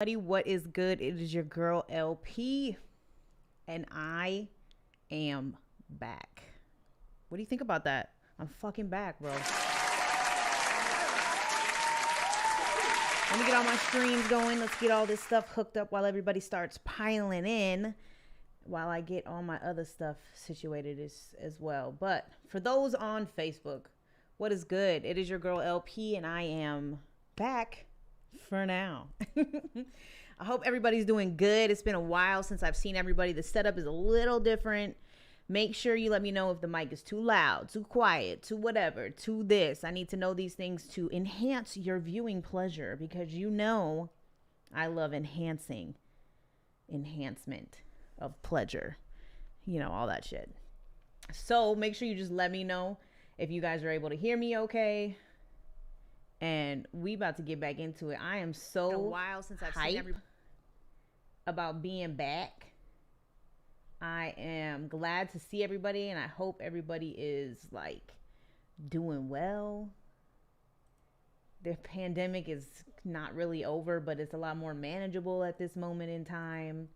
What is good? It is your girl LP, and I am back. What do you think about that? I'm fucking back, bro. Let me get all my streams going. Let's get all this stuff hooked up while everybody starts piling in, while I get all my other stuff situated as well. But for those on Facebook, what is good? It is your girl LP, and I am back for now. I hope everybody's doing good. It's been a while since I've seen everybody. The setup is a little different. Make sure you let me know if the mic is too loud, too quiet, too whatever, too this. I need to know these things to enhance your viewing pleasure, because you know I love enhancement of pleasure, you know, all that shit. So make sure you just let me know if you guys are able to hear me okay. And we about to get back into it. I am so a while since I've seen everybody about being back. I am glad to see everybody, and I hope everybody is like doing well. The pandemic is not really over, but it's a lot more manageable at this moment in time.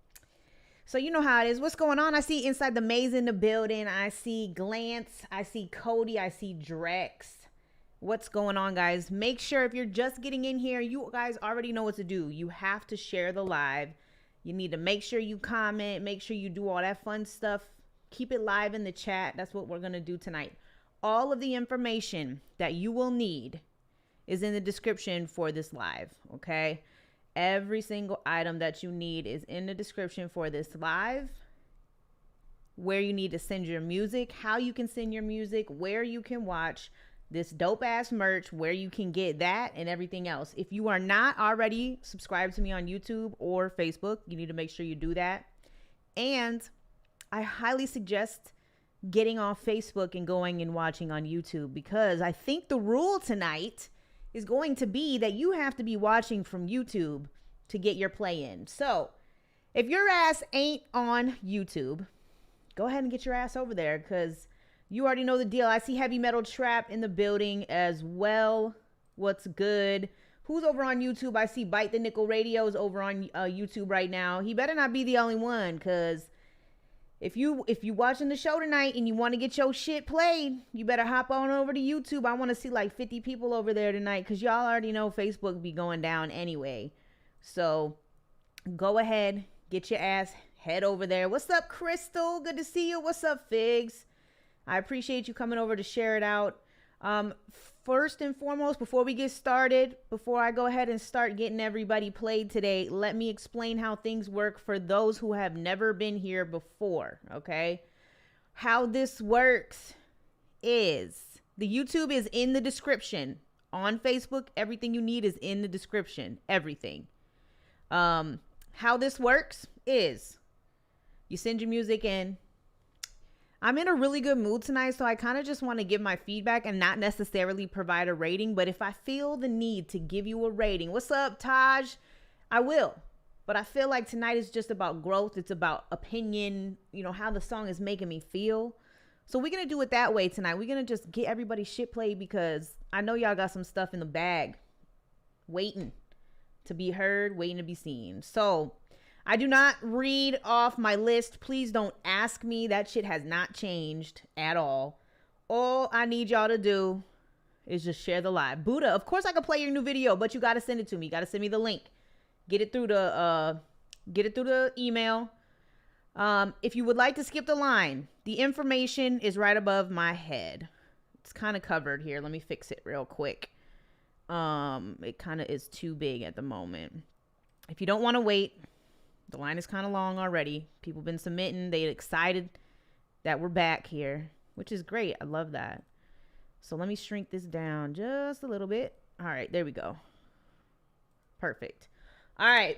So you know how it is. What's going on? I see Inside the Maze in the building. I see Glance. I see Cody. I see Drex. What's going on, guys? Make sure if you're just getting in here, you guys already know what to do. You have to share the live. You need to make sure you comment. Make sure you do all that fun stuff. Keep it live in the chat. That's what we're going to do tonight. All of the information that you will need is in the description for this live, okay? Every single item that you need is in the description for this live. Where you need to send your music, how you can send your music, where you can watch this dope ass merch, where you can get that and everything else. If you are not already subscribed to me on YouTube or Facebook, you need to make sure you do that. And I highly suggest getting off Facebook and going and watching on YouTube, because I think the rule tonight is going to be that you have to be watching from YouTube to get your play in. So if your ass ain't on YouTube, go ahead and get your ass over there, because you already know the deal. I see Heavy Metal Trap in the building as well. What's good? Who's over on YouTube? I see Bite the Nickel Radio is over on YouTube right now. He better not be the only one, because if you watching the show tonight and you want to get your shit played, you better hop on over to YouTube. I want to see like 50 people over there tonight, because y'all already know Facebook be going down anyway. So go ahead, get your ass, head over there. What's up, Crystal? Good to see you. What's up, Figs? I appreciate you coming over to share it out. First and foremost, before we get started, before I go ahead and start getting everybody played today, let me explain how things work for those who have never been here before, okay? How this works is the YouTube is in the description. On Facebook, everything you need is in the description. Everything. How this works is you send your music in. I'm in a really good mood tonight, so I kind of just want to give my feedback and not necessarily provide a rating. But if I feel the need to give you a rating, what's up, Taj? I will. But I feel like tonight is just about growth. It's about opinion, you know, how the song is making me feel. So we're going to do it that way tonight. We're going to just get everybody's shit played, because I know y'all got some stuff in the bag waiting to be heard, waiting to be seen. So I do not read off my list. Please don't ask me. That shit has not changed at all. All I need y'all to do is just share the live. Buddha, of course I could play your new video, but you got to send it to me. You got to send me the link. Get it through the email. If you would like to skip the line, the information is right above my head. It's kind of covered here. Let me fix it real quick. It kind of is too big at the moment. If you don't want to wait, the line is kind of long already. People been submitting. They excited that we're back here, which is great. I love that. So let me shrink this down just a little bit. All right, there we go. Perfect. All right.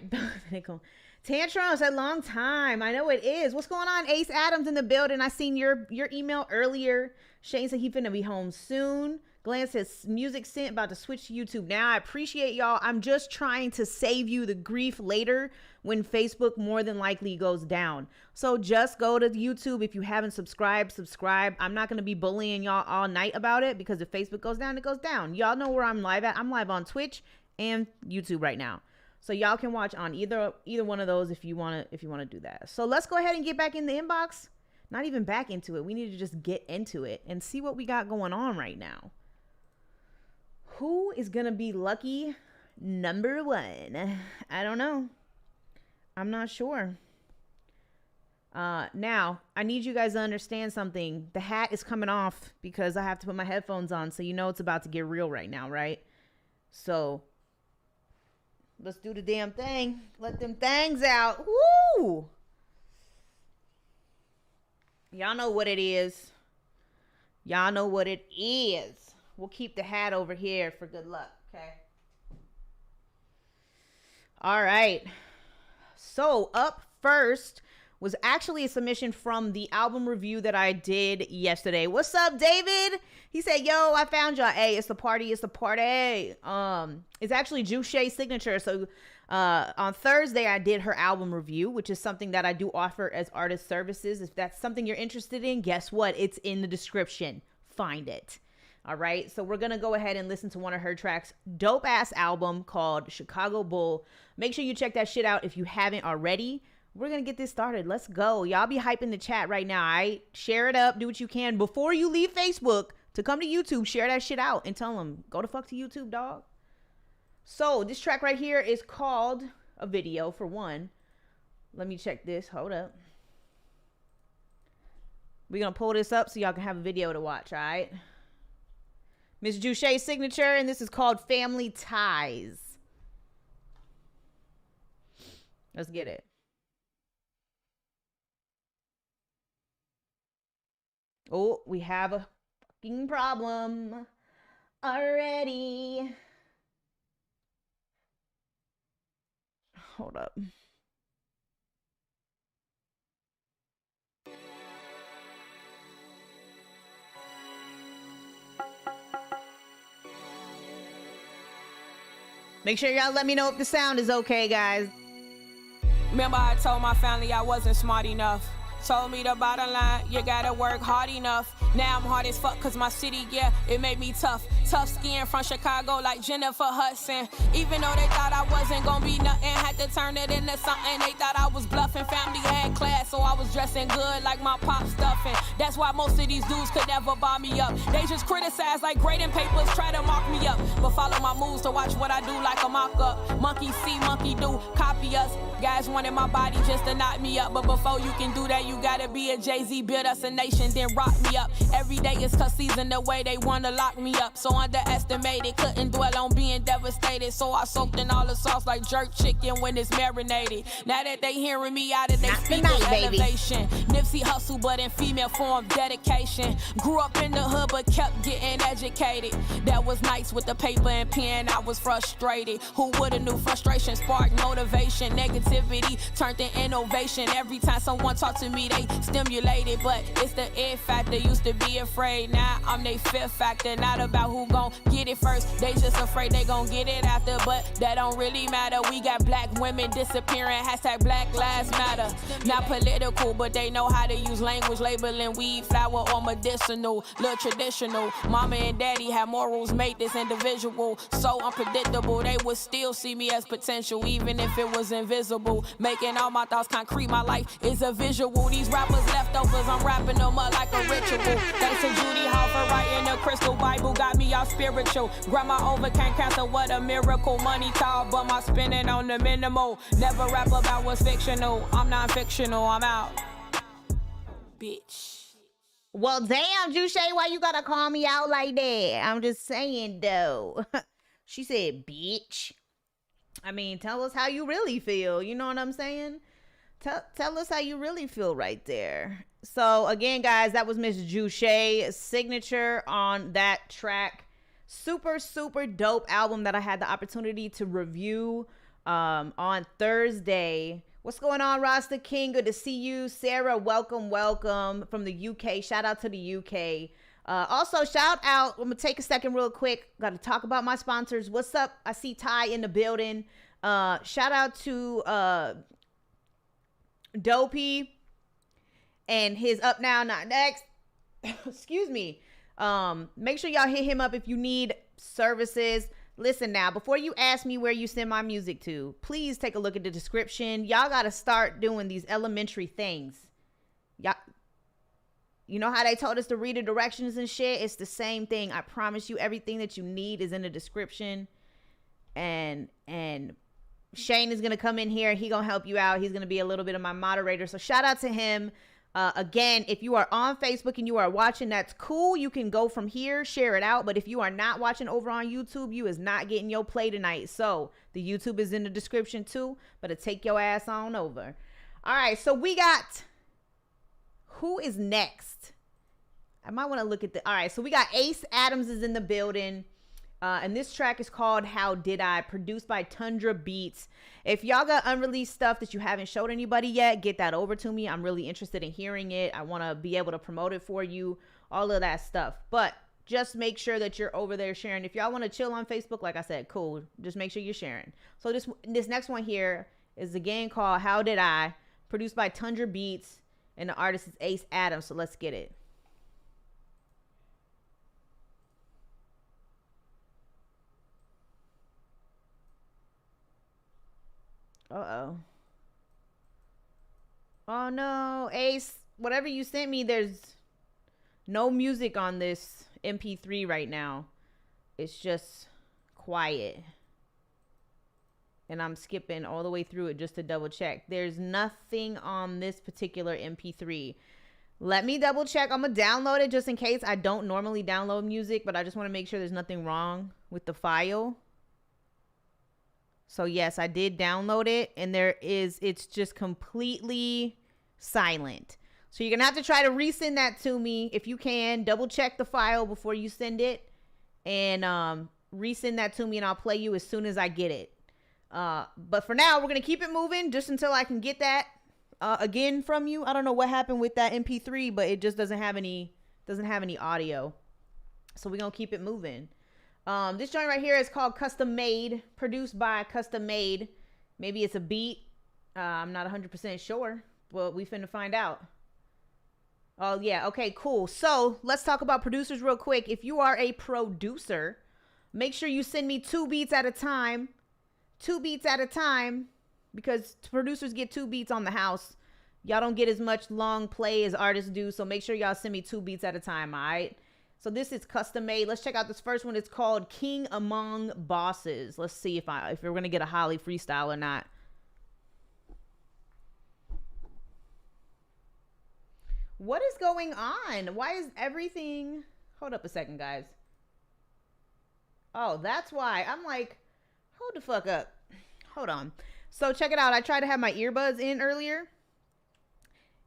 Tantrums, a long time. I know it is. What's going on? Ace Adams in the building. I seen your email earlier. Shane said he finna be home soon. Glenn says music sent, about to switch to YouTube now. I appreciate y'all. I'm just trying to save you the grief later when Facebook more than likely goes down. So just go to YouTube. If you haven't subscribed, subscribe. I'm not going to be bullying y'all all night about it, because if Facebook goes down, it goes down. Y'all know where I'm live at. I'm live on Twitch and YouTube right now. So y'all can watch on either one of those if you want to do that. So let's go ahead and get back in the inbox. Not even back into it. We need to just get into it and see what we got going on right now. Who is going to be lucky number 1? I don't know. I'm not sure. Now, I need you guys to understand something. The hat is coming off because I have to put my headphones on, so you know it's about to get real right now, right? So, let's do the damn thing. Let them things out. Woo! Y'all know what it is. Y'all know what it is. We'll keep the hat over here for good luck, okay? All right. So, up first was actually a submission from the album review that I did yesterday. What's up, David? He said, yo, I found y'all. Hey, it's the party. It's the party. It's actually Juice's signature. So on Thursday, I did her album review, which is something that I do offer as artist services. If that's something you're interested in, guess what? It's in the description. Find it. All right. So we're going to go ahead and listen to one of her tracks. Dope ass album called Chicago Bull. Make sure you check that shit out if you haven't already. We're going to get this started. Let's go. Y'all be hyping the chat right now, all right? Share it up. Do what you can. Before you leave Facebook to come to YouTube, share that shit out and tell them, go the fuck to YouTube, dog. So this track right here is called a video for one. Let me check this. Hold up. We're going to pull this up so y'all can have a video to watch, all right? Miss Juice's signature, and this is called Family Ties. Let's get it. Oh, we have a fucking problem already. Hold up. Make sure y'all let me know if the sound is okay, guys. Remember I told my family I wasn't smart enough. Told me the bottom line, you gotta work hard enough. Now I'm hard as fuck cause my city, yeah, it made me tough. Tough skin from Chicago like Jennifer Hudson. Even though they thought I wasn't gonna be nothing, had to turn it into something. They thought I was bluffing, family had class, so I was dressing good like my pop stuffing. That's why most of these dudes could never bar me up. They just criticize like grading papers, try to mark me up. But follow my moves to watch what I do like a mock-up. Monkey see, monkey do, copy us. Guys wanted my body just to knock me up. But before you can do that, you gotta be a Jay-Z, build us a nation, then rock me up. Every day is cuss season, the way they wanna lock me up. So underestimated, couldn't dwell on being devastated. So I soaked in all the sauce like jerk chicken when it's marinated. Now that they hearing me out of their speak with elevation. Nipsey hustle, but in female form, dedication. Grew up in the hood, but kept getting educated. That was nice with the paper and pen, I was frustrated. Who would've knew frustration sparked motivation? Negativity turned to innovation. Every time someone talked to me, they stimulated. But it's the it factor, used to be afraid. Now I'm they fear factor, not about who gon' get it first. They just afraid they gon' get it after, but that don't really matter. We got black women disappearing, hashtag Black Lives Matter. Not political, but they know how to use language, labeling weed, flower, or medicinal. Little traditional, mama and daddy have morals, made this individual so unpredictable. They would still see me as potential, even if it was invisible. Making all my thoughts concrete, my life is a visual. These rappers leftovers, I'm wrapping them up like a ritual. Thanks to Judy Hall for writing the crystal Bible, got me all spiritual. Grandma overcame cancer, what a miracle. Money tall, but my spending on the minimal. Never rap about what's fictional. I'm non-fictional, I'm out. Bitch. Well, damn, Juice, why you gotta call me out like that? I'm just saying, though. She said, bitch. I mean, tell us how you really feel. You know what I'm saying? Tell us how you really feel right there. So, again, guys, that was Miss Juice's signature on that track. Super, super dope album that I had the opportunity to review on Thursday. What's going on, Rasta King? Good to see you. Sarah, welcome from the UK. Shout out to the UK. Also, shout out. I'm going to take a second real quick. Got to talk about my sponsors. What's up? I see Ty in the building. Shout out to Dopey and his Up Now, Not Next. Excuse me. Make sure y'all hit him up if you need services. Listen now, before you ask me where you send my music to, please take a look at the description. Y'all got to start doing these elementary things. Y'all, you know how they told us to read the directions and shit? It's the same thing. I promise you, everything that you need is in the description. And Shane is going to come in here. He going to help you out. He's going to be a little bit of my moderator. So shout out to him. Again, if you are on Facebook and you are watching, that's cool. You can go from here, share it out. But if you are not watching over on YouTube, you is not getting your play tonight. So the YouTube is in the description too. But take your ass on over. All right. So we got, who is next? I might want to look at the, all right. So we got Ace Adams is in the building. And this track is called How Did I, produced by Tundra Beats. If y'all got unreleased stuff that you haven't showed anybody yet, get that over to me. I'm really interested in hearing it. I want to be able to promote it for you, all of that stuff. But just make sure that you're over there sharing. If y'all want to chill on Facebook, like I said, cool. Just make sure you're sharing. So this next one here is a game called How Did I, produced by Tundra Beats, and the artist is Ace Adams. So let's get it. Uh-oh. Oh, no. Ace, whatever you sent me, there's no music on this MP3 right now. It's just quiet. And I'm skipping all the way through it just to double check. There's nothing on this particular MP3. Let me double check. I'm going to download it just in case. I don't normally download music, but I just want to make sure there's nothing wrong with the file. So yes, I did download it, and it's just completely silent. So you're going to have to try to resend that to me if you can. Double check the file before you send it, and resend that to me, and I'll play you as soon as I get it. But for now, we're going to keep it moving just until I can get that again from you. I don't know what happened with that MP3, but it just doesn't have any audio. So we're going to keep it moving. This joint right here is called Custom Made, produced by Custom Made. Maybe it's a beat. I'm not 100% sure, but we finna find out. Oh, yeah. Okay, cool. So let's talk about producers real quick. If you are a producer, make sure you send me 2 beats at a time. 2 beats at a time, because producers get 2 beats on the house. Y'all don't get as much long play as artists do, so make sure y'all send me 2 beats at a time, all right? So this is Custom Made. Let's check out this first one. It's called King Among Bosses. Let's see if we're going to get a Holly freestyle or not. What is going on? Why is everything... Hold up a second, guys. Oh, that's why. I'm like, hold the fuck up. Hold on. So check it out. I tried to have my earbuds in earlier,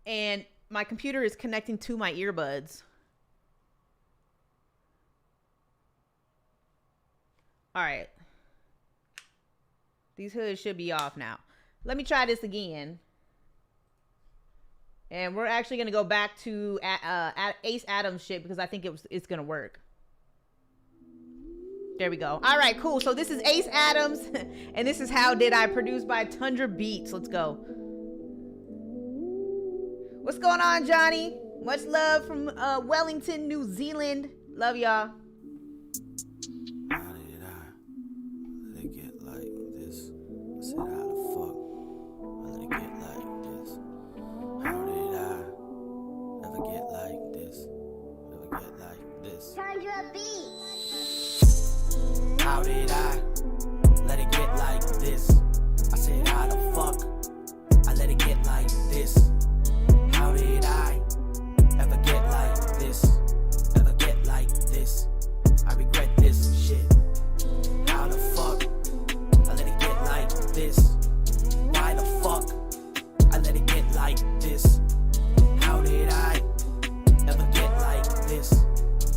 and my computer is connecting to my earbuds. All right. These hoods should be off now. Let me try this again. And we're actually going to go back to Ace Adams shit, because I think it's going to work. There we go. All right, cool. So this is Ace Adams, and this is How Did I, produced by Tundra Beats. Let's go. What's going on, Johnny? Much love from Wellington, New Zealand. Love y'all. Said how the fuck I let it get like this? How did I ever get like this? Ever get like this? Tundra Beats. How did I let it get like this? I said how the fuck I let it get like this? How did I ever get like this? Ever get like this? I regret this shit. How the fuck I let it get like this? Why the fuck I let it get like this? How did I ever get like this?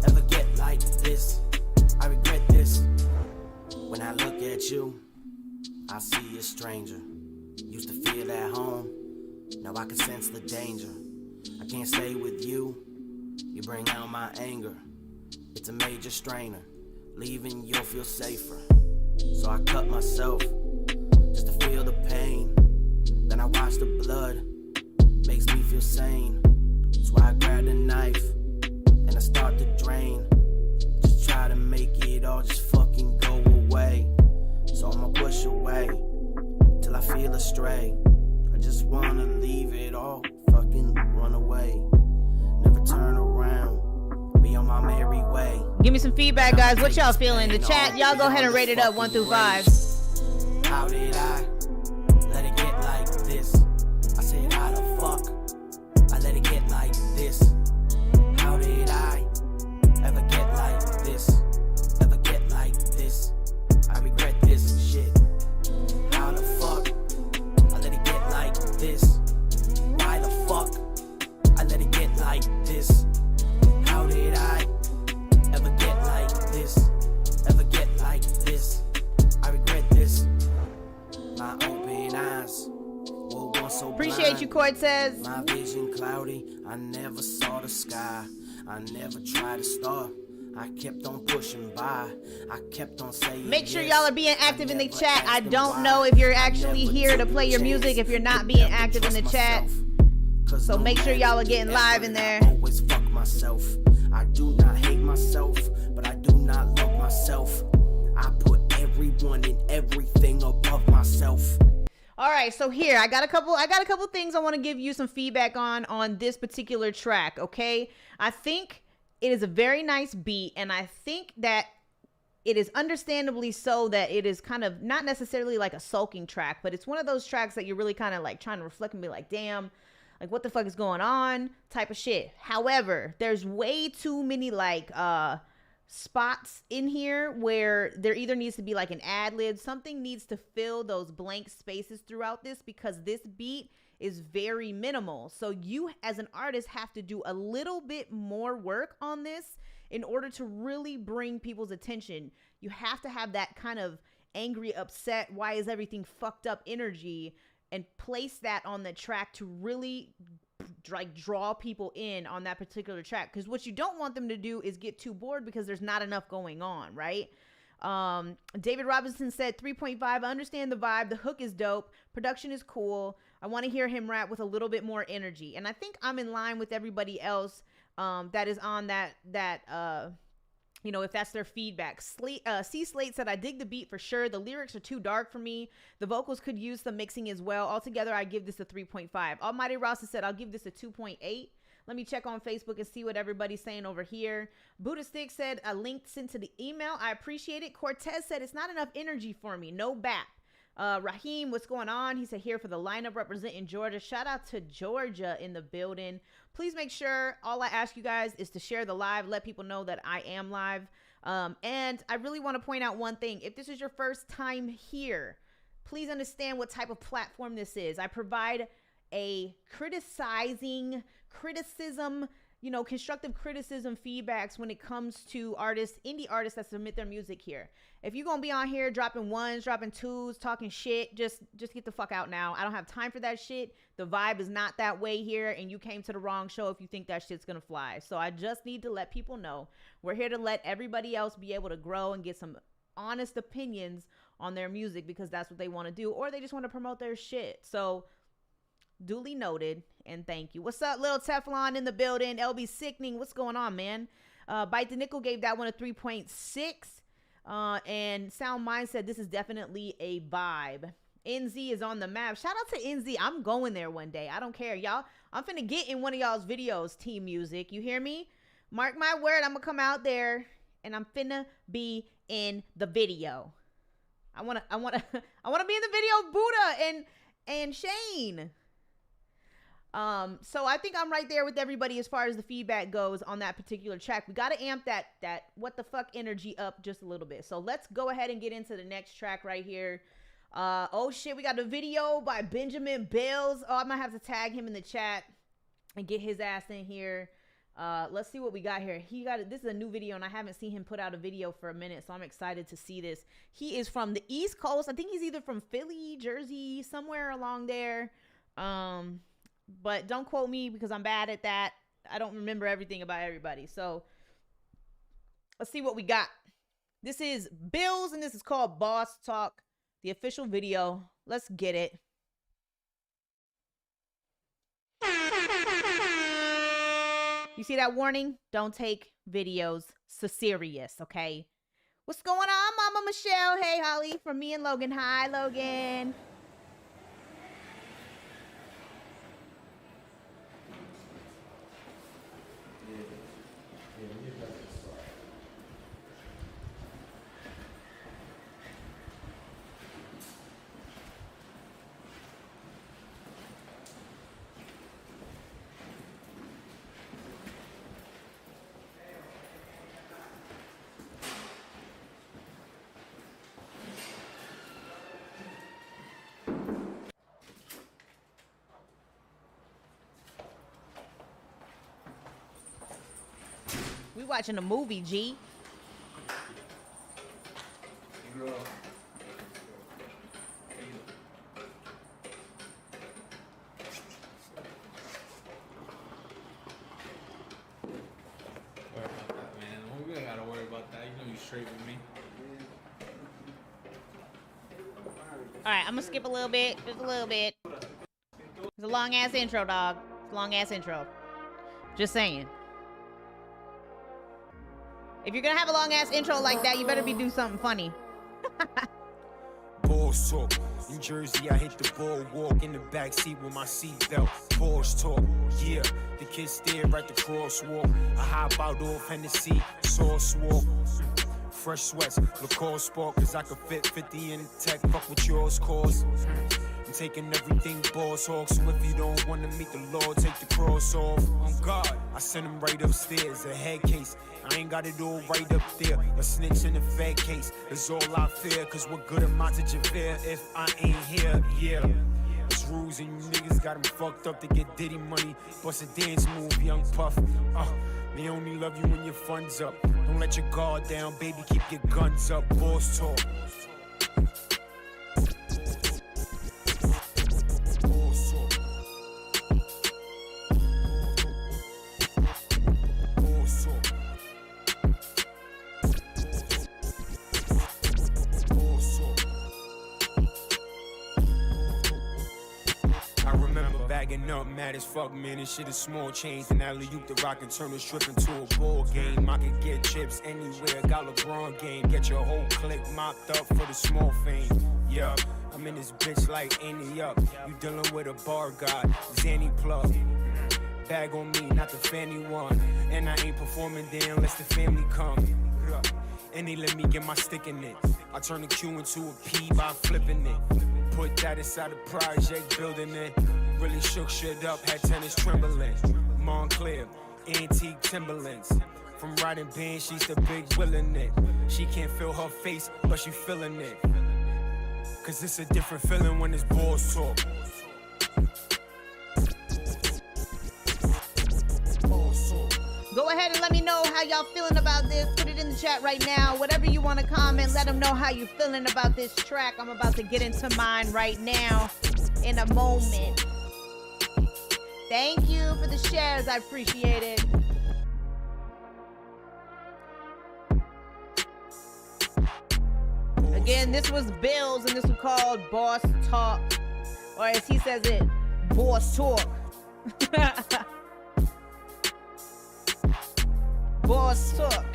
Ever get like this? I regret this. When I look at you, I see a stranger. Used to feel at home, now I can sense the danger. I can't stay with you, you bring out my anger. It's a major strainer, leaving you'll feel safer. So I cut myself, just to feel the pain. Then I watch the blood, makes me feel sane. So I grab the knife, and I start to drain. Just try to make it all just fucking go away. away. So I'ma push away till I feel astray. I just wanna leave it all, fucking run away. Never turn around, be on my merry way. Give me some feedback, guys. What y'all feeling in the chat? Y'all go ahead and rate it up 1 through 5. How did I let it get like this? I said, how the fuck I let it get like this? How did I ever get like this? Ever get like this? I regret this shit. How the fuck I let it get like this? Why the fuck I let it get like this? How did I ever get like this? Ever get like this? I regret this. My open eyes were once so Appreciate you, Cortez. My vision cloudy, I never saw the sky. I never tried to stop. I kept on pushing by. I kept on saying Make sure yes. y'all are being active in the never chat. I asked don't why. know if you're I actually never here to took play your a music chance. if you're not Could being never active in the trust chat. myself. 'Cause So no make sure y'all are getting matter live the in effort, there. I always fuck myself. I do not hate myself, but I do not love myself. I put everyone and everything above myself. All right, so here I got a couple things I want to give you some feedback on this particular track, okay? I think it is a very nice beat, and I think that it is understandably so that it is kind of not necessarily like a sulking track, but it's one of those tracks that you're really kind of like trying to reflect and be like, damn, like what the fuck is going on type of shit. However, there's way too many like spots in here where there either needs to be like an ad lib, something needs to fill those blank spaces throughout this, because this beat is very minimal. So you as an artist have to do a little bit more work on this in order to really bring people's attention. You have to have that kind of angry, upset, why is everything fucked up energy, and place that on the track to really like draw people in on that particular track. Because what you don't want them to do is get too bored because there's not enough going on, right? David Robinson said 3.5. I understand the vibe. The hook is dope. Production is cool. I want to hear him rap with a little bit more energy. And I think I'm in line with everybody else that is on that you know, if that's their feedback. C Slate said, I dig the beat for sure. The lyrics are too dark for me. The vocals could use some mixing as well. Altogether, I give this a 3.5. Almighty Rasta said, I'll give this a 2.8. Let me check on Facebook and see what everybody's saying over here. Buddha Stick said, a link sent to the email. I appreciate it. Cortez said, it's not enough energy for me. No BAP. Raheem, what's going on? He said, here for the lineup representing Georgia. Shout out to Georgia in the building. Please make sure, all I ask you guys is to share the live, let people know that I am live. And I really want to point out one thing. If this is your first time here, please understand what type of platform this is. I provide a criticism, you know, constructive criticism feedbacks when it comes to artists, indie artists that submit their music here. If you're gonna be on here dropping ones, dropping twos, talking shit, just get the fuck out now. I don't have time for that shit. The vibe is not that way here, and you came to the wrong show if you think that shit's gonna fly. So I just need to let people know we're here to let everybody else be able to grow and get some honest opinions on their music, because that's what they want to do, or they just want to promote their shit. So duly noted, and thank you. What's up, Lil Teflon in the building? LB Sickening, what's going on, man? Bite the Nickel gave that one a 3.6. And Sound Mind said this is definitely a vibe. NZ is on the map. Shout out to NZ. I'm going there one day. I don't care, y'all. I'm finna get in one of y'all's videos, Team Music. You hear me? Mark my word, I'm gonna come out there and I'm finna be in the video. I wanna be in the video of Buddha and Shane. So I think I'm right there with everybody as far as the feedback goes on that particular track. We got to amp that what the fuck energy up just a little bit. So let's go ahead and get into the next track right here. Oh shit, we got a video by Benjamin Bills. Oh, I might have to tag him in the chat and get his ass in here. Let's see what we got here. This is a new video, and I haven't seen him put out a video for a minute, so I'm excited to see this. He is from the East Coast. I think he's either from Philly, Jersey, somewhere along there. But don't quote me because I'm bad at that. I don't remember everything about everybody. So let's see what we got. This is Bills, and this is called Boss Talk, the official video. Let's get it. You see that warning? Don't take videos so serious, okay? What's going on, Mama Michelle? Hey, Holly, from me and Logan. Hi, Logan. We watching a movie, G. We don't gotta worry about that. You know you straight with me. All right, I'm gonna skip a little bit, just a little bit. It's a long ass intro, dog. It's a long ass intro. Just saying. If you're gonna have a long ass intro like that, you better be doing something funny. Balls talk. New Jersey, I hit the boardwalk in the backseat with my seatbelt. Balls talk. Yeah, the kids stare at the crosswalk. I hop out off Hennessy, sauce walk. Fresh sweats, Lacoste spark, cause I could fit 50 in the tech. Fuck what yours cause. I'm taking everything boss hawk. So if you don't wanna meet the Lord, take the cross off. On God, I send him right upstairs. A head case. I ain't got it all right up there. A snitch in a fed case is all I fear. Cause what good am I to Javere if I ain't here? Yeah. It's rules and you niggas got him fucked up to get Diddy money. Bust a dance move, young Puff. They only love you when your funds up. Don't let your guard down, baby, keep your guns up. Boss talk. Boss talk. Boss talk. I remember bagging up, mad as fuck, man. This shit is small change. And alley-oop the rock and turn the strip into a ball game. I can get chips anywhere, got LeBron game. Get your whole clique mopped up for the small fame. Yeah, I'm in this bitch like Annie up. You dealing with a bar god, Zanny plug. Bag on me, not the fanny one. And I ain't performing there unless the family come. And they let me get my stick in it. I turn the Q into a P by flipping it. Put that inside the project, building it. Really shook shit up, had tennis trembling. Montclair, antique Timberlands. From riding bands, she's the big willin' it. She can't feel her face, but she feeling it. Cause it's a different feeling when it's balls talk. Go ahead and let me know how y'all feeling about this. Put it in the chat right now. Whatever you want to comment, let them know how you feeling about this track. I'm about to get into mine right now in a moment. Thank you for the shares. I appreciate it. Again, this was Bill's and this was called Boss Talk. Or as he says it, Boss Talk. Boss Talk.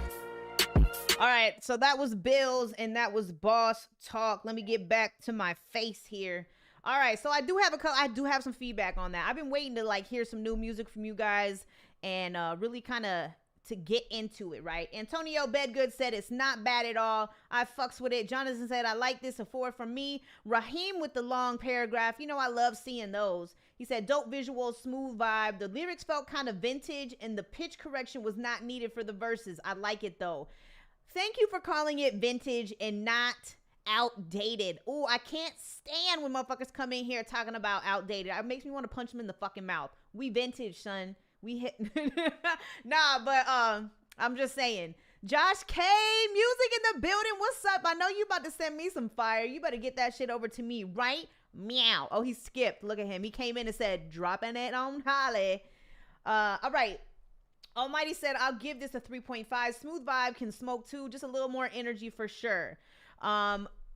All right, so that was Bills and that was Boss Talk. Let me get back to my face here. All right, so I do have some feedback on that. I've been waiting to like hear some new music from you guys and really kind of to get into it, right? Antonio Bedgood said it's not bad at all. I fucks with it. Jonathan said I like this, a 4 from me. Raheem with the long paragraph. You know I love seeing those. He said dope visual, smooth vibe. The lyrics felt kind of vintage and the pitch correction was not needed for the verses. I like it though. Thank you for calling it vintage and not outdated. Oh, I can't stand when motherfuckers come in here talking about outdated. It makes me want to punch them in the fucking mouth. We vintage, son. We hit nah, but I'm just saying. Josh K, music in the building. What's up? I know you about to send me some fire. You better get that shit over to me, right? Meow. Oh, he skipped. Look at him. He came in and said, dropping it on Holly. All right. Almighty said, I'll give this a 3.5. Smooth vibe, can smoke too. Just a little more energy for sure.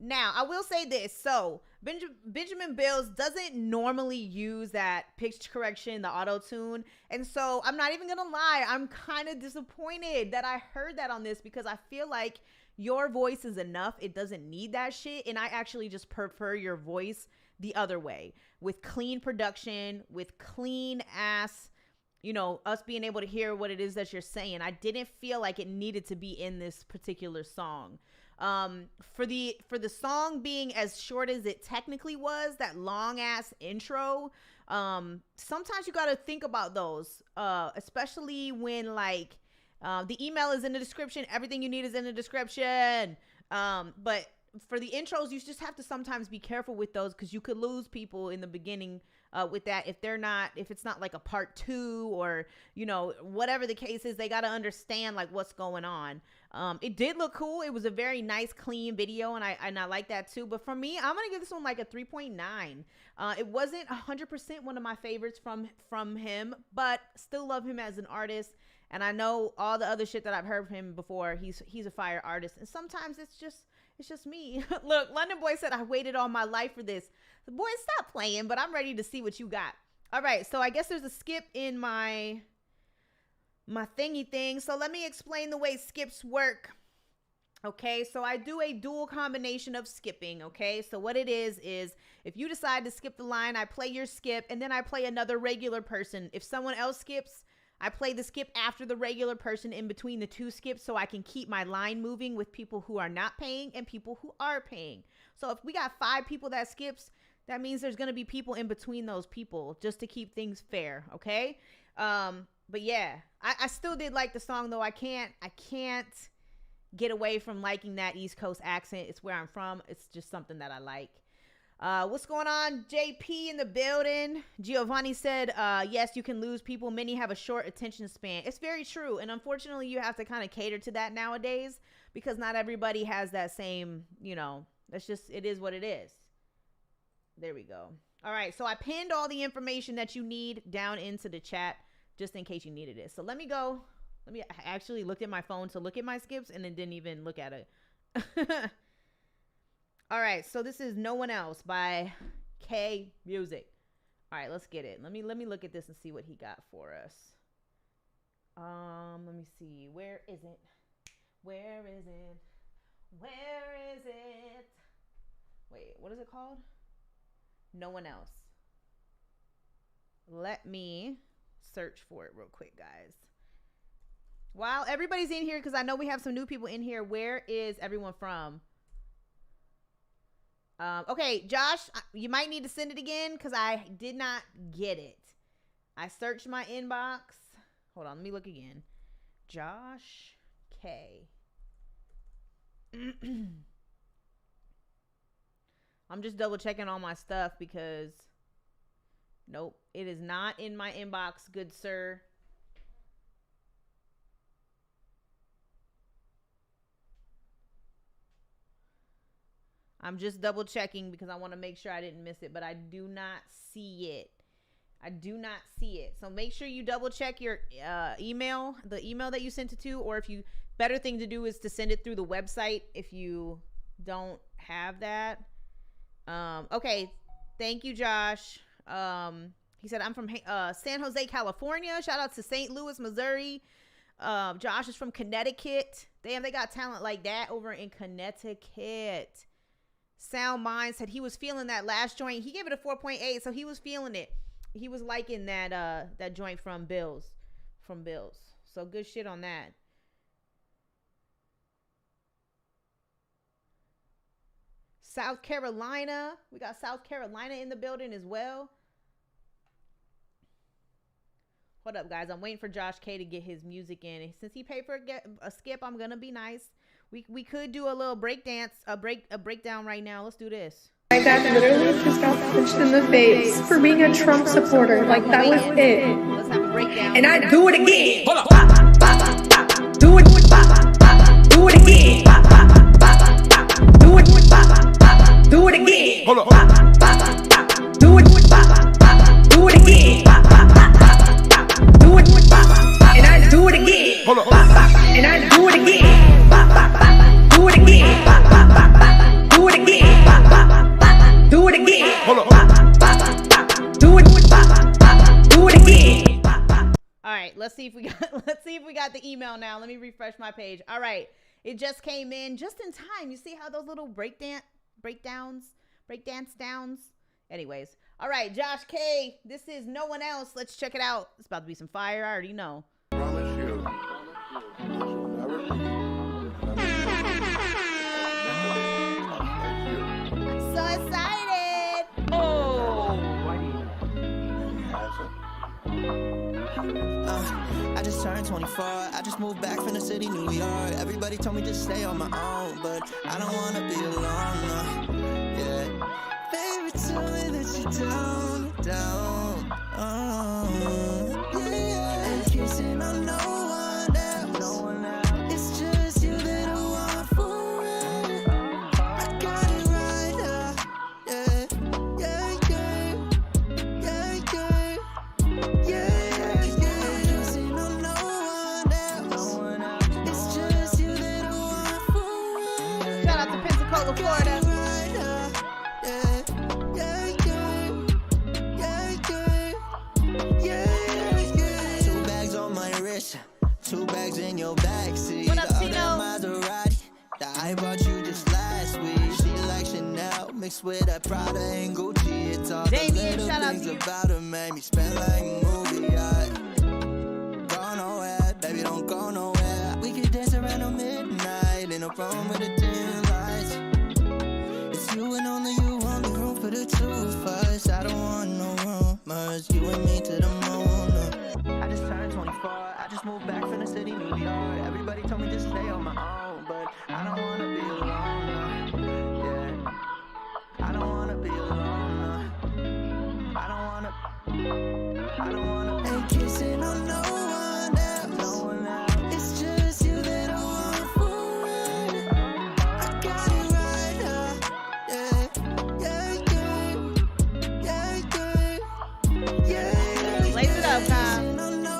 Now, I will say this. So, Benjamin Bills doesn't normally use that pitch correction, the auto-tune. And so, I'm not even going to lie. I'm kind of disappointed that I heard that on this because I feel like your voice is enough. It doesn't need that shit. And I actually just prefer your voice the other way, with clean production, with clean ass, you know, us being able to hear what it is that you're saying. I didn't feel like it needed to be in this particular song. For the song being as short as it technically was, that long ass intro, sometimes you got to think about those, especially when like, the email is in the description. Everything you need is in the description. But for the intros, you just have to sometimes be careful with those, because you could lose people in the beginning with that if it's not like a part 2, or, you know, whatever the case is. They got to understand like what's going on. It did look cool. It was a very nice, clean video, and I like that too. But for me, I'm gonna give this one like a 3.9. It wasn't 100% one of my favorites from him, but still love him as an artist. And I know all the other shit that I've heard from him before. He's a fire artist, and sometimes it's just me. Look, London Boy said, I waited all my life for this. The boy, stop playing, but I'm ready to see what you got. All right, so I guess there's a skip in my thingy thing. So let me explain the way skips work. Okay, so I do a dual combination of skipping. Okay, so what it is if you decide to skip the line, I play your skip, and then I play another regular person. If someone else skips, I play the skip after the regular person in between the two skips, so I can keep my line moving with people who are not paying and people who are paying. So if we got 5 people that skips, that means there's going to be people in between those people, just to keep things fair. Okay. But yeah, I still did like the song though. I can't get away from liking that East Coast accent. It's where I'm from. It's just something that I like. What's going on? JP in the building. Giovanni said, yes, you can lose people. Many have a short attention span. It's very true. And unfortunately, you have to kind of cater to that nowadays, because not everybody has that same, you know, it is what it is. There we go. All right. So I pinned all the information that you need down into the chat, just in case you needed it. So I actually looked at my phone to look at my skips, and then didn't even look at it. All right, so this is No One Else by K Music. All right, let's get it. Let me look at this and see what he got for us. Let me see. Where is it? Where is it? Where is it? Wait, what is it called? No One Else. Let me search for it real quick, guys. While everybody's in here, because I know we have some new people in here, where is everyone from? Okay, Josh, you might need to send it again, because I did not get it. I searched my inbox. Hold on, let me look again. Josh K. I'm just double checking all my stuff, because nope, it is not in my inbox, good sir. I'm just double checking because I want to make sure I didn't miss it, but I do not see it. I do not see it. So make sure you double check your email, the email that you sent it to, or if you, better thing to do is to send it through the website if you don't have that. Okay. Thank you, Josh. He said, I'm from San Jose, California. Shout out to St. Louis, Missouri. Josh is from Connecticut. Damn, they got talent like that over in Connecticut. Sound Mind said he was feeling that last joint. He gave it a 4.8, so he was feeling it. He was liking that that joint from Bills. So good shit on that. South Carolina. We got South Carolina in the building as well. Hold up, guys. I'm waiting for Josh K to get his music in. Since he paid for a skip, I'm gonna be nice. We could do a little breakdance, a breakdown right now. Let's do this. My dad literally just got punched in the face for being a Trump supporter. Like, that was it. Let's have a breakdown. And I do it again. Hold up. Do it. Do it again. Do it. Do it again. Hold up. Do it. Do it again. Do it. And I do it again. Hold up. And I do it again. Do it again. Do it again. Do it again. Hold up. Do it. Do it again. All right, let's see if we got the email now. Let me refresh my page. All right. It just came in just in time. You see how those little breakdance downs. Anyways, all right, Josh K. This is No One Else. Let's check it out. It's about to be some fire. I already know. Promise you. Never leave. So excited. Oh. I just turned 24. I just moved back from the city, New York. Everybody told me just stay on my own, but I don't wanna be alone. No. Yeah. Baby, tell me that you're down. Yeah. And kissing on no one else. It's just you that I want forever. I got it right now. Yeah. Kissing on no one else. It's just you that I want forever. Shout out to Pensacola, Florida. Two bags on my wrist, 2 bags in your backseat. What up, The Tino? other Maserati that I bought you just last week. She like Chanel mixed with that Prada and Gucci. It's all Damien, the little shout out things to you. about her made me spend like a movie. Go nowhere, baby, don't go nowhere. We could dance around on midnight in a room with the dim lights. It's you and only you on the room for the two of us. I don't want no rumors, you and me to the moon. I just turned 24, I just moved back from the city, New York. Everybody told me just stay on my own, but I don't wanna be alone, no. Yeah, I don't wanna be alone, no. I don't wanna. Ain't kissing on no one else. It's just you that I want forever. I got it right now. Blaze it up, Kyle. Kissing on no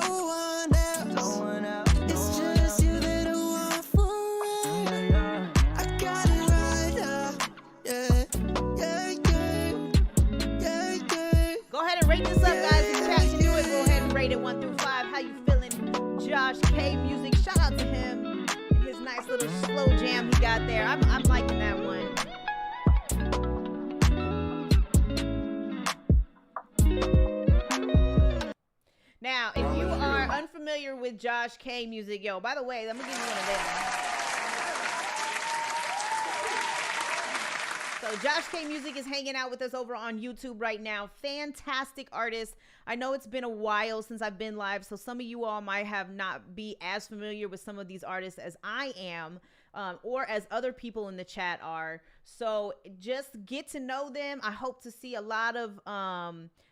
one else. It's just you that I want forever. I got it right now. Go ahead and rate this up, guys. In chat, you knew it. Go ahead and rate it 1 through 5. How you feeling? Josh K Music. Shout out to him and his nice little slow jam he got there. I'm liking that one. Now, if you are unfamiliar with Josh K Music, yo, by the way, I'm gonna give you one of them. So Josh K Music is hanging out with us over on YouTube right now. Fantastic artist. I know it's been a while since I've been live, so some of you all might have not be as familiar with some of these artists as I am, or as other people in the chat are. So just get to know them. I hope to see a lot of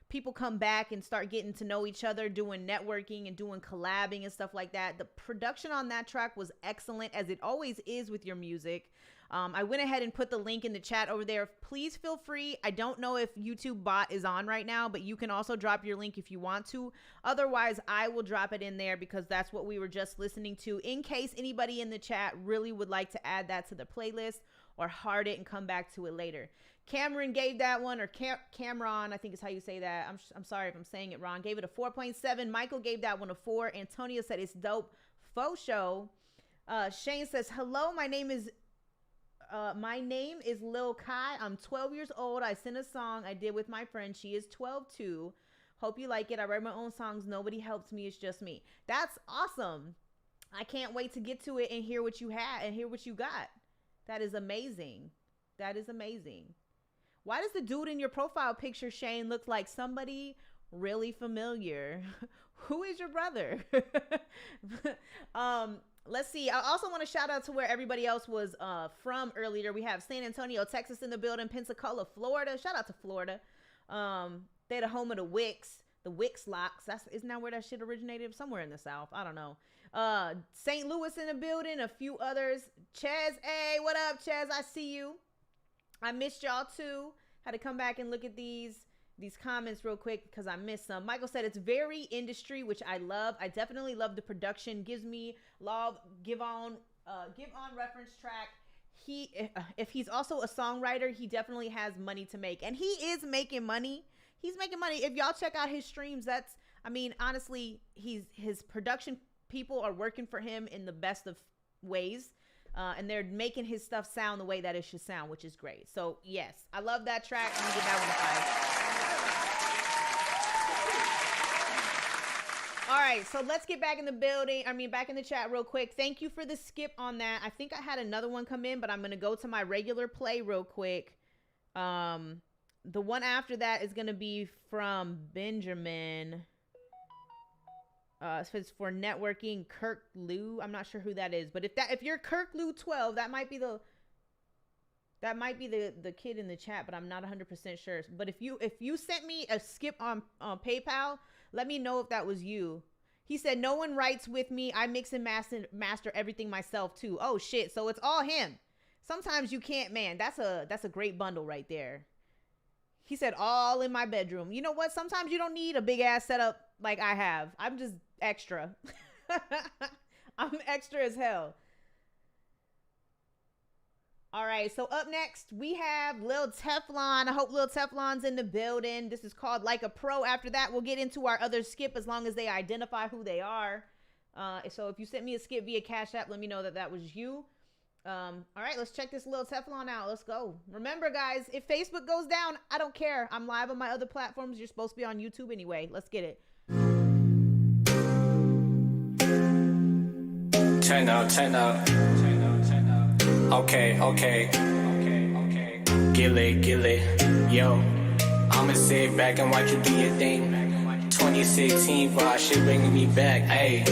people come back and start getting to know each other, doing networking and doing collabing and stuff like that. The production on that track was excellent, as it always is with your music. I went ahead and put the link in the chat over there. Please feel free. I don't know if YouTube bot is on right now, but you can also drop your link if you want to. Otherwise, I will drop it in there because that's what we were just listening to, in case anybody in the chat really would like to add that to the playlist or heart it and come back to it later. Cameron gave that one, or Cameron, I think is how you say that. I'm sorry if I'm saying it wrong. Gave it a 4.7. Michael gave that one a 4. Antonio said it's dope. Faux show. Shane says, hello, my name is Lil Kai. I'm 12 years old. I sent a song I did with my friend. She is 12 too. Hope you like it. I write my own songs. Nobody helps me. It's just me. That's awesome. I can't wait to get to it and hear what you had and hear what you got. That is amazing. That is amazing. Why does the dude in your profile picture, Shane, look like somebody really familiar? Who is your brother? Let's see. I also want to shout out to where everybody else was from earlier. We have San Antonio, Texas in the building, Pensacola, Florida. Shout out to Florida. They're the home of the Wicks locks. Isn't that where that shit originated? Somewhere in the South. I don't know. St. Louis in the building, a few others. Chaz, hey, what up, Chaz? I see you. I missed y'all too. Had to come back and look at these comments real quick because I missed some. Michael said it's very industry, which I love. I definitely love the production. Gives me love. Give on reference track. If he's also a songwriter, he definitely has money to make, and he is making money. He's making money. If y'all check out his streams, honestly, his production people are working for him in the best of ways. And they're making his stuff sound the way that it should sound, which is great. So yes, I love that track. I'm gonna give that one a 5. All right, so let's get back in the building. Back in the chat real quick. Thank you for the skip on that. I think I had another one come in, but I'm gonna go to my regular play real quick. The one after that is gonna be from Benjamin. It's for networking, Kirk Lou. I'm not sure who that is, but if you're Kirk Lou 12, that might be the kid in the chat, but I'm not 100% sure. But if you sent me a skip on PayPal, let me know if that was you. He said, no one writes with me. I mix and master everything myself too. Oh shit, so it's all him. Sometimes you can't, man. That's a great bundle right there. He said, all in my bedroom. You know what? Sometimes you don't need a big ass setup like I have. I'm just extra. I'm extra as hell. All right, so up next we have Lil Teflon. I hope Lil Teflon's in the building. This is called Like a Pro. After that, we'll get into our other skip as long as they identify who they are. So if you sent me a skip via Cash App, let me know that that was you. All right, let's check this Lil Teflon out. Let's go. Remember, guys, if Facebook goes down, I don't care. I'm live on my other platforms. You're supposed to be on YouTube anyway. Let's get it. Turn up. Okay. Get it. Yo, I'ma sit back and watch you do your thing. 2016 vibe, shit bringing me back. Hey.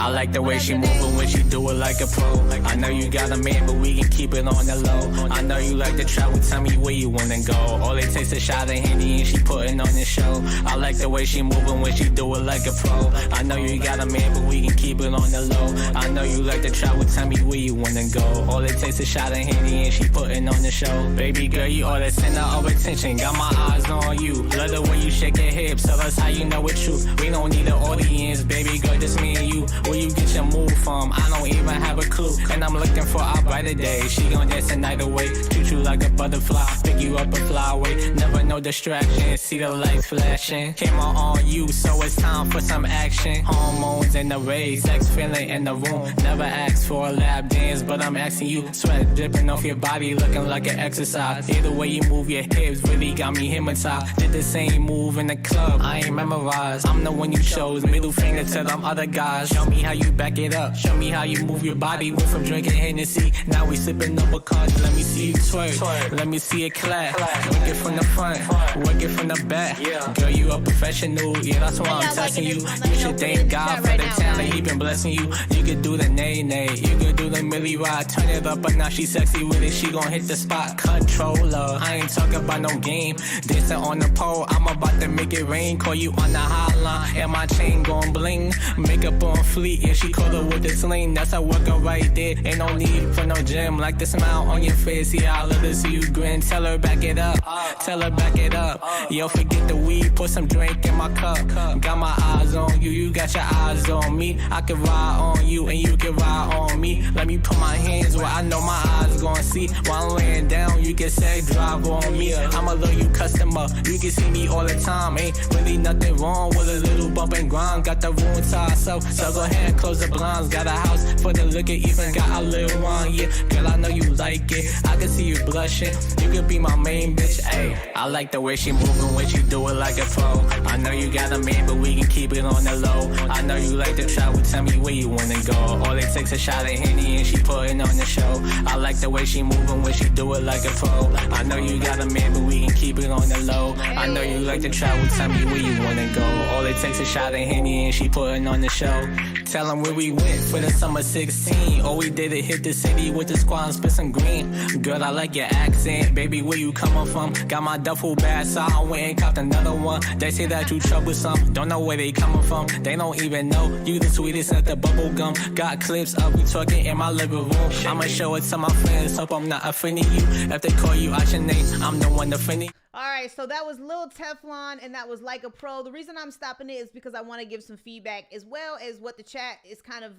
I like the way she moving when she do it like a pro. I know you got a man, but we can keep it on the low. I know you like to travel, tell me where you wanna go. All it takes a shot of Henny and she putting on the show. I like the way she moving when she do it like a pro. I know you got a man, but we can keep it on the low. I know you like to travel, tell me where you wanna go. All it takes a shot of Henny and she putting on the show. Baby girl, you are the center of attention. Got my eyes on you. Love the way you shake your hips. Tell us how you know it's true. We don't need an audience, baby girl, just me and you. Where you get your move from? I don't even have a clue. And I'm looking for a brighter day. She gon' dance the night away. Treat you like a butterfly. Pick you up and fly away. Never no distraction. See the lights flashing. Camera on you, so it's time for some action. Hormones in the rays. Sex feeling in the room. Never asked for a lap dance, but I'm asking you. Sweat dripping off your body, looking like an exercise. Either way you move your hips really got me hypnotized. Did the same move in the club. I ain't memorized. I'm the one you chose. Middle finger to them other guys. Show me how you back it up. Show me how you move your body. Went from drinking Hennessy, now we sipping up a card. Let me see you twerk. Let me see it clap. Work it from the front, work it from the back. Girl, you a professional. Yeah, that's why I'm testing you. You should thank God for the talent He been blessing you. You could do the nay. You could do the Millie ride. Turn it up, but now she sexy with it. She gon' hit the spot. Controller. I ain't talking about no game. Dancing on the pole. I'm about to make it rain. Call you on the hotline. And my chain gon' bling. Makeup on fleet. Yeah, she caught her with the sling. That's a worker right there. Ain't no need for no gym. Like the smile on your face. Yeah, I love to see you grin. Tell her back it up. Tell her back it up. Yo, forget the weed. Put some drink in my cup. Got my eyes on you. You got your eyes on me. I can ride on you and you can ride on me. Let me put my hands where I know my eyes gon' see. While I'm laying down, you can say drive on me. I'm a loyal customer. You can see me all the time. Ain't really nothing wrong with a little bump and grind. Got the room to ourselves. So go ahead and close the blinds. Got a house for the liquor. Even got a little wine. Yeah, girl, I know you like it. I can see you blushing. You could be my main bitch. Ayy, I like the way she moving when she do it like a pro. I know you got a man, but we can keep it on the low. I know you like to travel. Tell me where you wanna go. All it takes a shot of Henny and she putting on the show. I like the way she moving when she do it like a pro. I know you got a man, but we can keep it on the low. I know you like to travel. Tell me where you wanna go. All it takes a shot of Henny and she putting on the show. Tell them where we went for the summer 16. All we did is hit the city with the squad and spit some green. Girl, I like your accent. Baby, where you coming from? Got my duffel bag, so I went and copped another one. They say that you troublesome. Don't know where they coming from. They don't even know you the sweetest at the bubble gum. Got clips of we talking in my living room. I'ma show it to my friends. Hope I'm not offending you. If they call you out your name, I'm the one offending. All right, so that was Lil Teflon, and that was Like a Pro. The reason I'm stopping it is because I want to give some feedback as well as what the chat is kind of,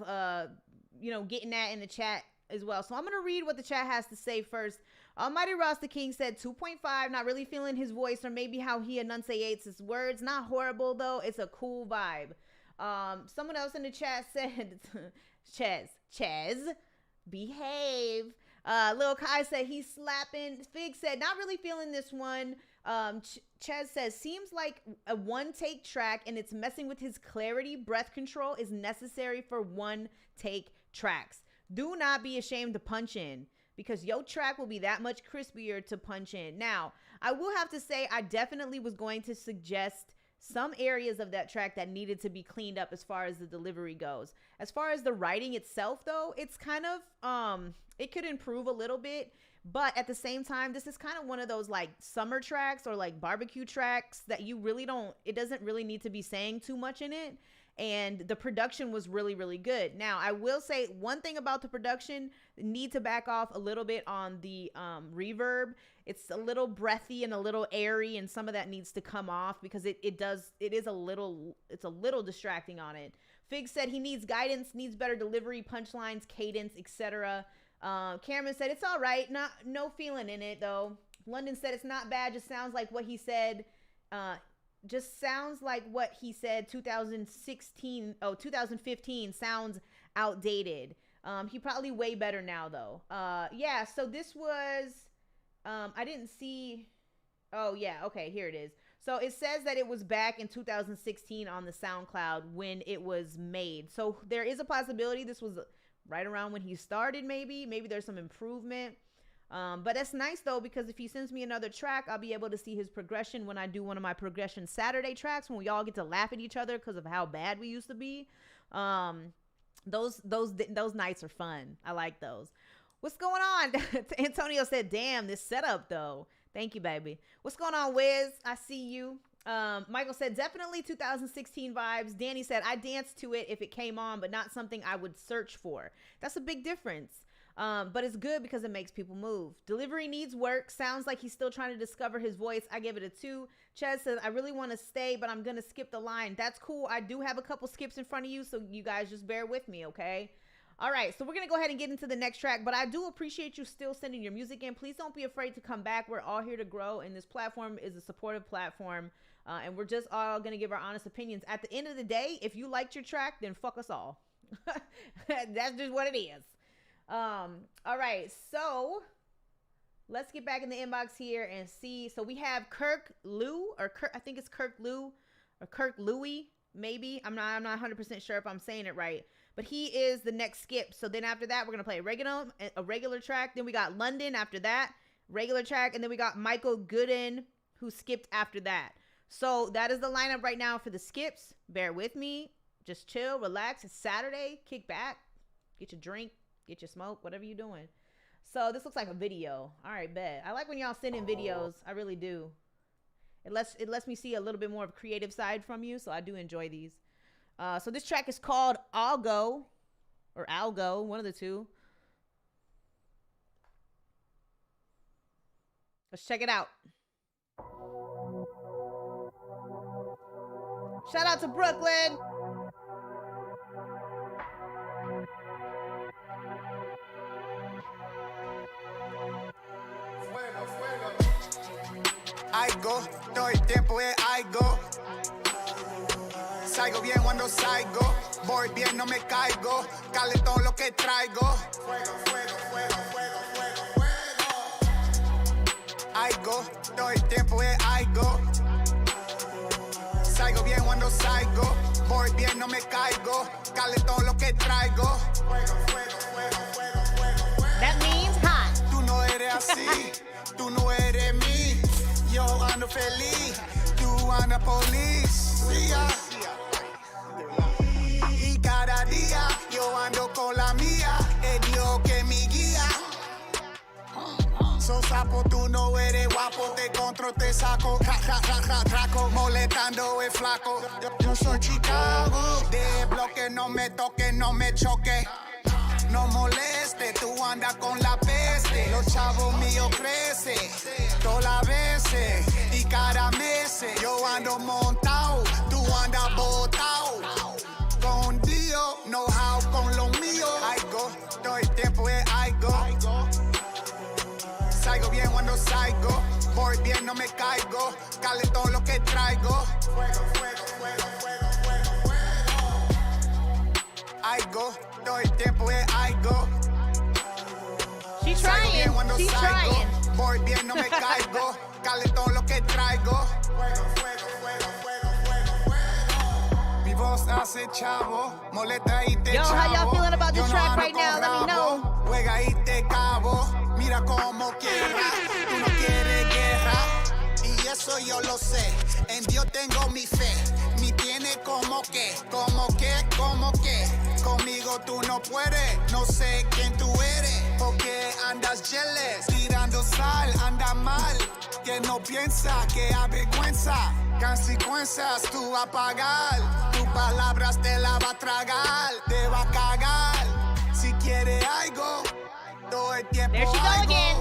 getting at in the chat as well. So I'm going to read what the chat has to say first. Almighty Rasta King said 2.5, not really feeling his voice or maybe how he enunciates his words. Not horrible, though. It's a cool vibe. Someone else in the chat said, Chez, behave. Lil Kai said he's slapping. Fig said, not really feeling this one. Chez says, seems like a one-take track and it's messing with his clarity. Breath control is necessary for one-take tracks. Do not be ashamed to punch in, because your track will be that much crispier to punch in. Now, I will have to say I definitely was going to suggest some areas of that track that needed to be cleaned up as far as the delivery goes. As far as the writing itself, though, it's kind of, it could improve a little bit. But at the same time, this is kind of one of those like summer tracks or like barbecue tracks that you really don't, it doesn't really need to be saying too much in it. And the production was really, really good. Now, I will say one thing about the production, need to back off a little bit on the reverb. It's a little breathy and a little airy, and some of that needs to come off because it's a little distracting on it. Fig said he needs guidance, needs better delivery, punchlines, cadence, etc. Cameron said it's all right, no feeling in it though. London said it's not bad, just sounds like what he said. Just sounds like what he said 2015 sounds outdated. He probably way better now though. Yeah, so this was I didn't see. Oh yeah, okay, here it is. So it says that it was back in 2016 on the SoundCloud when it was made. So there is a possibility this was right around when he started, maybe there's some improvement. But that's nice though, because if he sends me another track, I'll be able to see his progression when I do one of my progression Saturday tracks, when we all get to laugh at each other because of how bad we used to be. Those nights are fun. I like those. What's going on? Antonio said, damn, this setup though. Thank you, baby. What's going on, Wiz? I see you. Michael said, definitely 2016 vibes. Danny said, I danced to it if it came on, but not something I would search for. That's a big difference. But it's good because it makes people move. Delivery needs work. Sounds like he's still trying to discover his voice. I give it a 2. Chez says, I really want to stay, but I'm going to skip the line. That's cool. I do have a couple skips in front of you, so you guys just bear with me, okay? All right, so we're going to go ahead and get into the next track, but I do appreciate you still sending your music in. Please don't be afraid to come back. We're all here to grow, and this platform is a supportive platform, and we're just all going to give our honest opinions. At the end of the day, if you liked your track, then fuck us all. That's just what it is. All right, so let's get back in the inbox here and see. So we have Kirk Lou, or I think it's Kirk Lou, or Kirk Louie, maybe. I'm not 100% sure if I'm saying it right, but he is the next skip. So then after that, we're gonna play a regular track. Then we got London after that, regular track, and then we got Michael Gooden, who skipped after that. So that is the lineup right now for the skips. Bear with me, just chill, relax. It's Saturday. Kick back, get your drink, get your smoke, whatever you're doing. So this looks like a video. All right, bet. I like when y'all send in videos. I really do. It lets me see a little bit more of a creative side from you, so I do enjoy these. So this track is called Algo, or Algo, one of the two. Let's check it out. Shout out to Brooklyn. Algo, todo el tiempo es algo. Salgo bien cuando salgo, voy bien, no me caigo. Cale todo lo que traigo. Fuego, fuego, fuego, fuego, fuego, fuego. Algo, todo el tiempo es algo. Salgo bien cuando salgo, voy bien, no me caigo. Cale todo lo que traigo. Fuego, fuego, fuego, fuego, fuego, fuego. That means hot. Tú no eres así, tú no eres mí. Yo ando feliz, tú andas policía. Y cada día yo ando con la mía, es Dios que me guía. So sapo, tú no eres guapo, te encontro, te saco. Traco, molestando el flaco. Yo soy Chicago, de bloque, no me toque, no me choque. No moleste, tú andas con la peste. Los chavos míos crecen, todas las veces y cada mes. Yo ando montado, tú andas botado. Con Dios, know-how con lo mío. Algo, todo el tiempo es algo. Salgo bien cuando salgo, voy bien, no me caigo. Cale todo lo que traigo. Fuego, fuego, fuego, fuego, fuego, fuego. algo. Todo el tiempo es algo. She's Salgo bien trying. cuando She's salgo. trying. Voy bien, no me caigo. Cale todo lo que traigo. Fuego, fuego, fuego, fuego, fuego, fuego. Mi voz hace chavo. Molesta y te Yo, chavo. how y'all feeling about this Yo no track ando right now? con Let me know. rabo. Juega y te cabo. Mira como quiera. Tú no quieres guerra. Y eso yo lo sé. En Dios tengo mi fe. Mi tiene como que. Conmigo tú no puedes. No sé quién tú eres. Porque andas jealous. Tirando sal, anda mal. Que no piensa, que avergüenza. Consecuencias tú vas a pagar. Tus palabras te la va a tragar. Te va a cagar. Si quiere algo, todo el tiempo There she go algo. again.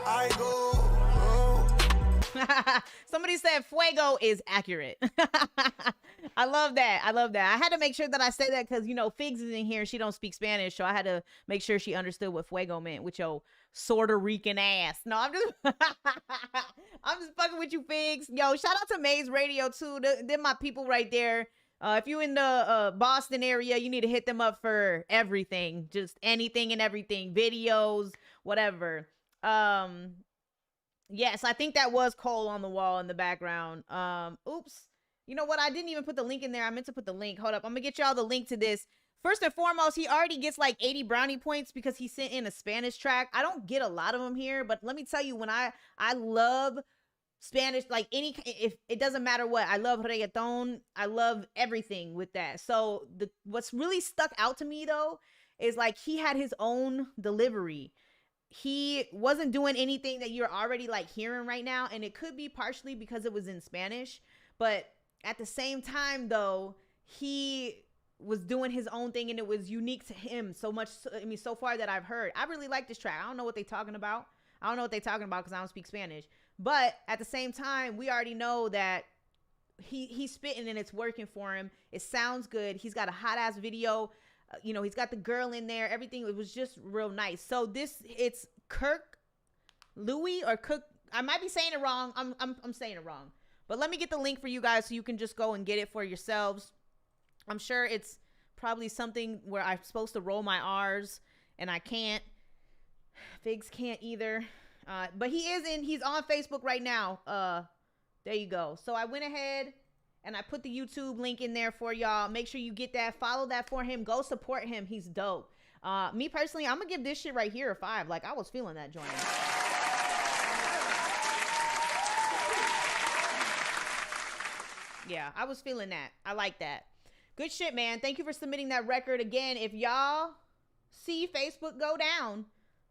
Algo. Somebody said fuego is accurate. I love that. I love that. I had to make sure that I say that because, you know, Figs is in here. She don't speak Spanish. So I had to make sure she understood what fuego meant with your Puerto Rican ass. No, I'm just I'm just fucking with you, Figs. Yo, shout out to Maze Radio, too. They're my people right there. If you're in the Boston area, you need to hit them up for everything. Just anything and everything. Videos, whatever. Yes, I think that was Cole on the wall in the background. Oops. You know what? I didn't even put the link in there. I meant to put the link. Hold up. I'm going to get y'all the link to this. First and foremost, he already gets like 80 brownie points because he sent in a Spanish track. I don't get a lot of them here, but let me tell you, when I love Spanish, like if it doesn't matter what. I love reggaeton. I love everything with that. So what's really stuck out to me though is like he had his own delivery. He wasn't doing anything that you're already like hearing right now, and it could be partially because it was in Spanish, but at the same time though, he was doing his own thing and it was unique to him so much. I mean, so far that I've heard, I really like this track. I don't know what they're talking about. Because I don't speak Spanish, but at the same time, we already know that he's spitting and it's working for him. It sounds good. He's got a hot ass video. You know, he's got the girl in there. Everything, it was just real nice. So it's Kirk Louis or Cook. I might be saying it wrong. I'm saying it wrong. But let me get the link for you guys so you can just go and get it for yourselves. I'm sure it's probably something where I'm supposed to roll my R's and I can't. Figs can't either. But he's on Facebook right now. There you go. So I went ahead and I put the YouTube link in there for y'all. Make sure you get that. Follow that for him. Go support him. He's dope. Me personally, I'm going to give this shit right here a 5. Like, I was feeling that joint. Yeah, I was feeling that. I like that. Good shit, man. Thank you for submitting that record. Again, if y'all see Facebook go down,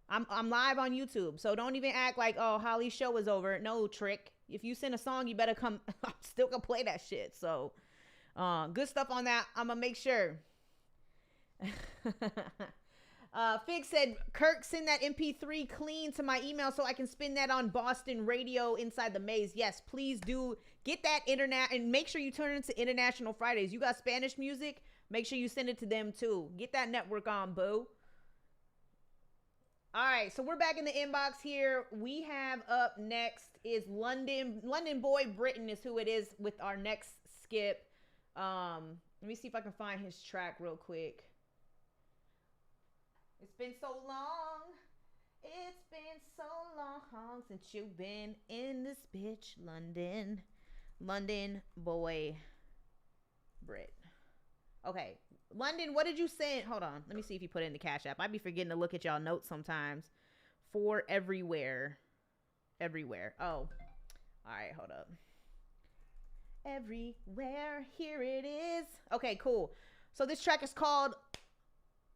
I'm live on YouTube. So don't even act like, oh, Holly's show is over. No, trick. If you send a song, you better come. I'm still gonna play that shit. So good stuff on that. I'm gonna make sure. Fig said, Kirk, send that MP3 clean to my email so I can spin that on Boston radio inside the maze. Yes, please do. Get that internet and make sure you turn it into International Fridays. You got Spanish music? Make sure you send it to them too. Get that network on, boo. All right, so we're back in the inbox here. We have up next is London Boy Britain is who it is with our next skip. Let me see if I can find his track real quick. It's been so long. It's been so long since you've been in this bitch, London. London Boy Brit. Okay. London, what did you send? Hold on. Let me see if you put it in the Cash App. I be forgetting to look at y'all notes sometimes. For everywhere. Everywhere. Oh. All right, hold up. Everywhere. Here it is. Okay, cool. So this track is called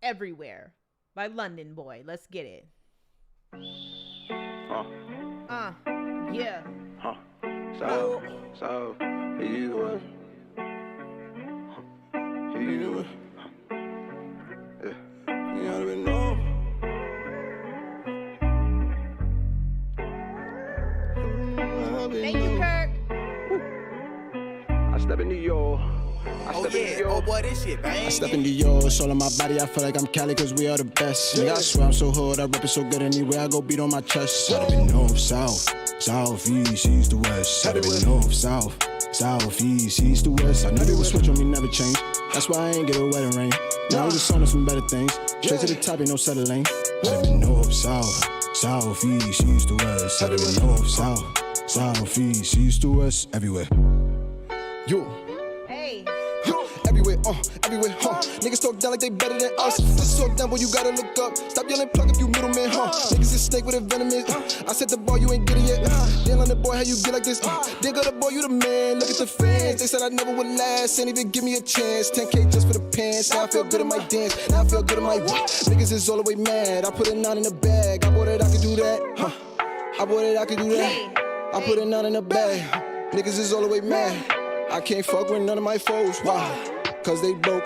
Everywhere by London Boy. Let's get it. Yeah. So, here you are. Here you are. Yeah. You gotta be know. Thank you, Kirk. I step into your. Oh boy, this shit, bang. I step into yours, all on my body, I feel like I'm Cali cause we are the best. Nigga, I swear I'm so hood, I rep it so good anywhere I go, beat on my chest. I've been north, south, south, east to west. I've been north, south, south, east to west. I knew they would switch on me, never change. That's why I ain't get a wedding ring. Now I'm just on to some better things. Straight to the top, ain't no settling. I'd have been north, south, south, east, east to west. I'd have been north, south, south, east, east to west, everywhere. Yo. Hey. Everywhere, everywhere, Niggas talk down like they better than us. Just talk down, boy, you gotta look up. Stop yelling, plug if you middleman, Niggas is snake with a venom in. I set the bar, you ain't get it yet. Deal on the boy, how you get like this? They got the boy, you the man. Look at the fans. They said I never would last. Ain't even give me a chance. 10K just for the pants. Now I feel good in my dance. Now I feel good in my walk. Niggas is all the way mad. I put a 9 in the bag. I bought it, I could do that. I bought it, I could do that. I put a 9 in the bag. Niggas is all the way mad. I can't fuck with none of my foes. Why? Cause they broke,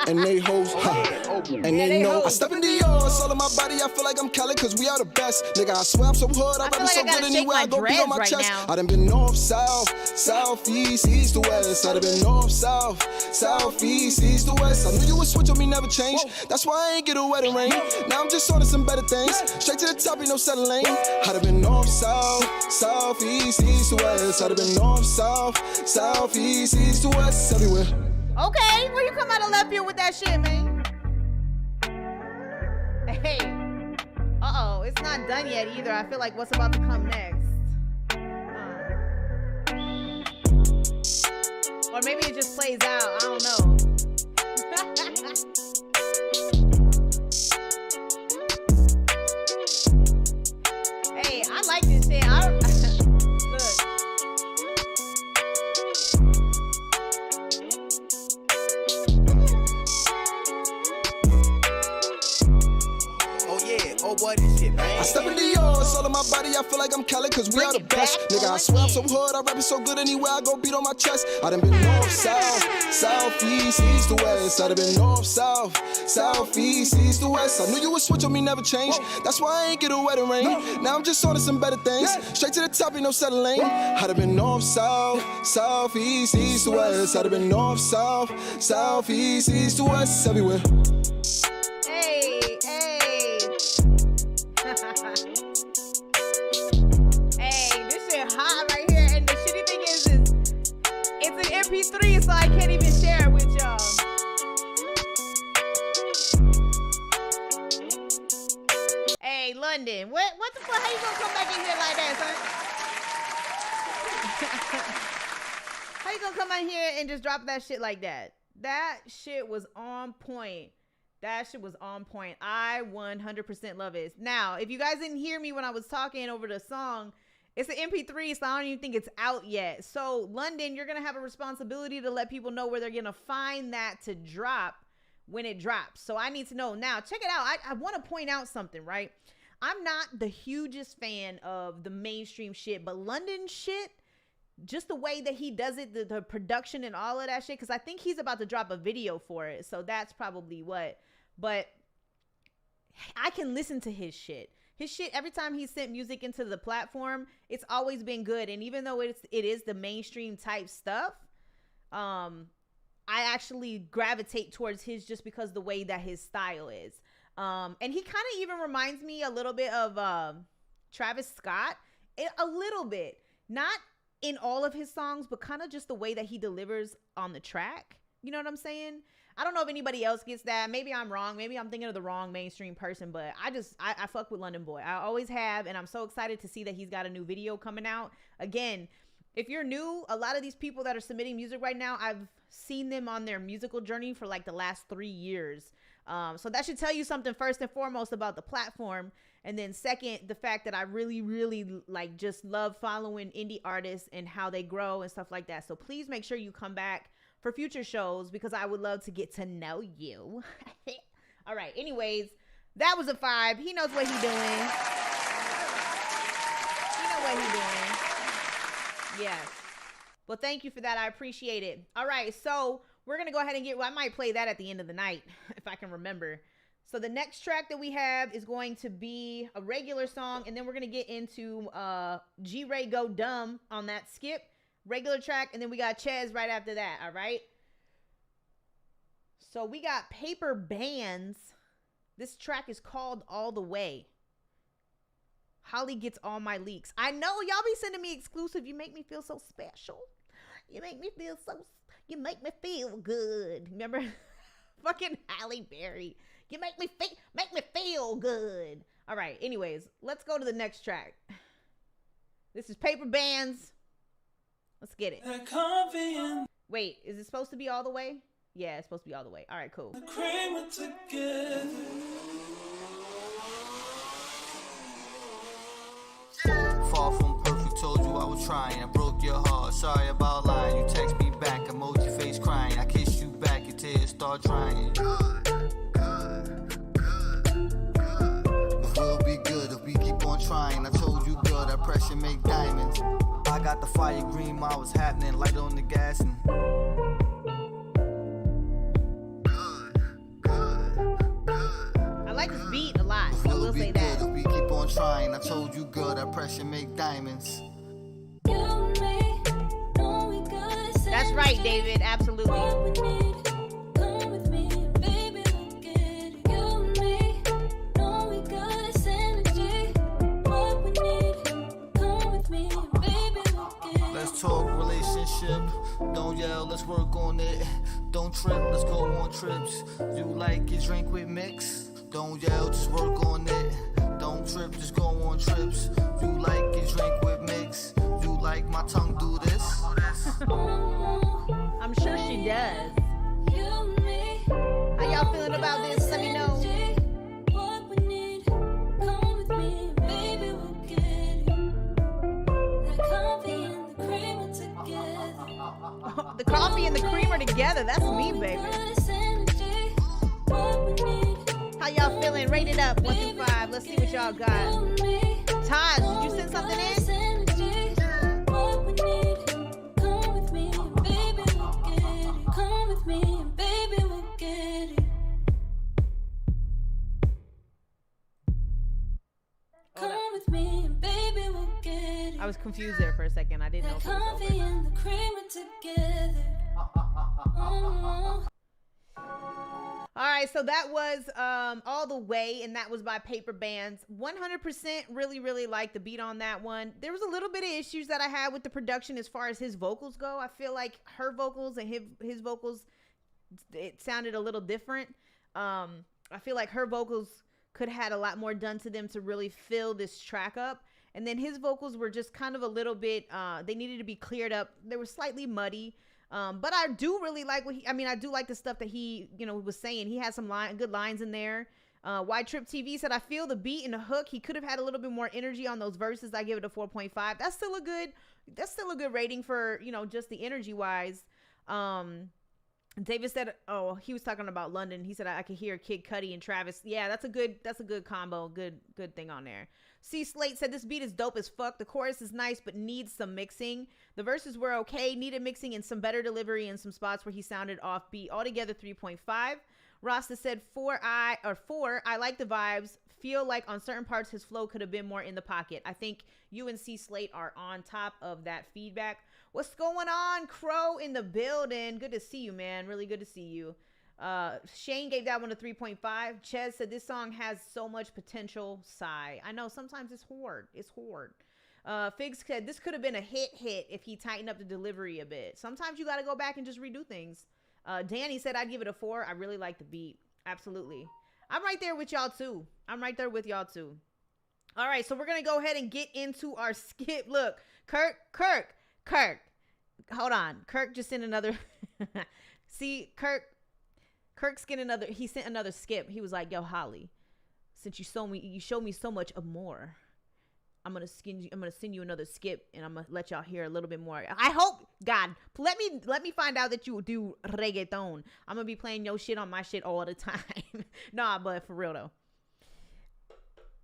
and they hoes, and they know. I step in the yard, all of my body, I feel like I'm Cali, cause we are the best. Nigga, I swear I'm so hood, I rap so good anywhere I go, beat on my chest. I done been north, south, south, east, east to west. I done been north, south, south, east, east to west. I knew you would switch on me, never change. That's why I ain't get a wedding ring. Now I'm just on to some better things. Straight to the top, ain't no settling. I done been north, south, south, east, east to west. I done been north, south, south, east, east to west, everywhere. Okay, where you come out of left field with that shit, man? Hey. Uh-oh, it's not done yet either. I feel like what's about to come next. Or maybe it just plays out. I don't know. Hey, I like this shit. Look. Oh boy, this shit, man. I step in the yard, all of my body, I feel like I'm Cali, cause we are the best. Nigga, I swear I'm so hood, I rap it so good anywhere I go, beat on my chest. I done been north, south, south, east, east to west. I done been north, south, south, east, east to west. I knew you would switch on me, never change. That's why I ain't get a wedding ring. Now I'm just on to some better things. Straight to the top, ain't no settling. I done been north, south, south, east, east to west. I done been north, south, south, east, east to west, everywhere. Hey, this shit hot right here, and the shitty thing is it's an MP3, so I can't even share it with y'all. Hey, London, what the fuck? How you gonna come back in here like that, son? How you gonna come out here and just drop that shit like that? That shit was on point. That shit was on point. I 100% love it. Now, if you guys didn't hear me when I was talking over the song, it's an MP3, so I don't even think it's out yet. So, London, you're going to have a responsibility to let people know where they're going to find that to drop when it drops. So, I need to know. Now, check it out. I want to point out something, right? I'm not the hugest fan of the mainstream shit, but London shit, just the way that he does it, the production and all of that shit, because I think he's about to drop a video for it. So, that's probably what. But I can listen to his shit. His shit, every time he sent music into the platform, it's always been good. And even though it is the mainstream type stuff, I actually gravitate towards his just because the way that his style is. And he kind of even reminds me a little bit of Travis Scott. A little bit. Not in all of his songs, but kind of just the way that he delivers on the track. You know what I'm saying? I don't know if anybody else gets that. Maybe I'm wrong. Maybe I'm thinking of the wrong mainstream person, but I fuck with London Boy. I always have, and I'm so excited to see that he's got a new video coming out. Again, if you're new, a lot of these people that are submitting music right now, I've seen them on their musical journey for like the last 3 years. So that should tell you something first and foremost about the platform. And then second, the fact that I really, really like just love following indie artists and how they grow and stuff like that. So please make sure you come back for future shows because I would love to get to know you. All right. Anyways, that was a 5. He knows what he's doing. He knows what he's doing. Yes. Well, thank you for that. I appreciate it. All right. So we're going to go ahead and I might play that at the end of the night if I can remember. So the next track that we have is going to be a regular song. And then we're going to get into G-Ray Go Dumb on that skip. Regular track, and then we got Chez right after that, all right? So we got Paper Bands. This track is called All the Way. Holly Gets All My Leaks. I know y'all be sending me exclusive. You make me feel so special. You make me feel good. Remember? Fucking Halle Berry. You make me feel good. All right. Anyways, let's go to the next track. This is Paper Bands. Let's get it. Wait, is it supposed to be all the way? Yeah, it's supposed to be all the way. All right, cool. Far from perfect, told you I was trying. I broke your heart, sorry about lying. You text me back, emoji face crying. I kiss you back, your tears start drying. We'll be good if we keep on trying. I told you, girl, that pressure make diamonds. I got the fire green, while was happening, light on the gas and I like this beat a lot. I will say that. if we keep on trying. I told you, girl, that pressure make diamonds. That's right, David. Absolutely. Let's talk relationship. Don't yell, let's work on it. Don't trip, let's go on trips. You like your drink with mix? Don't yell, just work on it. Don't trip, just go on trips. You like your drink with mix? You like my tongue do this? I'm sure she does. How y'all feeling about this? Let me know. The coffee and the cream are together. That's me, baby. How y'all feeling? Rate it up 1 through 5. Let's see what y'all got. Taj, did you send something in? I was confused there for a second. I didn't know if it was over. All right, so that was All the Way, and that was by Paper Bands. 100% really like the beat on that one. There was a little bit of issues that I had with the production as far as his vocals go. I feel like her vocals and his vocals, it sounded a little different. I feel like her vocals could have had a lot more done to them to really fill this track up. And then his vocals were just kind of a little bit, they needed to be cleared up. They were slightly muddy. But I do really like I do like the stuff that he, was saying. He had some good lines in there. Why Trip TV said, I feel the beat and the hook. He could have had a little bit more energy on those verses. I give it a 4.5. That's still a good rating for, just the energy wise. David said, oh, he was talking about London. He said, I could hear Kid Cudi and Travis. Yeah, that's a good combo. Good thing on there. C Slate said, this beat is dope as fuck. The chorus is nice, but needs some mixing. The verses were okay, needed mixing and some better delivery in some spots where he sounded offbeat. Altogether 3.5. Rasta said 4. I like the vibes. Feel like on certain parts his flow could have been more in the pocket. I think you and C Slate are on top of that feedback. What's going on, Crow in the building? Good to see you, man. Really good to see you. Shane gave that one a 3.5. Ches said this song has so much potential. Sigh. I know sometimes it's hard. Figs said this could have been a hit if he tightened up the delivery a bit. Sometimes you got to go back and just redo things. Danny said I'd give it a 4. I really like the beat. Absolutely. I'm right there with y'all too. All right, so we're gonna go ahead and get into our skip. Look, Kirk. Hold on. Kirk just sent another. See, Kirk's getting another. He sent another skip. He was like, "Yo, Holly, since you showed me so much of more. I'm gonna send you another skip, and I'm gonna let y'all hear a little bit more. I hope, God, let me find out that you do reggaeton. I'm gonna be playing your shit on my shit all the time. Nah, but for real though.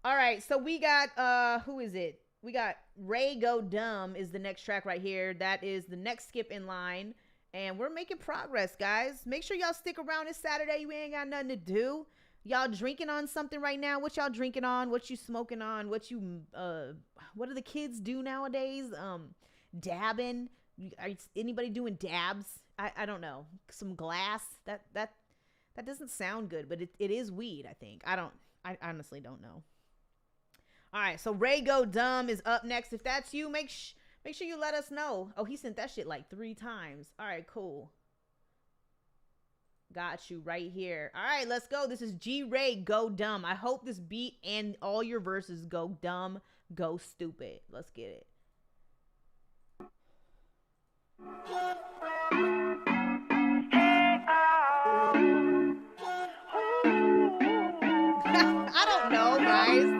All right, so we got who is it? We got Ray Go Dumb is the next track right here. That is the next skip in line, and we're making progress, guys. Make sure y'all stick around this Saturday. You ain't got nothing to do. Y'all drinking on something right now? What y'all drinking on? What you smoking on? What do the kids do nowadays? Dabbing? Anybody doing dabs? I don't know. Some glass? That doesn't sound good, but it is weed, I think. I honestly don't know. All right, so Ray Go Dumb is up next. If that's you, make sure you let us know. Oh, he sent that shit like 3 times. All right, cool. Got you right here. All right, let's go. This is G-Ray, Go Dumb. I hope this beat and all your verses go dumb, go stupid. Let's get it. I don't know, guys.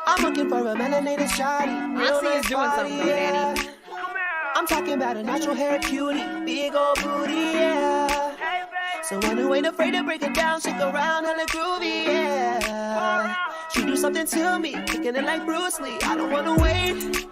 I'm looking for a melanated shawty. I see it's doing something though, Danny. I'm talking about a natural hair cutie, big old booty, yeah. So when you ain't afraid to break it down, shake around, hella groovy, yeah. She do something to me, kicking it like Bruce Lee. I don't wanna wait.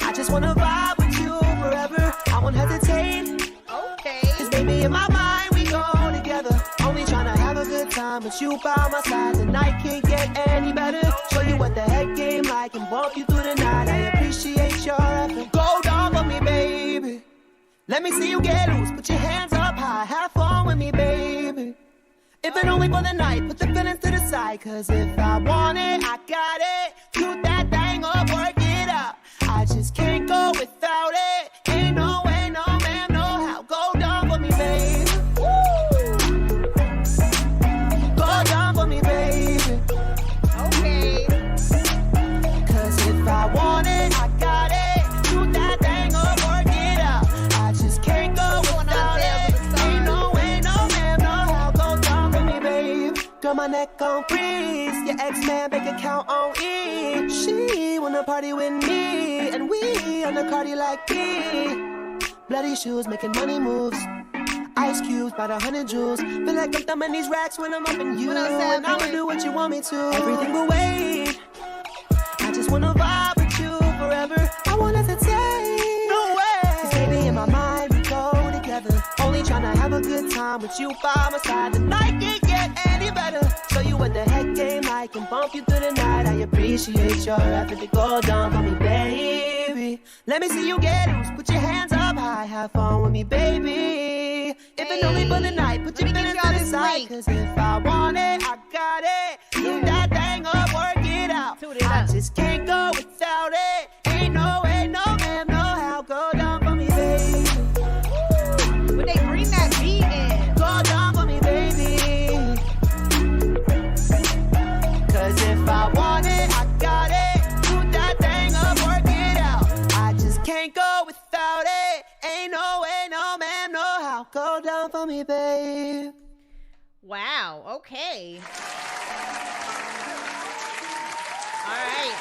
I just wanna vibe with you forever. I won't hesitate. Okay. Cause baby, in my mind, we go together. Only tryna have a good time, but you by my side. The night can't get any better. Show you what the heck game like and walk you through the night. I appreciate your effort. Go down for me, baby. Let me see you get loose. Put your hands up high. Have fun with me, baby. If it only for the night, put the feelings to the side. Cause if I want it, I got it. Do that thing up, work it out. I just can't go without it. Ain't no way, no man, no how. Go down for me, baby. Go down for me, baby. Okay. Cause if I want it, I got it. Do that thing up, work it out. I just can't go without it. Ain't no way, no man, no how. Go down for me, babe. Girl, my neck on freeze. Your ex-man bank account on E. She wanna party with me, and we on the cardi like me. Bloody shoes making money moves. Ice cubes, about 100 jewels. Feel like I'm thumbing these racks when I'm up in you. What else And I'ma do what you want me to. Everything will wait. I just wanna vibe with you forever. I won't hesitate. No way. Cause baby, in my mind, we go together. Only tryna have a good time with you by my side. The night can't get any better. Show you what the heck game like and bump you through the night. I appreciate your effort to go down for me, baby. Let me see you get loose. Put your hands up high. Have fun with me, baby. If it only for the night, put your feelings to the side. Cause if I want it, I got it. Do that thing up, work it out. I just can't go without it. Ain't no way, no man, no how. Go down for me, baby. But they bring that beat in. Go down for me, baby. Cause if I want it, I got it. Do that thing up, work it out. I just can't go without it. Ain't no way, no man, no how. Go down for me, babe. Wow. Okay. All right.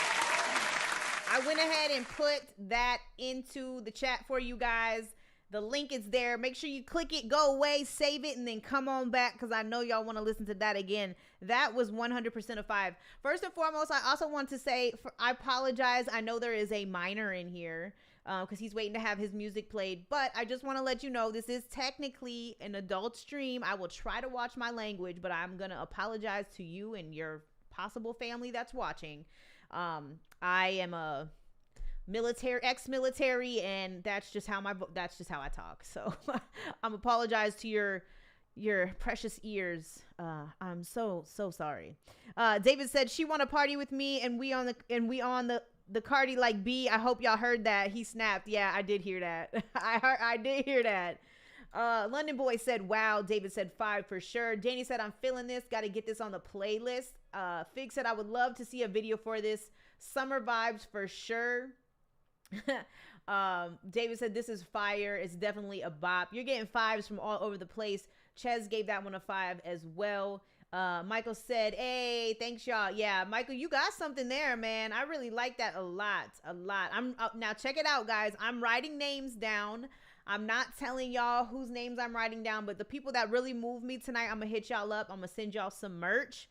I went ahead and put that into the chat for you guys. The link is there. Make sure you click it, go away, save it, and then come on back because I know y'all want to listen to that again. That was 100% a 5. First and foremost, I also want to say I apologize. I know there is a minor in here because he's waiting to have his music played. But I just want to let you know this is technically an adult stream. I will try to watch my language, but I'm going to apologize to you and your possible family that's watching. I am a ex-military, and that's just how I talk. So I'm apologize to your precious ears. I'm so sorry. David said she want to party with me, and we on the Cardi like B. I hope y'all heard that. He snapped. Yeah, I did hear that. I did hear that. London Boy said, wow. David said 5 for sure. Danny said, I'm feeling this. Got to get this on the playlist. Fig said, I would love to see a video for this. Summer vibes for sure. David said, this is fire. It's definitely a bop. You're getting 5s from all over the place. Ches gave that one a 5 as well. Michael said, hey, thanks y'all. Yeah, Michael, you got something there, man. I really like that a lot. I'm now check it out, guys. I'm writing names down. I'm not telling y'all whose names I'm writing down, but the people that really moved me tonight, I'm gonna hit y'all up. I'm gonna send y'all some merch.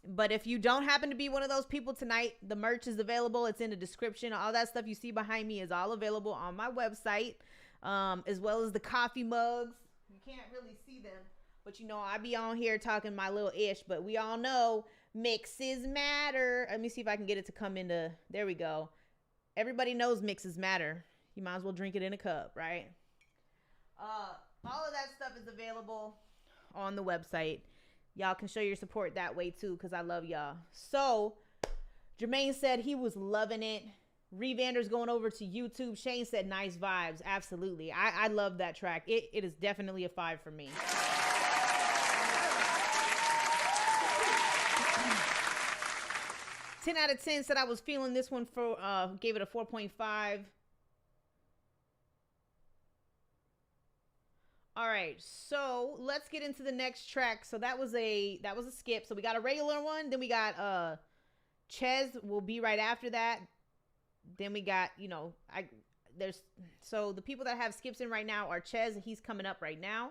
But if you don't happen to be one of those people tonight, the merch is available. It's in the description. All that stuff you see behind me is all available on my website, as well as the coffee mugs. You can't really see them, but you know, I be on here talking my little ish, but we all know mixes matter. Let me see if I can get it to come into, there we go. Everybody knows mixes matter. You might as well drink it in a cup, right? All of that stuff is available on the website. Y'all can show your support that way too, because I love y'all. So Jermaine said he was loving it. Revander's going over to YouTube. Shane said nice vibes. Absolutely. I love that track. It is definitely a 5 for me. Ten out of 10 said I was feeling this one for gave it a 4.5. All right, so let's get into the next track. So that was a skip. So we got a regular one, then we got Ches will be right after that. Then we got, so the people that have skips in right now are Ches, he's coming up right now.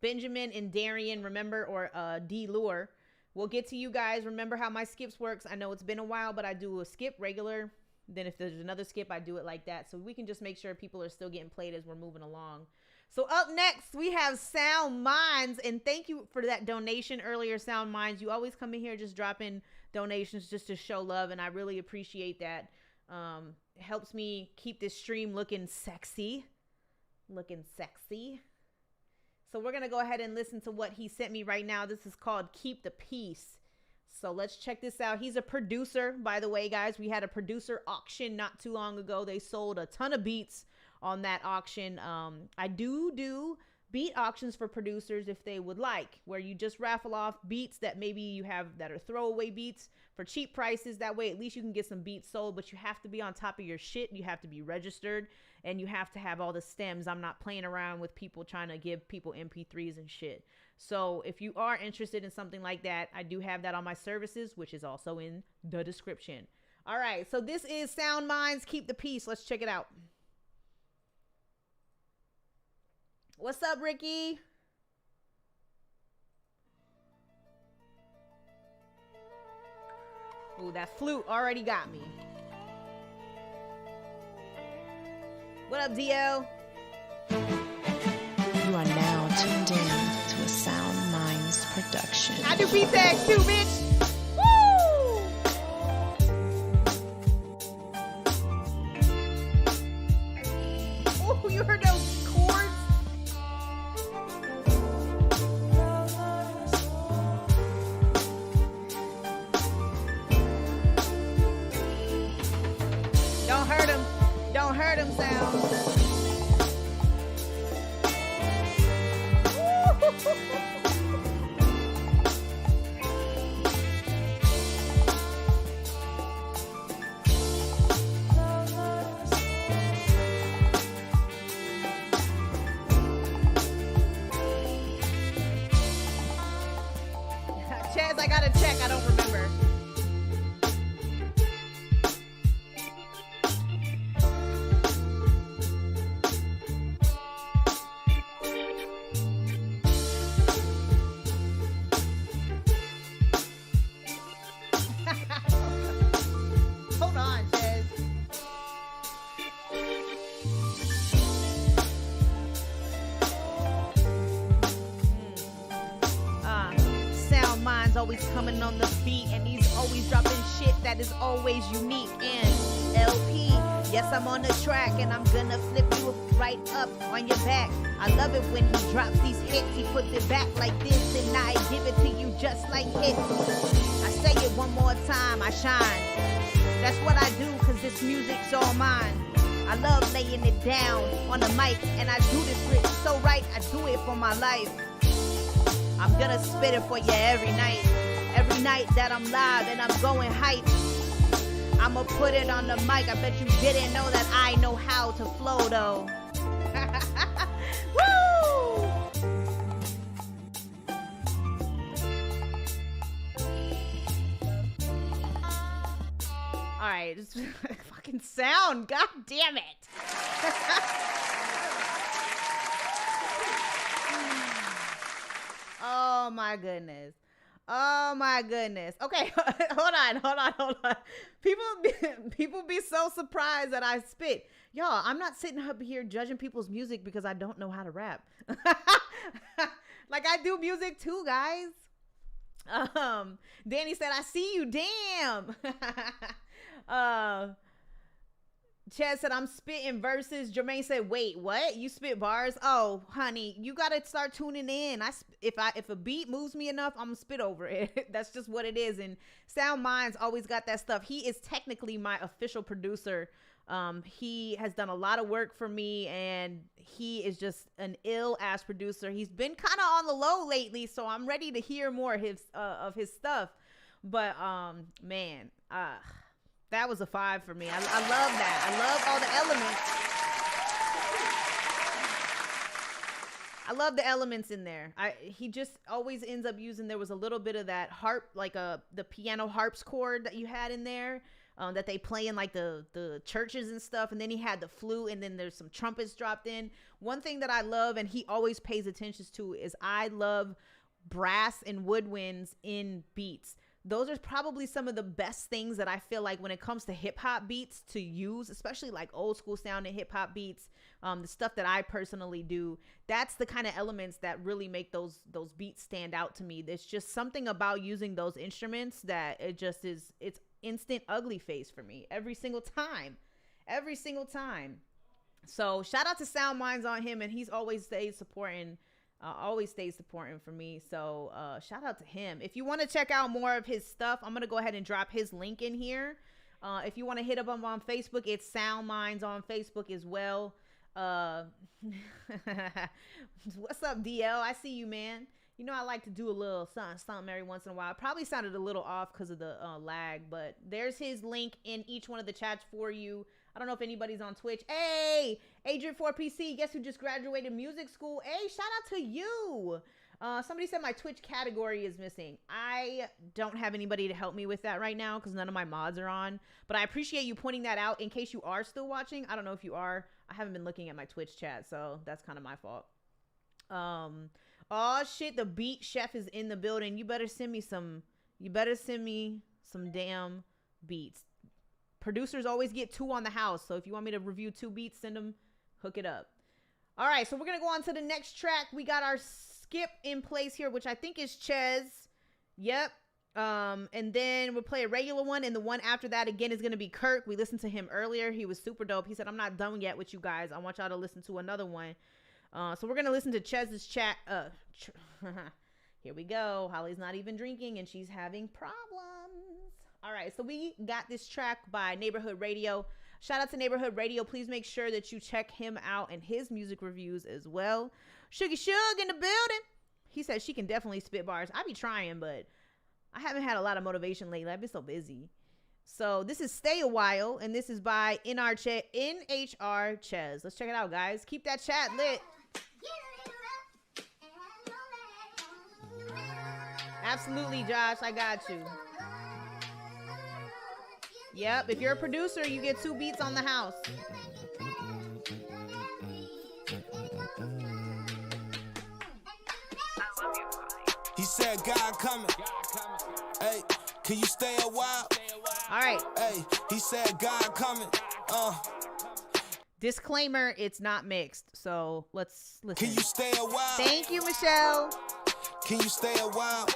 Benjamin and Darian, remember, or D Lure. We'll get to you guys. Remember how my skips works. I know it's been a while, but I do a skip regular. Then if there's another skip, I do it like that. So we can just make sure people are still getting played as we're moving along. So up next, we have Sound Minds. And thank you for that donation earlier, Sound Minds. You always come in here just dropping donations just to show love. And I really appreciate that. It helps me keep this stream looking sexy. So we're going to go ahead and listen to what he sent me right now. This is called Keep the Peace. So let's check this out. He's a producer, by the way, guys. We had a producer auction not too long ago. They sold a ton of beats on that auction. I do beat auctions for producers if they would like, where you just raffle off beats that maybe you have that are throwaway beats for cheap prices. That way, at least you can get some beats sold, but you have to be on top of your shit. You have to be registered and you have to have all the stems. I'm not playing around with people trying to give people MP3s and shit. So if you are interested in something like that, I do have that on my services, which is also in the description. All right. So this is Sound Minds, Keep the Peace. Let's check it out. What's up, Ricky? Ooh, that flute already got me. What up, DL? You are now tuned in to a Sound Minds production. I do beat tags too, bitch. Woo! Oh, you heard those chords? Don't hurt him. Don't hurt him, Sound. Chaz, I gotta check. I don't remember. Hold on, Chaz. Sound Minds always coming on the beat, and he's always dropping shit that is always unique. And LP, yes, I'm on the track, and I'm gonna flip you right up on your back. I love it when he drops these hits. He puts it back like this, and I give it to you just like hits. I say it one more time, I shine. That's what I do, cause this music's all mine. I love laying it down on the mic, and I do this shit so right, I do it for my life. I'm gonna spit it for you every night that I'm live and I'm going hype. I'ma put it on the mic. I bet you didn't know that I know how to flow though. Woo! All right, just fucking Sound. God damn it. Oh my goodness. Oh my goodness. Okay, hold on. People be so surprised that I spit. Y'all, I'm not sitting up here judging people's music because I don't know how to rap. Like I do music too, guys. Danny said, I see you, damn. Chad said, I'm spitting verses. Jermaine said, wait, what? You spit bars? Oh, honey, you got to start tuning in. If a beat moves me enough, I'm going to spit over it. That's just what it is. And Sound Minds always got that stuff. He is technically my official producer. He has done a lot of work for me, and he is just an ill-ass producer. He's been kind of on the low lately, so I'm ready to hear more of his stuff. But, man, that was a 5 for me. I love that. I love all the elements. I love the elements in there. He just always ends up using, there was a little bit of that harp, like the piano harps chord that you had in there, that they play in like the churches and stuff. And then he had the flute, and then there's some trumpets dropped in. One thing that I love, and he always pays attention to, is I love brass and woodwinds in beats. Those are probably some of the best things that I feel like when it comes to hip hop beats to use, especially like old school sounding hip hop beats, the stuff that I personally do. That's the kind of elements that really make those beats stand out to me. There's just something about using those instruments that it just is, it's instant ugly face for me every single time. So shout out to Sound Minds on him, and he's always stays supporting for me. So shout out to him. If you want to check out more of his stuff, I'm going to go ahead and drop his link in here. If you want to hit up him on Facebook, it's Sound Minds on Facebook as well. What's up, DL? I see you, man. You know, I like to do a little something every once in a while. It probably sounded a little off because of the lag, but there's his link in each one of the chats for you. I don't know if anybody's on Twitch. Hey, Adrian 4PC, guess who just graduated music school? Hey, shout out to you. Somebody said my Twitch category is missing. I don't have anybody to help me with that right now because none of my mods are on. But I appreciate you pointing that out in case you are still watching. I don't know if you are. I haven't been looking at my Twitch chat, so that's kind of my fault. Oh shit, the beat chef is in the building. You better send me some damn beats. Producers always get 2 on the house, so if you want me to review 2 beats, send them, hook it up. All right, so we're gonna go on to the next track. We got our skip in place here, which I think is Ches. Yep. And then we'll play a regular one, and the one after that again is gonna be Kirk. We listened to him earlier. He was super dope. He said, I'm not done yet with you guys. I want y'all to listen to another one. So we're gonna listen to Chez's chat. Here we go. Holly's not even drinking, and she's having problems. All right, so we got this track by Neighborhood Radio. Shout out to Neighborhood Radio. Please make sure that you check him out and his music reviews as well. Shuggy Shug in the building. He says she can definitely spit bars. I be trying, but I haven't had a lot of motivation lately. I've been so busy. So this is Stay a While, and this is by NHR Ches. Let's check it out, guys. Keep that chat lit. Absolutely, Josh. I got you. Yep, if you're a producer, you get 2 beats on the house. He said, God coming. Hey, can you stay a while? All right. Hey, he said, God coming. Disclaimer, it's not mixed. So let's listen. Can you stay a while? Thank you, Michelle. Can you stay a while?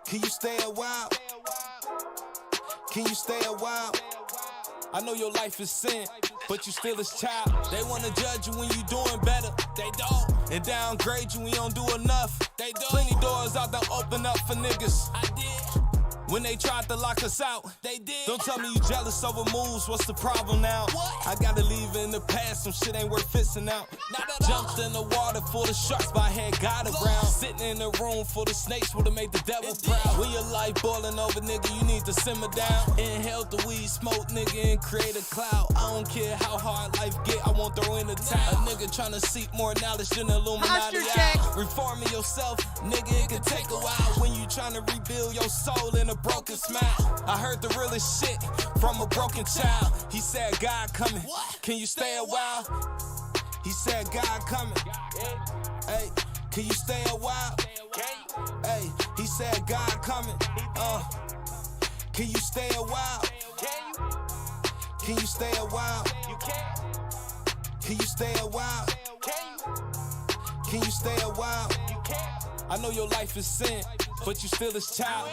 Can you stay a while? Can you stay a while? I know your life is sin, but you still his child. They wanna judge you when you doing better. They don't. And downgrade you when you don't do enough. They do. Plenty doors out there open up for niggas. I did. When they tried to lock us out, they did. Don't tell me you jealous over moves, what's the problem now? What? I gotta leave in the past, some shit ain't worth fixing out. Jumped in the water full of sharks, but I had God around. Sitting in a room full of snakes would've made the devil proud. When your life boiling over, nigga, you need to simmer down. Inhale the weed, smoke, nigga, and create a cloud. I don't care how hard life get, I won't throw in the towel. A nigga tryna seek more knowledge than Illuminati out. Reforming yourself, nigga, it can take a while. When you tryna rebuild your soul in a broken smile. I heard the realest shit from a broken child. He said, God coming. Can you stay a while? He said, God coming. Hey, can you stay a while? Hey, he said, God coming. Can you stay a while? Can you stay a while? Can you stay a while? Can you stay a while? I know your life is sin, but you still his child.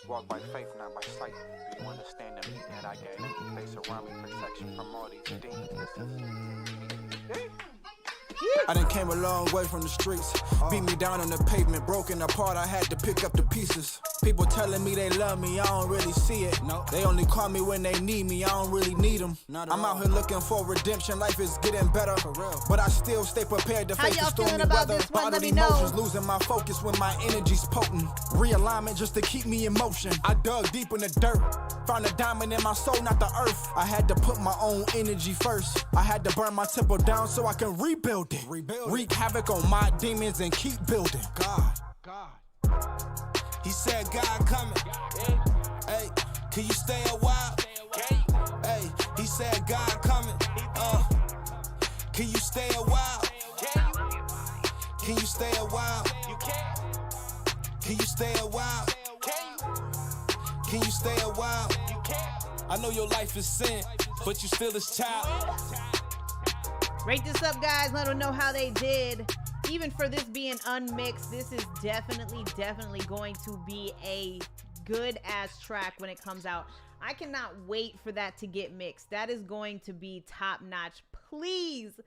Walk by faith, not by sight. Do you understand the meaning that I gave? They surround me, protection from all these demons. Listen. I done came a long way from the streets. Beat me down on the pavement, broken apart, I had to pick up the pieces. People telling me they love me, I don't really see it. No, they only call me when they need me, I don't really need them. I'm out here looking for redemption, life is getting better. For real. But I still stay prepared to face the stormy weather. Bottled emotions, losing my focus when my energy's potent. Realignment just to keep me in motion. I dug deep in the dirt, found a diamond in my soul, not the earth. I had to put my own energy first. I had to burn my temple down so I can rebuild it. Wreak havoc on my demons and keep building. God. He said, God coming. Hey, can you stay a while? Hey, he said, God coming. Can you stay a while? Can you stay a while? Can you stay a while? Can you stay a while? I know your life is sin, but you still his child. Rate this up, guys. Let them know how they did. Even for this being unmixed, this is definitely going to be a good ass track when it comes out. I cannot wait for that to get mixed. That is going to be top notch. Please,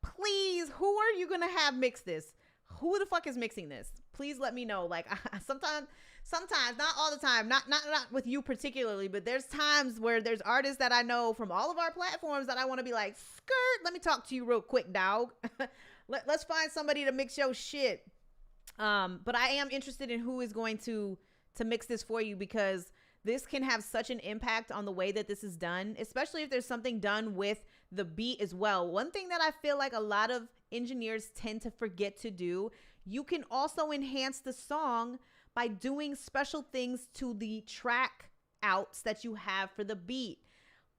who are you gonna have mix this? Who the fuck is mixing this? Please let me know. Like, sometimes, not all the time, not with you particularly, but there's times where there's artists that I know from all of our platforms that I want to be like, skirt, let me talk to you real quick, dog. Let's find somebody to mix your shit. But I am interested in who is going to mix this for you, because this can have such an impact on the way that this is done, especially if there's something done with the beat as well. One thing that I feel like a lot of engineers tend to forget to do, you can also enhance the song by doing special things to the track outs that you have for the beat.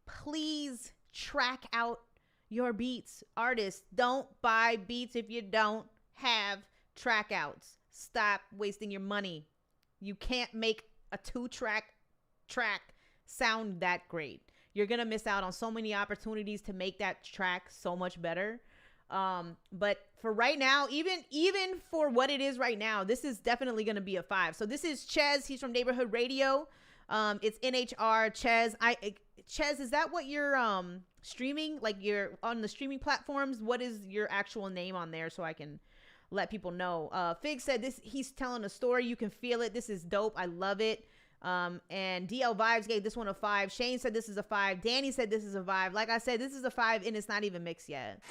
Please track out your beats. Artists, don't buy beats if you don't have track outs. Stop wasting your money. You can't make a 2-track sound that great. You're gonna miss out on so many opportunities to make that track so much better. But for right now, even for what it is right now, this is definitely gonna be a 5. So this is Ches. He's from Neighborhood Radio. It's NHR Ches. Ches, is that what you're streaming? Like, you're on the streaming platforms? What is your actual name on there so I can let people know? Fig said this. He's telling a story. You can feel it. This is dope. I love it. And DL Vibes gave this one a 5. Shane said this is a 5. Danny said this is a 5. Like I said, this is a 5 and it's not even mixed yet.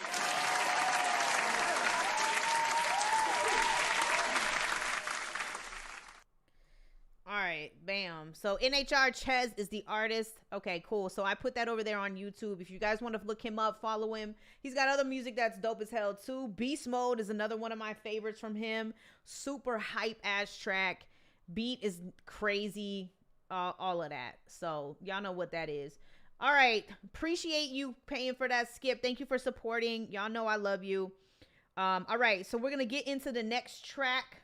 All right, bam. So NHR Ches is the artist. Okay, cool. So I put that over there on YouTube. If you guys want to look him up, follow him. He's got other music that's dope as hell too. Beast Mode is another one of my favorites from him. Super hype ass track. Beat is crazy. All of that. So y'all know what that is. All right. Appreciate you paying for that, Skip. Thank you for supporting. Y'all know I love you. All right. So we're going to get into the next track.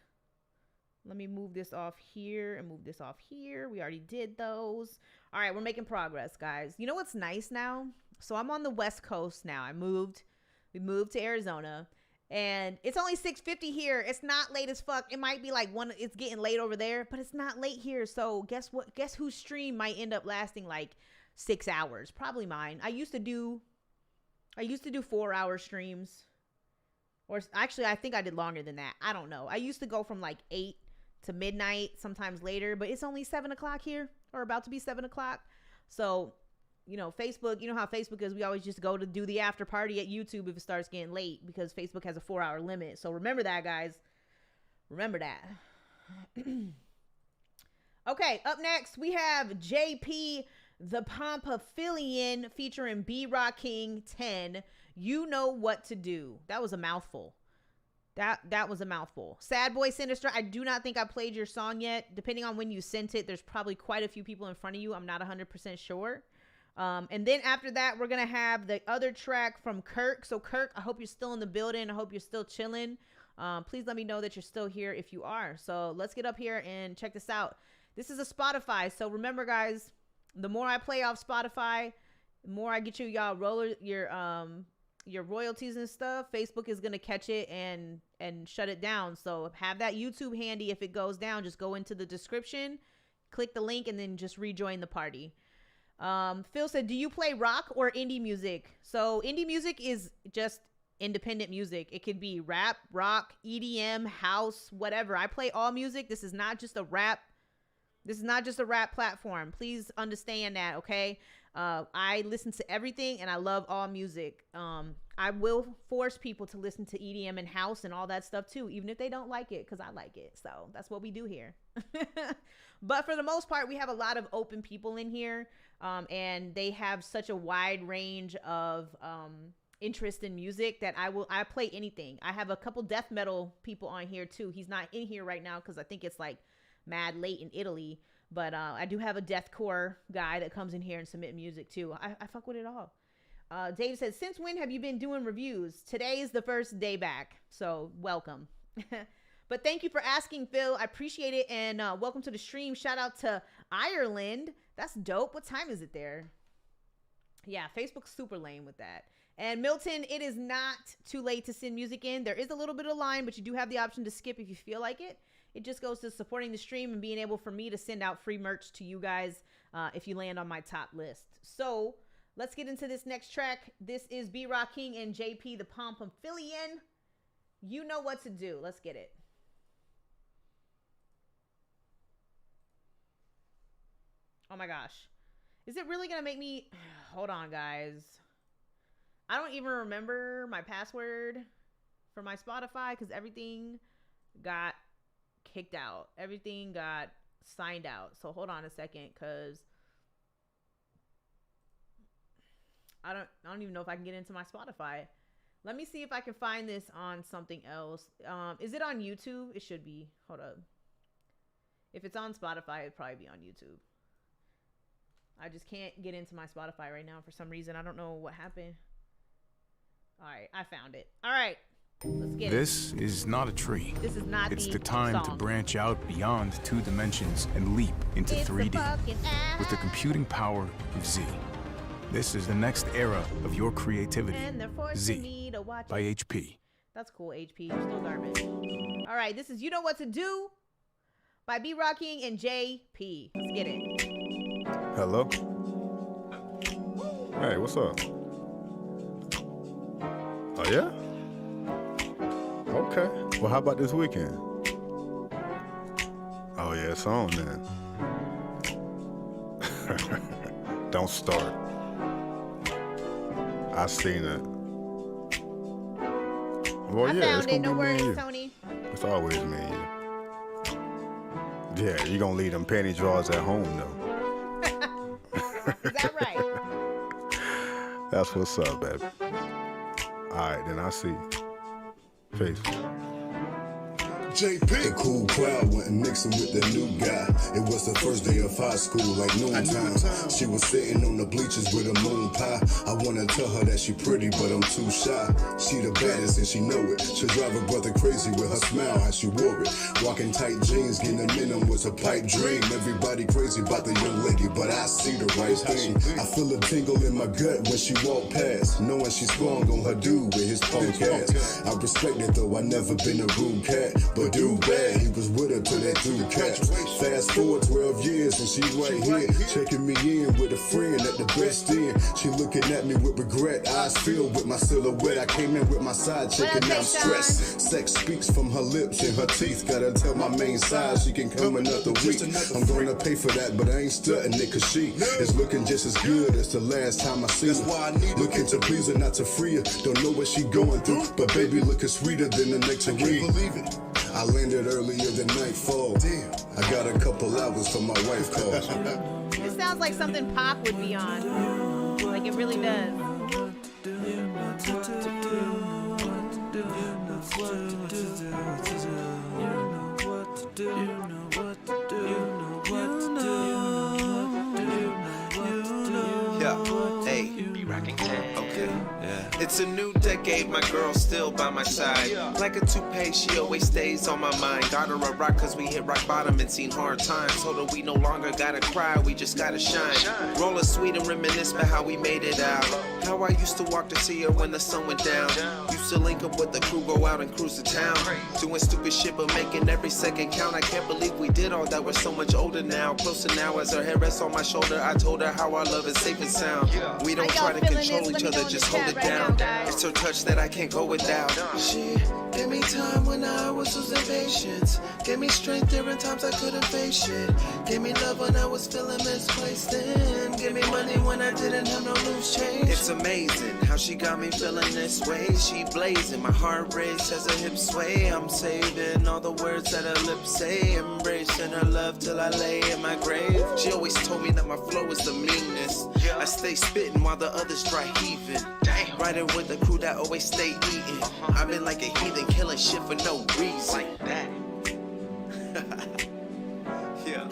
Let me move this off here and move this off here. We already did those. All right, we're making progress, guys. You know what's nice now? So I'm on the West Coast now. We moved to Arizona, and it's only 6:50 here. It's not late as fuck. It might be like it's getting late over there, but it's not late here. So guess what? Guess whose stream might end up lasting like 6 hours? Probably mine. I used to do 4-hour streams. Or actually, I think I did longer than that. I don't know. I used to go from like 8 to midnight, sometimes later, but it's only 7 o'clock here, or about to be 7 o'clock. So, you know, Facebook, you know how Facebook is. We always just go to do the after party at YouTube if it starts getting late, because Facebook has a 4-hour limit. So remember that, guys. Remember that. Okay, up next, we have JP the Pompaphilian featuring B-Rock King 10. You Know What to Do. That was a mouthful. That was a mouthful. Sad Boy Sinister, I do not think I played your song yet. Depending on when you sent it, there's probably quite a few people in front of you. I'm not 100% sure. And then after that, we're going to have the other track from Kirk. So Kirk, I hope you're still in the building. I hope you're still chilling. Please let me know that you're still here if you are. So let's get up here and check this out. This is a Spotify. So remember, guys, the more I play off Spotify, the more I get y'all your royalties and stuff. Facebook is going to catch it and shut it down. So have that YouTube handy. If it goes down, just go into the description, Click the link and then just rejoin the party. Phil said, do you play rock or indie music? So indie music is just independent music. It could be rap, rock, EDM, house, whatever. I play all music. This is not just a rap. This is not just a rap platform. Please understand that, okay? I listen to everything and I love all music. I will force people to listen to EDM and house and all that stuff too, even if they don't like it, because I like it. So that's what we do here. But for the most part, we have a lot of open people in here, and they have such a wide range of interest in music that I play anything. I have a couple death metal people on here too. He's not in here right now because I think it's like mad late in Italy, but I do have a deathcore guy that comes in here and submit music too. I fuck with it all. Dave says, since when have you been doing reviews? Today is the first day back, so welcome. But thank you for asking, Phil. I appreciate it, and welcome to the stream. Shout out to Ireland. That's dope. What time is it there? Yeah, Facebook's super lame with that. And Milton, it is not too late to send music in. There is a little bit of line, but you do have the option to skip if you feel like it. It just goes to supporting the stream and being able for me to send out free merch to you guys if you land on my top list. So let's get into this next track. This is B-Rock King and JP the Pompaphilian. You know what to do. Let's get it. Oh my gosh. Is it really going to make me... Hold on, guys. I don't even remember my password for my Spotify because everything got kicked out. Everything got signed out. So hold on a second, because I don't even know if I can get into my Spotify. Let me see if I can find this on something else. Is it on YouTube? It should be. Hold up. If it's on Spotify, it'd probably be on YouTube. I just can't get into my Spotify right now for some reason. I don't know what happened. All right, I found it. All right, let's get it. This is not a tree. This is not It's the the time song. to branch out beyond 2 dimensions and leap into It's the 3D fucking with the computing power of Z. This is the next era of your creativity. And they're forcing Z me to watch by it. HP. That's cool, HP. You're still garbage. All right, this is You Know What to Do by B-Rock King and JP. Let's get it. Hello? Hey, what's up? Oh, yeah? Okay. Well, how about this weekend? Oh, yeah, it's on then. Don't start. I seen it. Well, I yeah, found it's it. gonna No be me and worries, you. Tony. It's always me and you. Yeah, you gonna leave them panty drawers at home, though. Is that right? That's what's up, baby. All right, then I see you. Peace. JP. The cool crowd went and mixing with the new guy. It was the first day of high school, like noontime. She was sitting on the bleachers with a moon pie. I wanna tell her that she pretty, but I'm too shy. She the baddest and she know it. She'll drive her brother crazy with her smile, how she wore it. Walking tight jeans, getting a minimum was a pipe dream. Everybody crazy about the young lady, but I see the right thing. I feel a tingle in my gut when she walked past, knowing she's sprung on her dude with his punk ass. I respect it though, I never been a rude cat, but dude bad, he was with her till that dude catch. Fast forward 12 years and she right here, checking me in with a friend at the Best End. She looking at me with regret, eyes filled with my silhouette. I came in with my side checking, now I'm stressed. Sex speaks from her lips and her teeth. Gotta tell my main side she can come another week. I'm gonna pay for that, but I ain't stunting it, cause she is looking just as good as the last time I seen her. Looking to please her, not to free her. Don't know what she going through, but baby looking sweeter than the nectarine. I can't believe it. I landed earlier than nightfall. Damn, I got a couple hours for my wife calls. It sounds like something Pop would be on. Like it really does. Yeah, hey, be rocking tag. Okay. Yeah. It's a new decade, my girl's still by my side. Like a toupee, she always stays on my mind. Got her a rock cause we hit rock bottom and seen hard times. Told her we no longer gotta cry, we just gotta shine. Roll a sweet and reminisce about how we made it out. How I used to walk to see her when the sun went down. Used to link up with the crew, go out and cruise the town. Doing stupid shit but making every second count. I can't believe we did all that, we're so much older now. Closer now as her head rests on my shoulder. I told her how our love is safe and sound. We don't try to control each other, just hold it down. It's her touch that I can't go without. She gave me time when I was losing patience. Gave me strength during times I couldn't face shit. Gave me love when I was feeling misplaced. And gave me money when I didn't have no loose change. It's amazing how she got me feeling this way. She blazing, my heart race as her hips sway. I'm saving all the words that her lips say. Embracing her love till I lay in my grave. She always told me that my flow is the meanest. I stay spitting while the others try heaving. Riding with the crew that always stay eating. I've been like a heathen, killing shit for no reason. Like that. Yeah.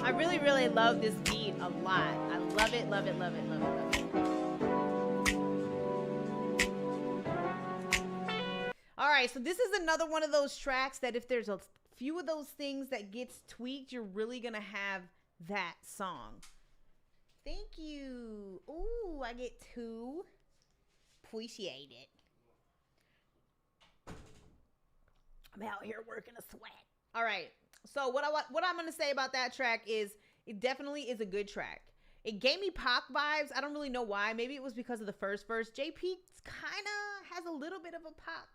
I really, really love this beat a lot. I love it, love it, love it, love it, love it. All right, so this is another one of those tracks that if there's a few of those things that gets tweaked, you're really gonna have that song. Thank you. Ooh, I get 2. Appreciate it. I'm out here working a sweat. All right. So what I'm going to say about that track is it definitely is a good track. It gave me Pac vibes. I don't really know why. Maybe it was because of the first verse. JP kind of has a little bit of a Pac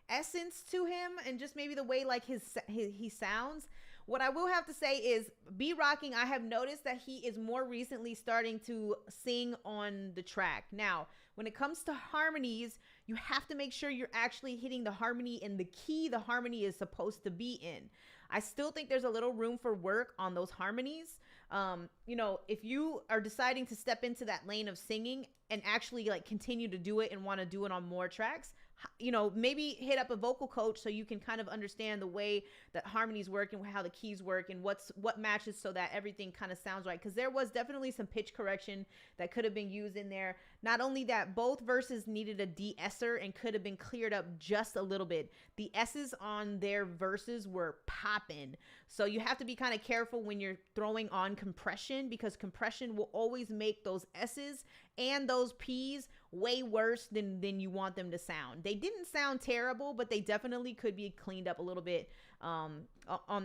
essence to him, and just maybe the way like he sounds. What I will have to say is B Rocking, I have noticed that he is more recently starting to sing on the track. Now, when it comes to harmonies, you have to make sure you're actually hitting the harmony in the key the harmony is supposed to be in. I still think there's a little room for work on those harmonies. You know, if you are deciding to step into that lane of singing and actually like continue to do it and want to do it on more tracks, you know, maybe hit up a vocal coach so you can kind of understand the way that harmonies work and how the keys work and what matches so that everything kind of sounds right. Because there was definitely some pitch correction that could have been used in there. Not only that, both verses needed a de-esser and could have been cleared up just a little bit. The S's on their verses were popping. So you have to be kind of careful when you're throwing on compression, because compression will always make those S's and those P's way worse than you want them to sound. They didn't sound terrible, but they definitely could be cleaned up a little bit on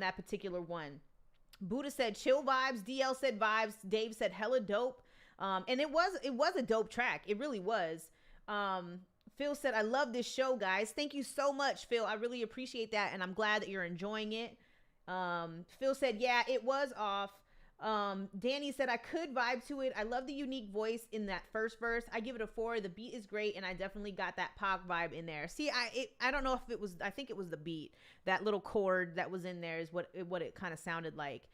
that particular one. Buddha said chill vibes. DL said vibes. Dave said hella dope. And it was a dope track. It really was. Phil said, I love this show, guys. Thank you so much, Phil. I really appreciate that, and I'm glad that you're enjoying it. Phil said, yeah, it was off. Danny said, I could vibe to it. I love the unique voice in that first verse. I give it a 4. The beat is great, and I definitely got that Pac vibe in there. See, I don't know if it was, I think it was the beat. That little chord that was in there is what it kind of sounded like.